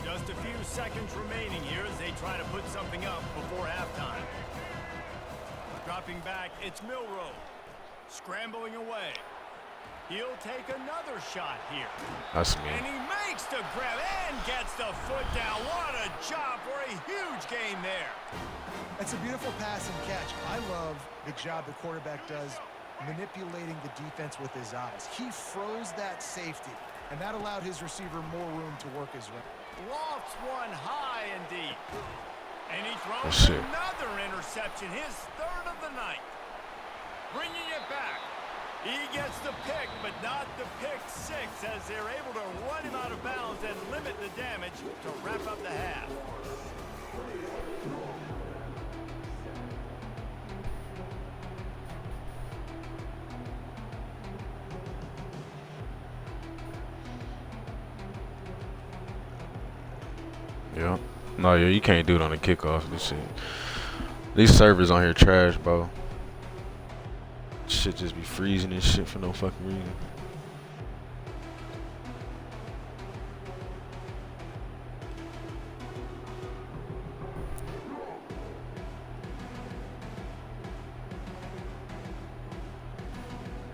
Just a few seconds remaining here as they try to put something up before halftime. Dropping back, it's Milrow. Scrambling away. He'll take another shot here. That's me. And he makes the grab and gets the foot down. What a job for a huge gain there. It's a beautiful pass and catch. I love the job the quarterback does manipulating the defense with his eyes. He froze that safety, and that allowed his receiver more room to work his route. Lofts one high and deep. And he throws another interception, his third of the night. Bringing it back. He gets the pick, but not the pick six, as they're able to run him out of bounds and limit the damage to wrap up the half. Yeah. No, yeah, you can't do it on the kickoff. This shit. These servers on here trash, bro. Shit just be freezing and shit for no fucking reason.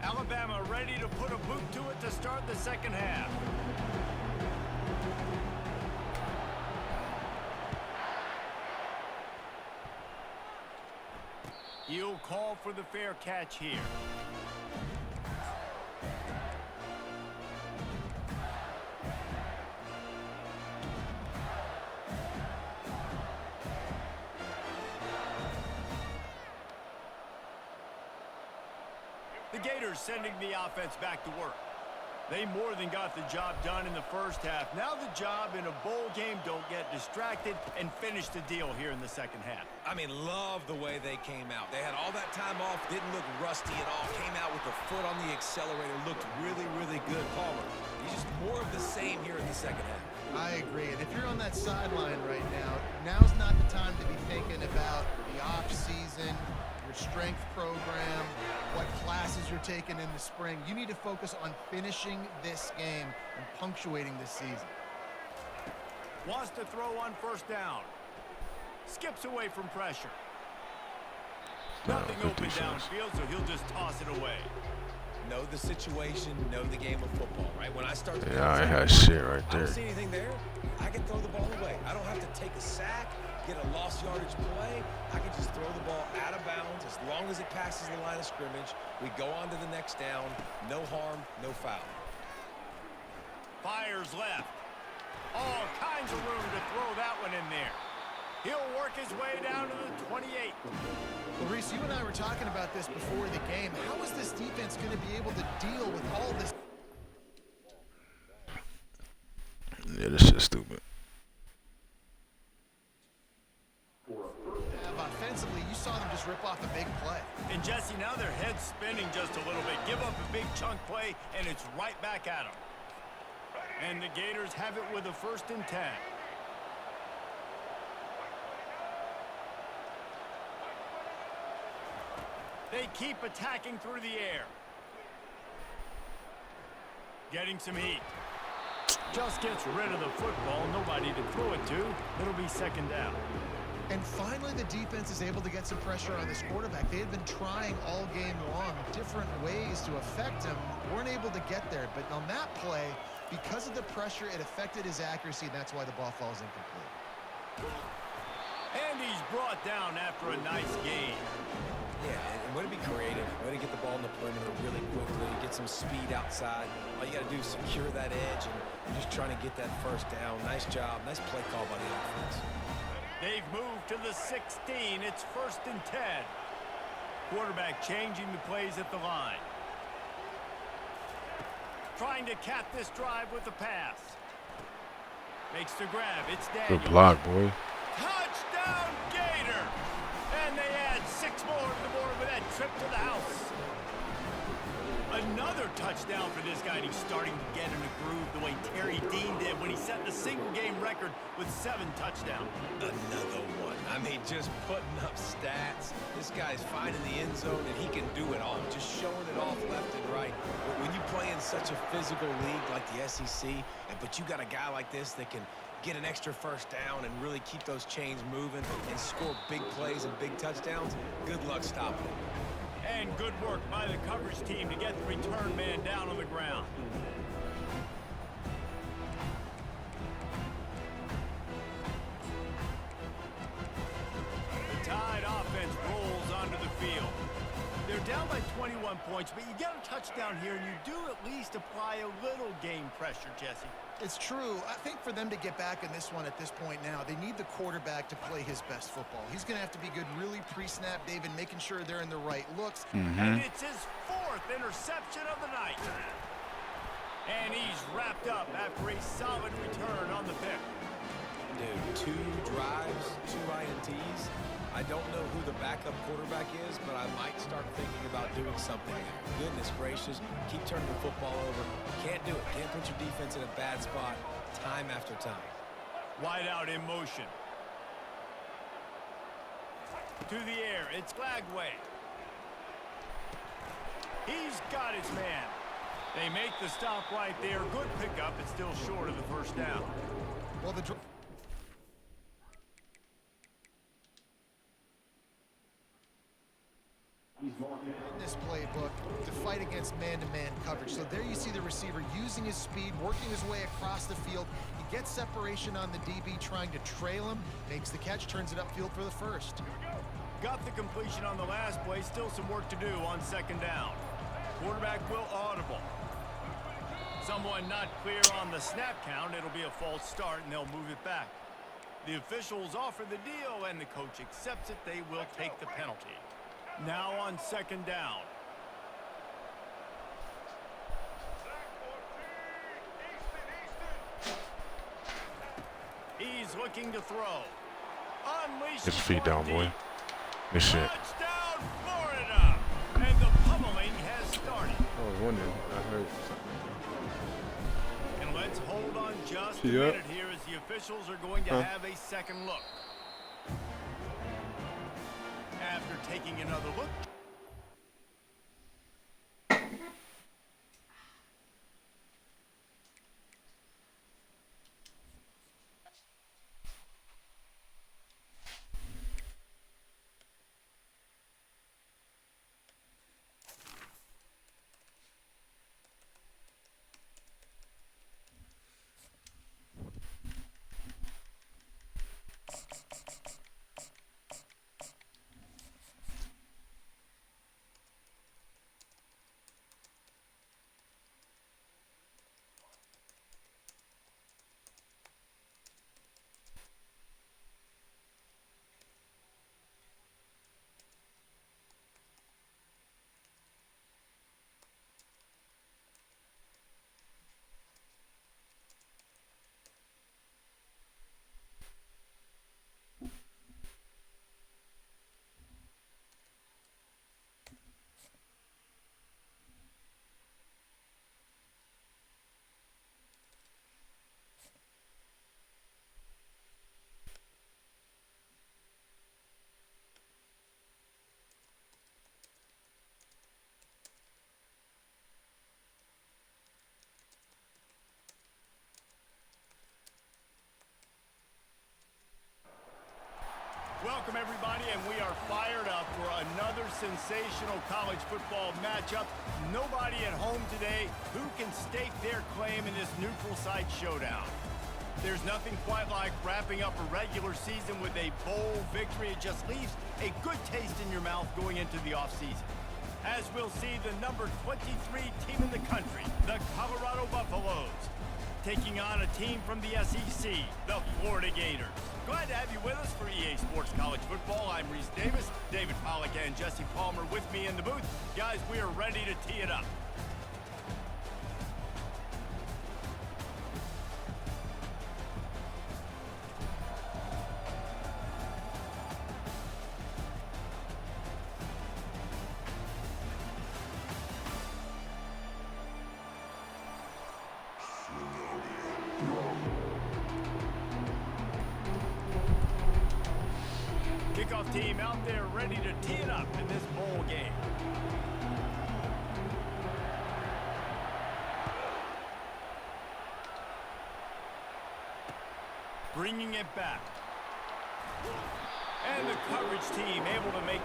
Alabama ready to put a boot to it to start the second half. He'll call for the fair catch here. The Gators sending the offense back to work. They more than got the job done in the first half. Now the job in a bowl game, don't get distracted and finish the deal here in the second half. I mean, love the way they came out. They had all that time off, didn't look rusty at all, came out with the foot on the accelerator, looked really, really good. Palmer, he's just more of the same here in the second half. I agree. And if you're on that sideline right now, now's not the time to be thinking about the off season, your strength program, what classes you're taking in the spring. You need to focus on finishing this game and punctuating this season. Wants to throw on first down. Skips away from pressure. Nothing open downfield, so he'll just toss it away. Know the situation, know the game of football, right? When I start to Yeah, I had shit right I there. don't see anything there, I can throw the ball away. I don't have to take a sack, get a lost yardage play. I can just throw the ball out of bounds as long as it passes the line of scrimmage. We go on to the next down. No harm, no foul. Fires left. All kinds of room to throw that one in there. He'll work his way down to the 28. Well, Reese, you and I were talking about this before the game. How is this defense going to be able to deal with all this? Yeah, this shit's stupid. Offensively, you saw them just rip off a big play. And Jesse, now their head's spinning just a little bit. Give up a big chunk play, and it's right back at them. And the Gators have it with a 1st and 10. They keep attacking through the air. Getting some heat. Just gets rid of the football. Nobody to throw it to. It'll be 2nd down. And finally, the defense is able to get some pressure on this quarterback. They had been trying all game long different ways to affect him. Weren't able to get there. But on that play, because of the pressure, it affected his accuracy, and that's why the ball falls incomplete. And he's brought down after a nice game. Yeah, and way to be creative, way to get the ball in the perimeter really quickly, get some speed outside. All you got to do is secure that edge, and you're just trying to get that 1st down. Nice job. Nice play call by the offense. They've moved to the 16. It's 1st and 10. Quarterback changing the plays at the line. Trying to cap this drive with the pass. Makes the grab. It's Daniels. Good block, boy. Touchdown, Gator! And they add 6 more to the board with that trip to the house. Another touchdown for this guy, and he's starting to get in a groove the way Terry Dean did when he set the single-game record with 7 touchdowns. Another one. I mean, just putting up stats. This guy's finding the end zone, and he can do it all. Just showing it off left and right. But when you play in such a physical league like the SEC, but you got a guy like this that can get an extra 1st down and really keep those chains moving and score big plays and big touchdowns, good luck stopping it. And good work by the coverage team to get the return man down on the ground. The Tide offense rolls onto the field. They're down by 21 points, but you get a touchdown here, and you do at least apply a little game pressure, Jesse. It's true. I think for them to get back in this one at this point now, they need the quarterback to play his best football. He's going to have to be good really pre-snap, David, making sure they're in the right looks. And it's his 4th interception of the night. And he's wrapped up after a solid return on the pick. Dude, 2 drives, 2 INTs. I don't know who the backup quarterback is, but I might start thinking about doing something there. Goodness gracious, keep turning the football over. Can't do it. Can't put your defense in a bad spot time after time. Wide out in motion. To the air, it's Glagway. He's got his man. They make the stop right there. Good pickup. It's still short of the first down. Well, in this playbook to fight against man-to-man coverage. So there you see the receiver using his speed, working his way across the field. He gets separation on the DB, trying to trail him, makes the catch, turns it upfield for the first. Got the completion on the last play. Still some work to do on second down. Quarterback will audible. Someone not clear on the snap count. It'll be a false start, and they'll move it back. The officials offer the deal, and the coach accepts it. They will take the penalty. Now on second down. He's looking to throw. Unleash Get your feet down, boy. Good shit. Touchdown, Florida! And the pummeling has started. I was wondering. I heard. And let's hold on just a minute here as the officials are going to have a second look. After taking another look. Welcome, everybody, and we are fired up for another sensational college football matchup. Nobody at home today who can stake their claim in this neutral site showdown. There's nothing quite like wrapping up a regular season with a bowl victory. It just leaves a good taste in your mouth going into the offseason. As we'll see the number 23 team in the country, the Colorado Buffaloes, taking on a team from the SEC, the Florida Gators. Glad to have you with us for EA Sports College Football. I'm Reese Davis, David Pollack, and Jesse Palmer with me in the booth. Guys, we are ready to tee it up. Kickoff team out there ready to tee it up in this bowl game. Bringing it back. And the coverage team able to make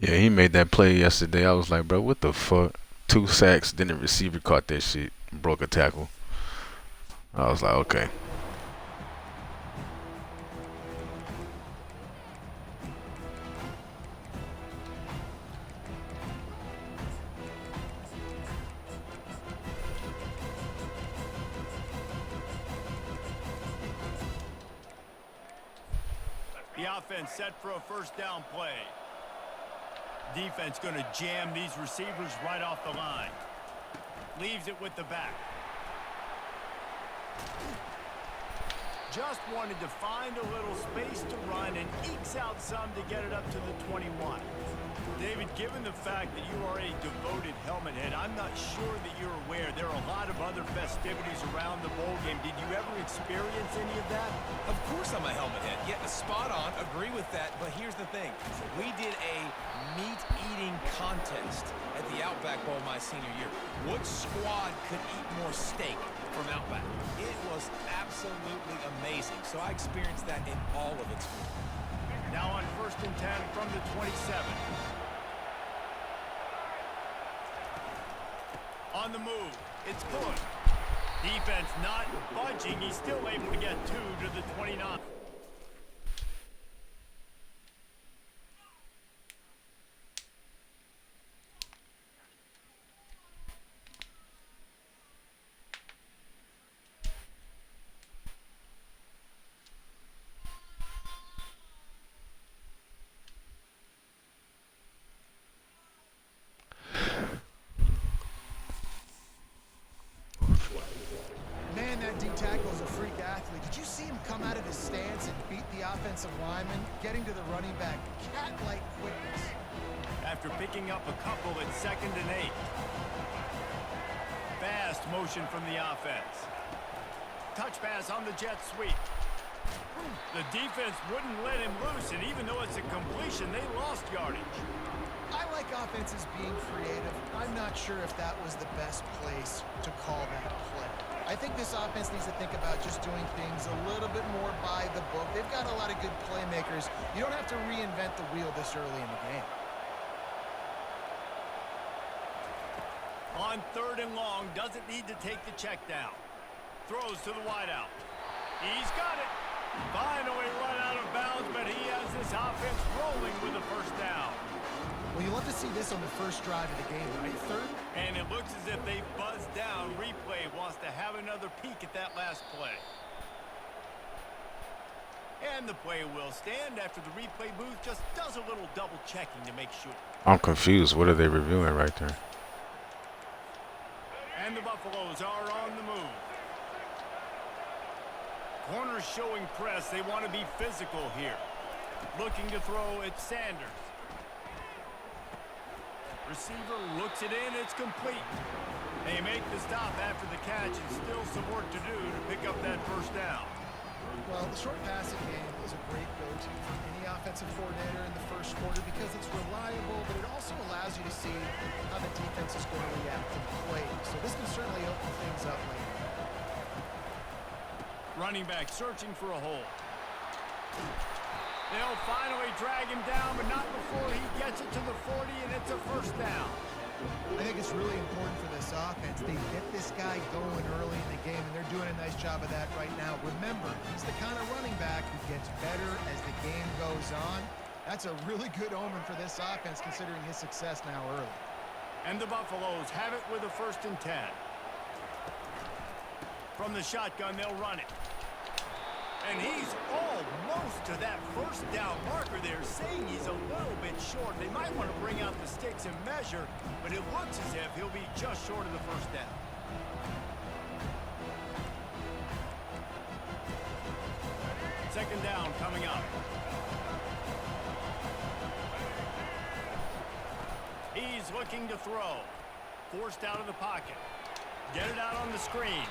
Yeah, he made that play yesterday. I was like, bro, what the fuck? 2 sacks, then the receiver caught that shit, broke a tackle. I was like, okay. The offense set for a first down play. Defense going to jam these receivers right off the line. Leaves it with the back. Just wanted to find a little space to run and ekes out some to get it up to the 21. David, given the fact that you are a devoted helmet head, I'm not sure that you're aware there are a lot of other festivities around the bowl game. Did you ever experience any of that? Of course I'm a helmet head. Yeah, spot on. Agree with that. But here's the thing. We did a meat-eating contest at the Outback Bowl my senior year. What squad could eat more steak from Outback? It was absolutely amazing. So I experienced that in all of its form. Now on 1st and 10 from the 27. On the move, it's good. Defense not budging. He's still able to get 2 to the 29. Man, that D tackle is a freak athlete. Did you see him come out of his stance and beat the offensive lineman, getting to the running back? Cat-like quickness. After picking up a couple at 2nd and 8. Fast motion from the offense. Touch pass on the jet sweep. The defense wouldn't let him loose, and even though it's a completion, they lost yardage. I like offenses being creative. I'm not sure if that was the best place to call that play. I think this offense needs to think about just doing things a little bit more by the book. They've got a lot of good playmakers. You don't have to reinvent the wheel this early in the game. On 3rd and long, doesn't need to take the check down. Throws to the wideout. He's got it. Finally run out of bounds, but he has this offense rolling with a first down. Well, you love to see this on the first drive of the game, right? 3rd? And it looks as if they buzzed down. Replay wants to have another peek at that last play. And the play will stand after the replay booth just does a little double checking to make sure. I'm confused. What are they reviewing right there? And the Buffaloes are on the move. Corners showing press. They want to be physical here. Looking to throw at Sanders. Receiver looks it in. It's complete. They make the stop after the catch and still some work to do to pick up that first down. Well, the short passing game is a great go-to for any offensive coordinator in the first quarter because it's reliable, but it also allows you to see how the defense is going to react and play. So this can certainly open things up later. Running back searching for a hole. They'll finally drag him down, but not before he gets it to the 40, and it's a first down. I think it's really important for this offense. They get this guy going early in the game, and they're doing a nice job of that right now. Remember, he's the kind of running back who gets better as the game goes on. That's a really good omen for this offense, considering his success now early. And the Buffaloes have it with a 1st and 10. From the shotgun, they'll run it. And he's almost to that first down marker there, saying he's a little bit short. They might want to bring out the sticks and measure, but it looks as if he'll be just short of the first down. Second down coming up. He's looking to throw. Forced out of the pocket. Get it out on the screen.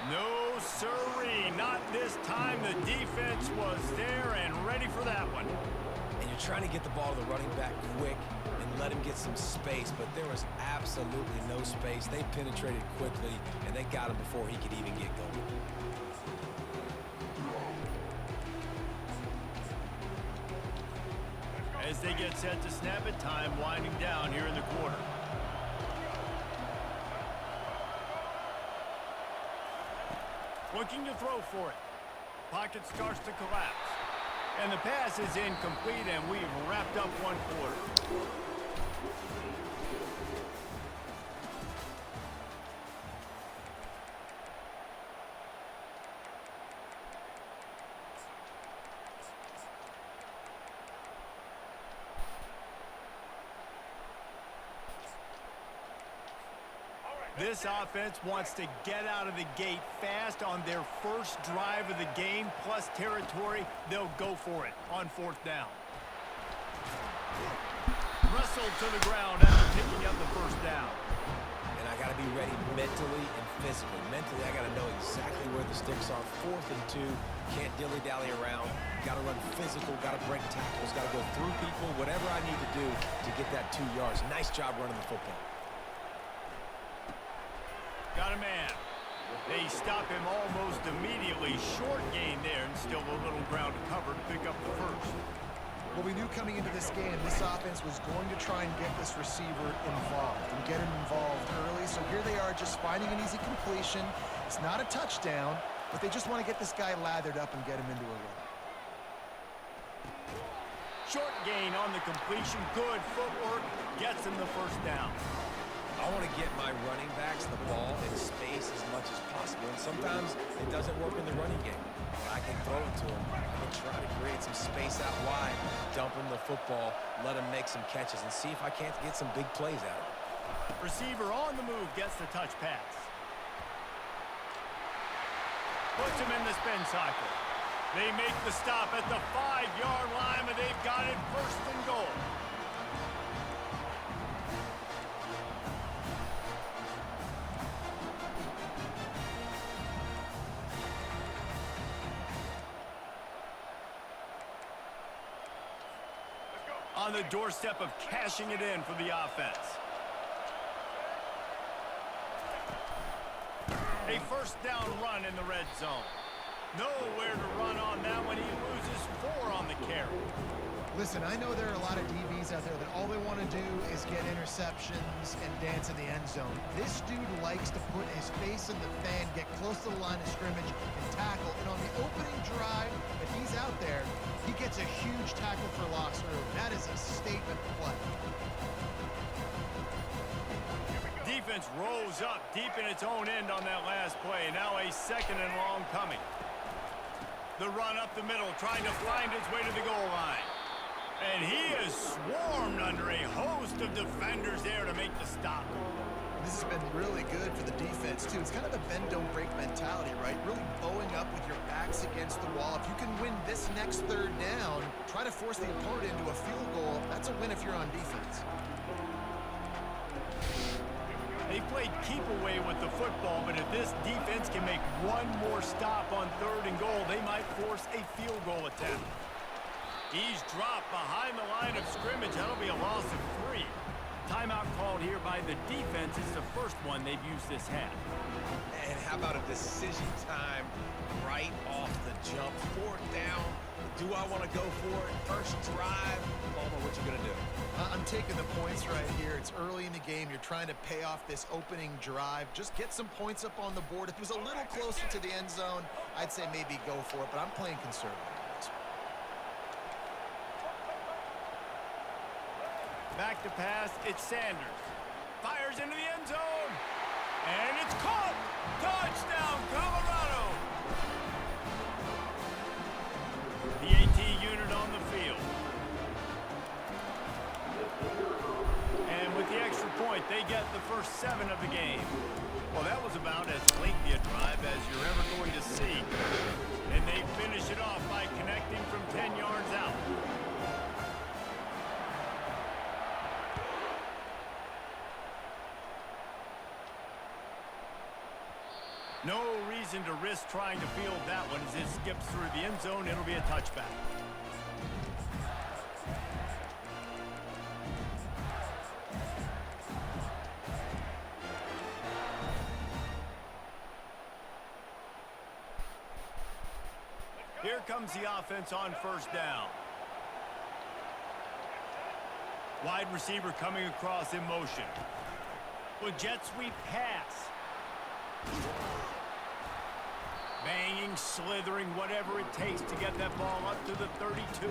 No, sirree, not this time. The defense was there and ready for that one. And you're trying to get the ball to the running back quick and let him get some space, but there was absolutely no space. They penetrated quickly, and they got him before he could even get going. as they get set to snap it, time winding down here in the quarter. Looking to throw for it. Pocket starts to collapse. And the pass is incomplete, and we've wrapped up one quarter. This offense wants to get out of the gate fast on their first drive of the game, plus territory. They'll go for it on fourth down. Wrestled to the ground after picking up the first down. And I got to be ready mentally and physically. Mentally, I got to know exactly where the sticks are. 4th and 2. Can't dilly-dally around. Got to run physical. Got to break tackles. Got to go through people. Whatever I need to do to get that 2 yards. Nice job running the football. Got a man. They stop him almost immediately. Short gain there, and still a little ground to cover to pick up the first. Well, we knew coming into this game, this offense was going to try and get this receiver involved and get him involved early. So here they are just finding an easy completion. It's not a touchdown, but they just want to get this guy lathered up and get him into a run. Short gain on the completion. Good footwork. Gets him the first down. I want to get my running backs the ball in space as much as possible. And sometimes it doesn't work in the running game. But I can throw it to them. I can try to create some space out wide, dump him the football, let him make some catches, and see if I can't get some big plays out of it. Receiver on the move gets the touch pass. Puts him in the spin cycle. They make the stop at the 5-yard line, and they've got it 1st and goal. On the doorstep of cashing it in for the offense. A first down run in the red zone. Nowhere to run on that one. He loses 4 on the carry. Listen, I know there are a lot of DBs out there that all they want to do is get interceptions and dance in the end zone. This dude likes to put his face in the fan, get close to the line of scrimmage, and tackle. And on the opening drive, if he's out there, he gets a huge tackle for loss early. That is a statement play. Defense rolls up deep in its own end on that last play. Now a 2nd and long coming. The run up the middle, trying to find his way to the goal line. And he is swarmed under a host of defenders there to make the stop. This has been really good for the defense, too. It's kind of a bend-don't-break mentality, right? Really bowing up with your backs against the wall. If you can win this next 3rd down, try to force the opponent into a field goal. That's a win if you're on defense. They played keep away with the football, but if this defense can make one more stop on 3rd and goal, they might force a field goal attempt. He's dropped behind the line of scrimmage. That'll be a loss of 3. Timeout called here by the defense. It's the first one they've used this half. And how about a decision time right off the jump? 4th down. Do I want to go for it? First drive. Palmer, what you going to do? I'm taking the points right here. It's early in the game. You're trying to pay off this opening drive. Just get some points up on the board. If it was a little closer to the end zone, I'd say maybe go for it, but I'm playing conservative. Back to pass, it's Sanders. Fires into the end zone. And it's caught. Touchdown, Colorado. The AT unit on the field. And with the extra point, they get the first 7 of the game. Well, that was about as lengthy a drive as you're ever going to see. And they finish it off by connecting from 10 yards out. No reason to risk trying to field that one as it skips through the end zone. It'll be a touchback. Here comes the offense on first down. Wide receiver coming across in motion. With jet sweep pass. Banging, slithering, whatever it takes to get that ball up to the 32.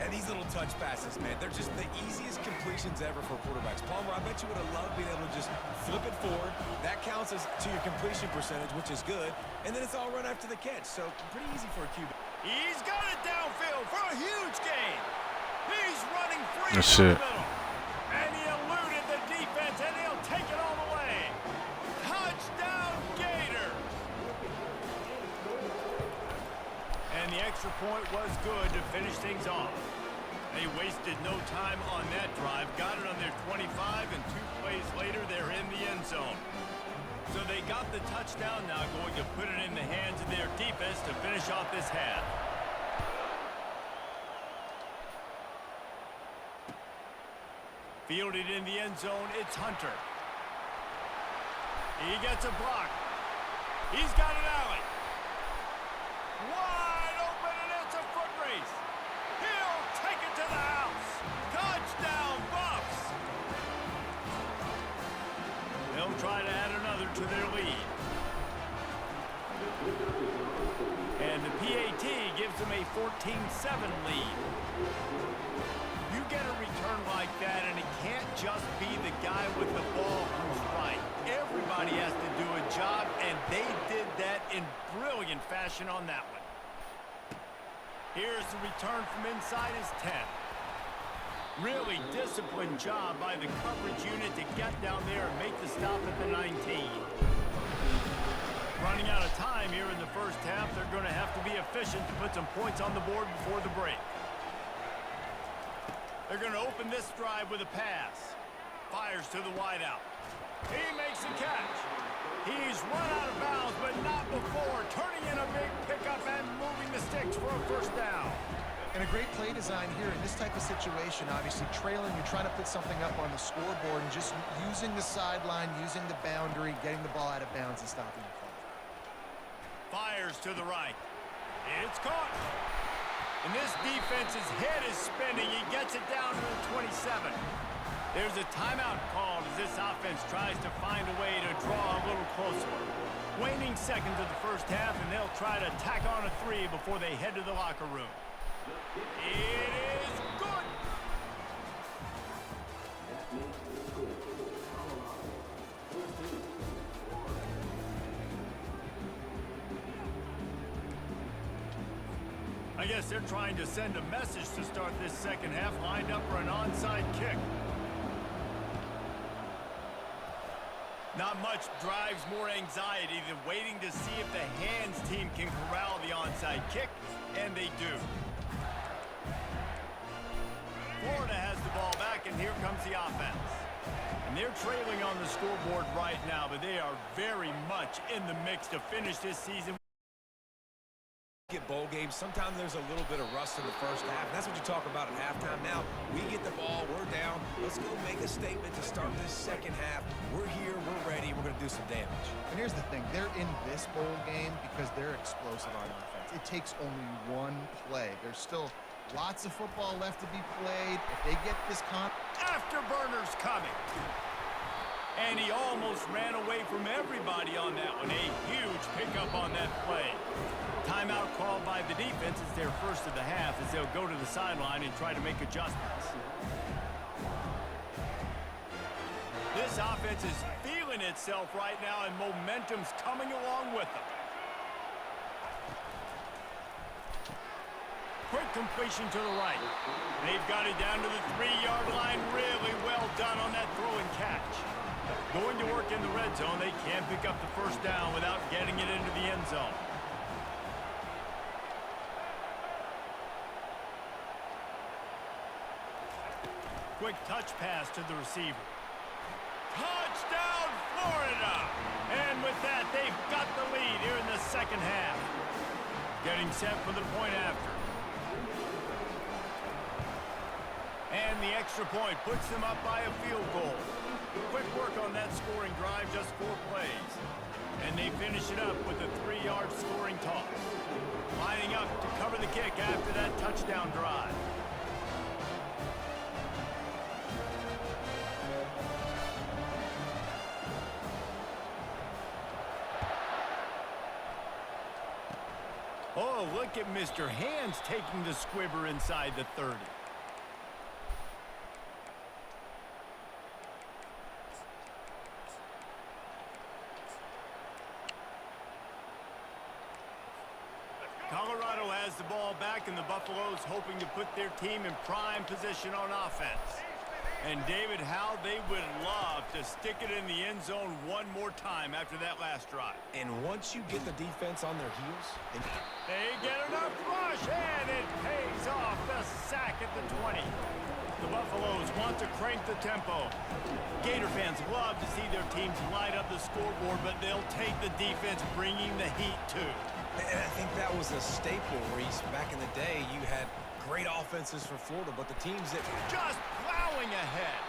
And these little touch passes, man, they're just the easiest completions ever for quarterbacks. Palmer, I bet you would have loved being able to just flip it forward. That counts as to your completion percentage, which is good. And then it's all run after the catch, so pretty easy for a QB. He's got it downfield for a huge gain. He's running free That's in it. the middle. And he eluded the defense, and he'll take it all the way. Touchdown, Gators. And the extra point was good to finish things off. They wasted no time on that drive. Got it on their 25, and 2 plays later, they're in the end zone. So they got the touchdown, now going to put it in the hands of their defense to finish off this half. Fielded in the end zone, it's Hunter. He gets a block. He's got an alley. Wide open, and it's a foot race. He'll take it to the house. Touchdown, Buffs. They'll try to add another to their lead. And the PAT gives them a 14-7 lead. You get a return like that, and it can't just be the guy with the ball who's right. Everybody has to do a job, and they did that in brilliant fashion on that one. Here's the return from inside his 10. Really disciplined job by the coverage unit to get down there and make the stop at the 19. Running out of time here in the first half, they're going to have to be efficient to put some points on the board before the break. They're going to open this drive with a pass. Fires to the wideout. He makes the catch. He's run out of bounds, but not before. Turning in a big pickup and moving the sticks for a first down. And a great play design here in this type of situation. Obviously trailing, you're trying to put something up on the scoreboard and just using the sideline, using the boundary, getting the ball out of bounds and stopping the play. Fires to the right. It's caught. And this defense's head is spinning. He gets it down to the 27. There's a timeout called as this offense tries to find a way to draw a little closer. Waning seconds of the first half, and they'll try to tack on a 3 before they head to the locker room. It is good. I guess they're trying to send a message to start this second half, lined up for an onside kick. Not much drives more anxiety than waiting to see if the hands team can corral the onside kick, and they do. Florida has the ball back, and here comes the offense. And they're trailing on the scoreboard right now, but they are very much in the mix to finish this season. Get bowl games, sometimes there's a little bit of rust in the first half, and that's what you talk about at halftime. Now we get the ball, we're down, let's go make a statement to start this second half. We're here, we're ready, we're going to do some damage. And here's the thing, they're in this bowl game because they're explosive on offense. It takes only one play. There's still lots of football left to be played. If they get this Afterburners coming. And he almost ran away from everybody on that one. A huge pickup on that play. Timeout called by the defense is their first of the half as they'll go to the sideline and try to make adjustments. This offense is feeling itself right now, and momentum's coming along with them. Quick completion to the right. They've got it down to the 3-yard line. Really well done on that throw and catch. Going to work in the red zone. They can't pick up the first down without getting it into the end zone. Quick touch pass to the receiver. Touchdown, Florida! And with that, they've got the lead here in the second half. Getting set for the point after. And the extra point puts them up by a field goal. Quick work on that scoring drive, just 4 plays. And they finish it up with a 3-yard scoring toss. Lining up to cover the kick after that touchdown drive. Oh, look at Mr. Hands taking the squibber inside the 30. Colorado has the ball back, and the Buffaloes hoping to put their team in prime position on offense. And David, how they would love to stick it in the end zone one more time after that last drive. And once you get the defense on their heels, They get enough rush, and it pays off. The sack at the 20. The Buffaloes want to crank the tempo. Gator fans love to see their teams light up the scoreboard, but they'll take the defense bringing the heat too. and I think that was a staple, Reese. Back in the day, you had great offenses for Florida, but the teams that Just plowing ahead.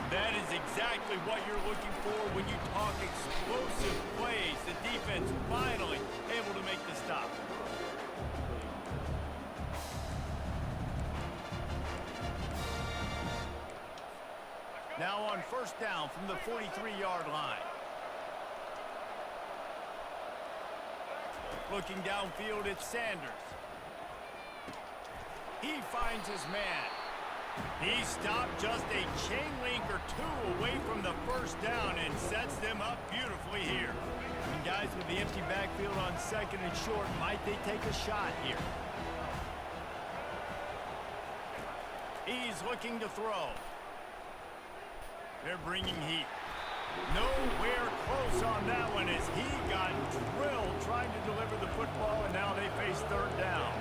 That is exactly what you're looking for when you talk explosive plays. The defense finally able to make the stop. Now on first down from the 43-yard line. Looking downfield, it's Sanders. He finds his man. He stopped just a chain link or two away from the first down and sets them up beautifully here. And guys, with the empty backfield on second and short, might they take a shot here? He's looking to throw. They're bringing heat. Nowhere close on that one as he got drilled trying to deliver the football, and now they face third down.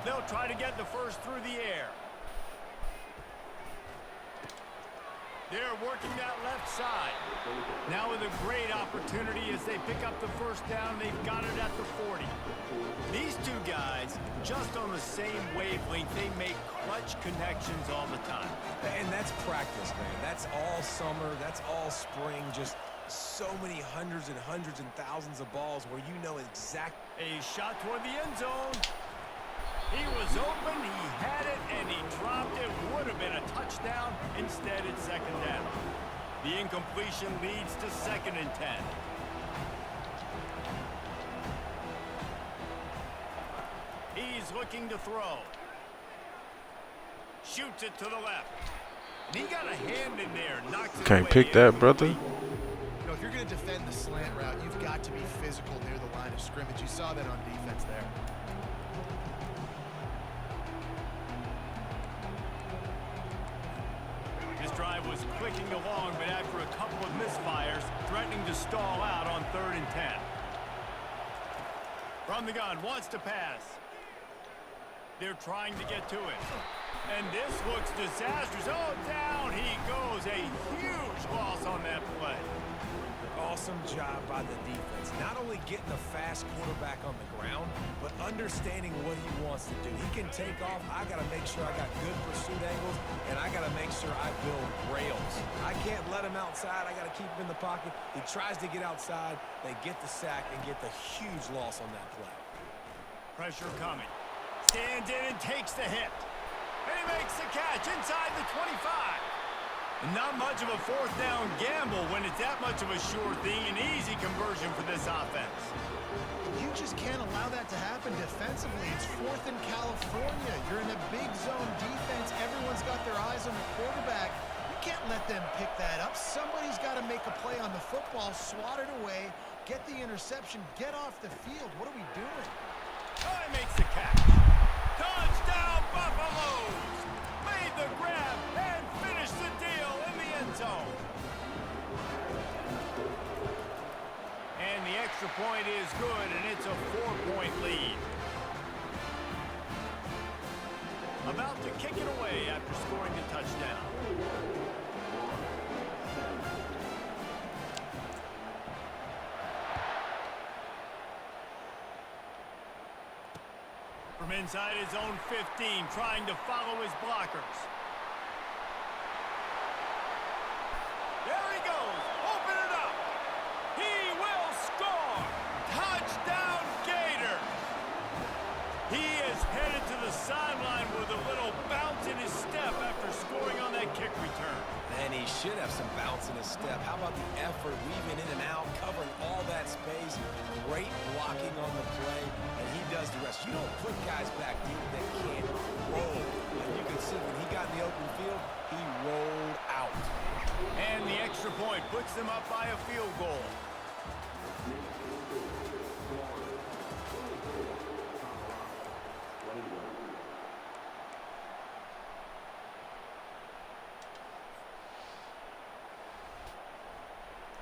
They'll try to get the first through the air. They're working that left side. Now with a great opportunity as they pick up the first down. They've got it at the 40. These two guys, just on the same wavelength, they make clutch connections all the time. And that's practice, man. That's all summer. That's all spring. Just so many hundreds and thousands of balls where you know exactly. A shot toward the end zone. He was open, he had it, and he dropped it. Would have been a touchdown. Instead, it's second down. The incompletion leads to 2nd and 10. He's looking to throw. Shoots it to the left. And he got a hand in there. Knocks it Can't away. pick that, brother. You know, if you're going to defend the slant route, you've got to be physical near the line of scrimmage. You saw that on defense there. This drive was clicking along, but after a couple of misfires, threatening to stall out on 3rd and 10. From the gun, wants to pass. They're trying to get to it. And this looks disastrous. Oh, down he goes. A huge loss on that play. Awesome job by the defense. Not only getting a fast quarterback on the ground, but understanding what he wants to do. He can take off. I got to make sure I got good pursuit angles, and I got to make sure I build rails. I can't let him outside. I got to keep him in the pocket. He tries to get outside. They get the sack and get the huge loss on that play. Pressure coming. Stands in and takes the hit. And he makes the catch inside the 25. Not much of a fourth down gamble when it's that much of a sure thing. An easy conversion for this offense. You just can't allow that to happen defensively. It's 4th in California. You're in a big zone defense. Everyone's got their eyes on the quarterback. You can't let them pick that up. Somebody's got to make a play on the football, swat it away, get the interception, get off the field. What are we doing? Oh, he makes the catch. Touchdown, Buffaloes! Made the grab and finished the deal in the end zone. And the extra point is good, and it's a 4-point lead. About to kick it away after scoring a touchdown. From inside his own 15, trying to follow his blockers. There he goes. Open it up. He will score. Touchdown, Gators. He is headed to the sideline with a little bounce in his step after scoring on that kick return. And he he should have some bounce in his step. How about the effort, weaving in and out, covering all that space, great blocking on the play, and he does the rest. You don't put guys back deep that can't roll. And you can see when he got in the open field, he rolled out. And the extra point puts them up by a field goal.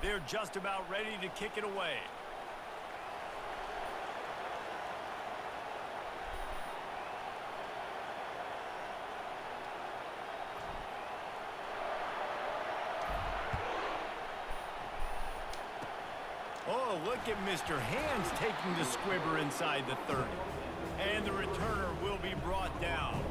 They're just about ready to kick it away. Oh, look at Mr. Hands taking the squibber inside the 30. And the returner will be brought down.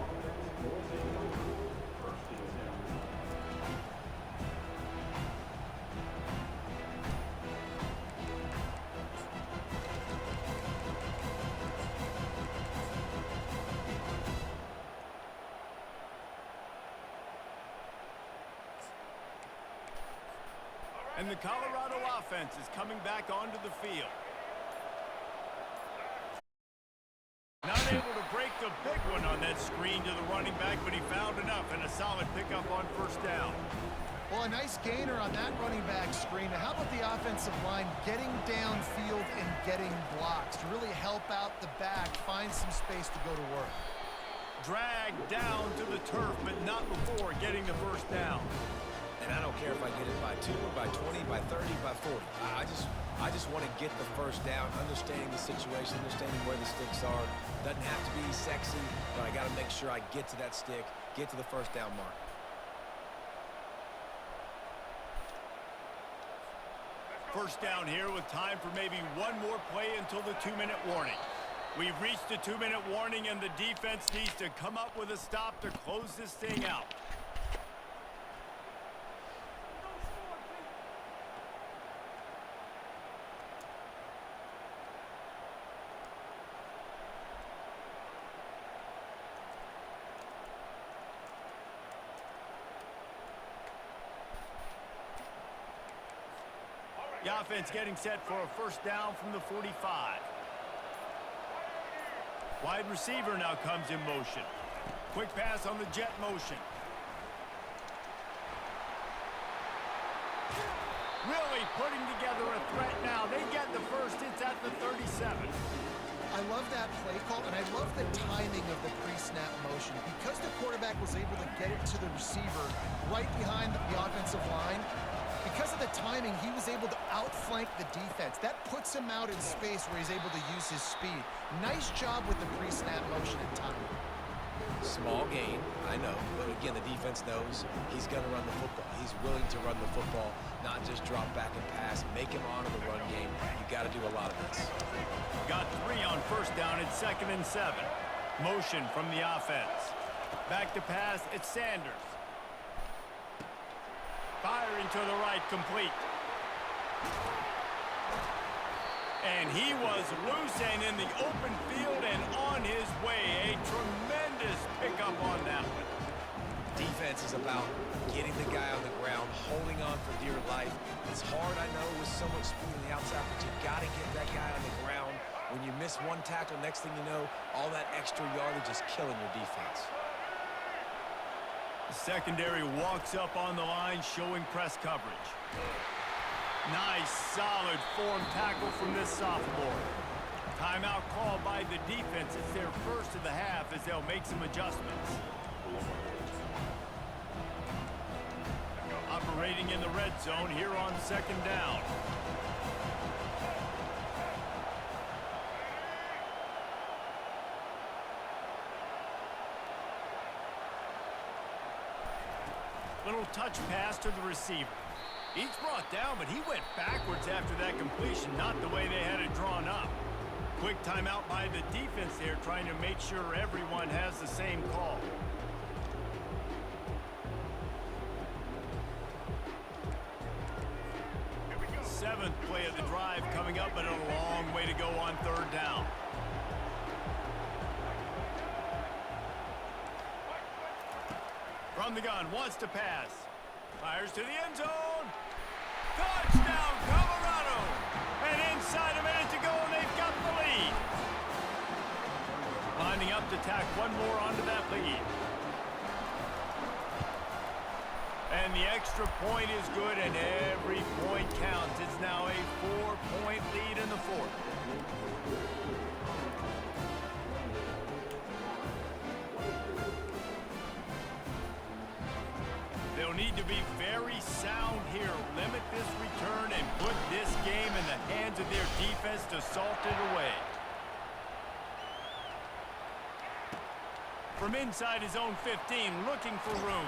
And the Colorado offense is coming back onto the field. Not able to break the big one on that screen to the running back, but he found enough and a solid pickup on first down. Well, a nice gainer on that running back screen. Now, how about the offensive line getting downfield and getting blocks to really help out the back, find some space to go to work? Dragged down to the turf, but not before getting the first down. And I don't care if I get it by 2, by 20, by 30, by 40. I just want to get the first down, understanding the situation, understanding where the sticks are. Doesn't have to be sexy, but I got to make sure I get to that stick, get to the first down mark. First down here with time for maybe one more play until the 2-minute warning. We've reached the 2-minute warning, and the defense needs to come up with a stop to close this thing out. The offense getting set for a first down from the 45. Wide receiver now comes in motion. Quick pass on the jet motion. Really putting together a threat now. They get the first. It's at the 37. I love that play call, and I love the timing of the pre-snap motion. Because the quarterback was able to get it to the receiver right behind the offensive line, because of the timing, he was able to outflank the defense. That puts him out in space where he's able to use his speed. Nice job with the pre-snap motion and timing. Small gain, I know, but again, the defense knows he's going to run the football. He's willing to run the football, not just drop back and pass, make him honor the run game. You got to do a lot of this. Got 3 on first down. It's 2nd and 7. Motion from the offense. Back to pass. It's Sanders. Firing to the right, complete. And he was loose and in the open field and on his way. A tremendous pickup on that one. Defense is about getting the guy on the ground, holding on for dear life. It's hard, I know, with so much speed on the outside, but you got to get that guy on the ground. When you miss one tackle, next thing you know, all that extra yardage is killing your defense. The secondary walks up on the line, showing press coverage. Nice, solid form tackle from this sophomore. Timeout called by the defense. It's their first of the half as they'll make some adjustments. Operating in the red zone here on 2nd down. Little touch pass to the receiver. He's brought down, but he went backwards after that completion, not the way they had it drawn up. Quick timeout by the defense there, trying to make sure everyone has the same call. Seventh play of the drive coming up, but a long way to go on 3rd down. From the gun, wants to pass. Fires to the end zone. Touchdown, Colorado. And inside a minute to go, and they've got the lead. Lining up to tack one more onto that lead. And the extra point is good, and every point counts. It's now a 4-point lead in the fourth. They'll need to be very sound here. Limit this return and put this game in the hands of their defense to salt it away. From inside his own 15, looking for room.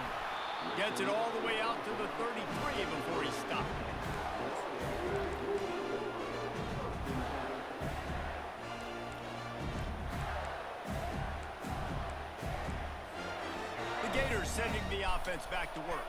Gets it all the way out to the 33 before he stopped. The Gators sending the offense back to work.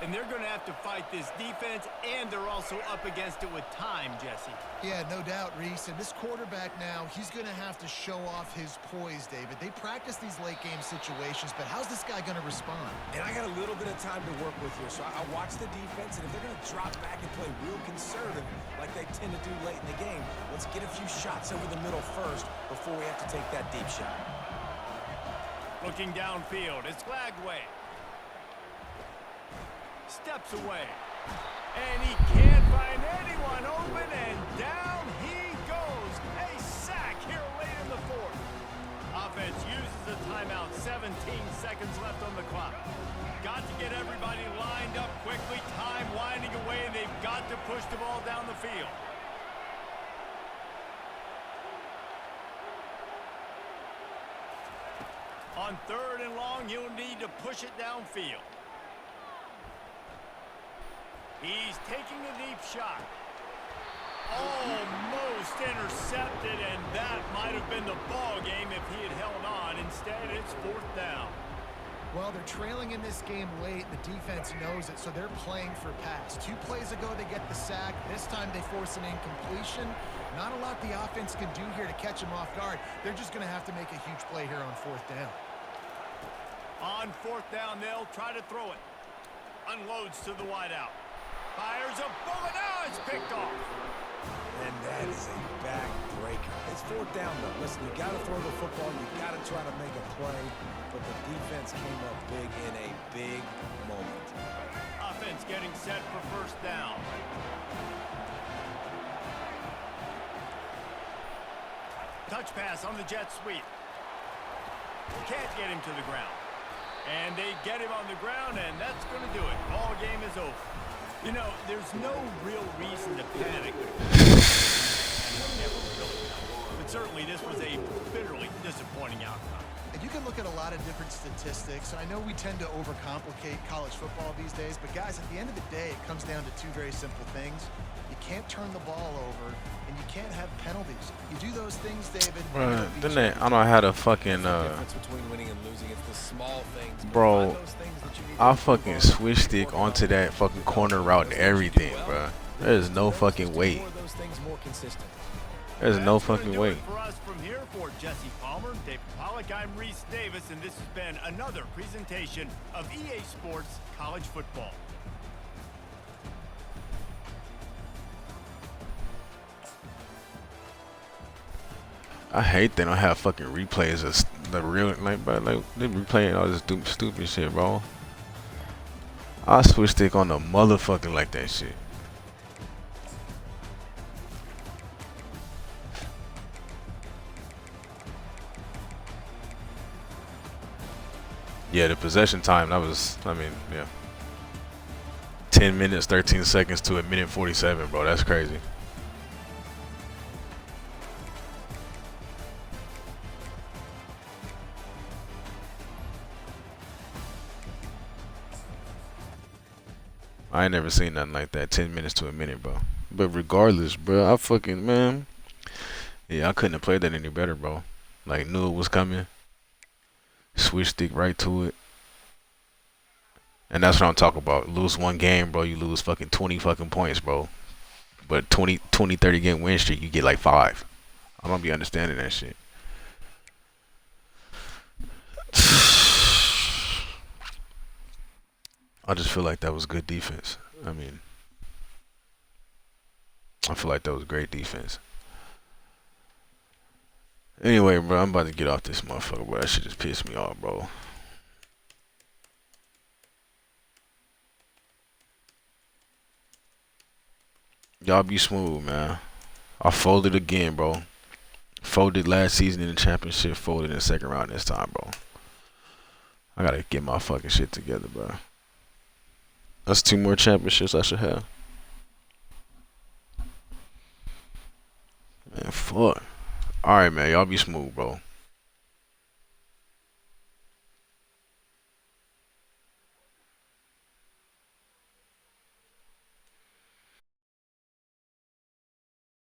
And they're going to have to fight this defense, and they're also up against it with time, Jesse. Yeah, no doubt, Reese. And this quarterback now, he's going to have to show off his poise, David. They practice these late-game situations, but how's this guy going to respond? And I got a little bit of time to work with here, so I watch the defense, and if they're going to drop back and play real conservative like they tend to do late in the game, let's get a few shots over the middle first before we have to take that deep shot. Looking downfield, it's flagged away. Steps away. And he can't find anyone open, and down he goes. A sack here late in the fourth. Offense uses a timeout. 17 seconds left on the clock. Got to get everybody lined up quickly. Time winding away, and they've got to push the ball down the field. On 3rd and long, you'll need to push it downfield. He's taking a deep shot. Almost intercepted, and that might have been the ball game if he had held on. Instead, it's 4th down. Well, they're trailing in this game late. The defense knows it, so they're playing for pass. 2 plays ago, they get the sack. This time, they force an incompletion. Not a lot the offense can do here to catch him off guard. They're just going to have to make a huge play here on 4th down. On 4th down, they'll try to throw it. Unloads to the wideout. Fires a bullet. Oh, it's picked off. And that is a backbreaker. It's 4th down, though. Listen, you got to throw the football. You got to try to make a play. But the defense came up big in a big moment. Offense getting set for 1st down. Touch pass on the jet sweep. Can't get him to the ground. And they get him on the ground, and that's going to do it. Ball game is over. You know, there's no real reason to panic. But certainly this was a bitterly disappointing outcome. And you can look at a lot of different statistics. I know we tend to overcomplicate college football these days, but guys, at the end of the day, it comes down to 2 very simple things. You can't turn the ball over, and you can't have penalties. You do those things, David. Bro, then I don't know how to fucking Difference between winning and losing, it's the small things. bro. Those things that you need I to fucking switch stick onto that fucking corner route and everything, bro. There's no fucking way. more of those things more consistent. There's no That's gonna fucking do way. it for us from here for Jesse Palmer, David Pollack, I'm Reese Davis, and this has been another presentation of EA Sports College Football. I hate they don't have fucking replays of the real, like, bro, like they replaying all this stupid shit, bro. I switch stick on the motherfucking like that shit. Yeah, the possession time, that was, I mean, yeah. 10 minutes, 13 seconds to a minute 47, bro. That's crazy. I ain't never seen nothing like that. 10 minutes to a minute, bro. But regardless, bro, I fucking, man. Yeah, I couldn't have played that any better, bro. Like, knew it was coming. Switch stick right to it. And that's what I'm talking about. Lose one game, bro, you lose fucking 20 fucking points, bro. But 20, 30 game win streak, you get like 5. I don't be understanding that shit. I just feel like that was good defense. I mean, I feel like that was great defense. Anyway, bro, I'm about to get off this motherfucker, bro. That shit just pissed me off, bro. Y'all be smooth, man. I folded again, bro. Folded last season in the championship. Folded in the second round this time, bro. I gotta get my fucking shit together, bro. That's 2 more championships I should have. Man, fuck. Alright, man. Y'all be smooth, bro.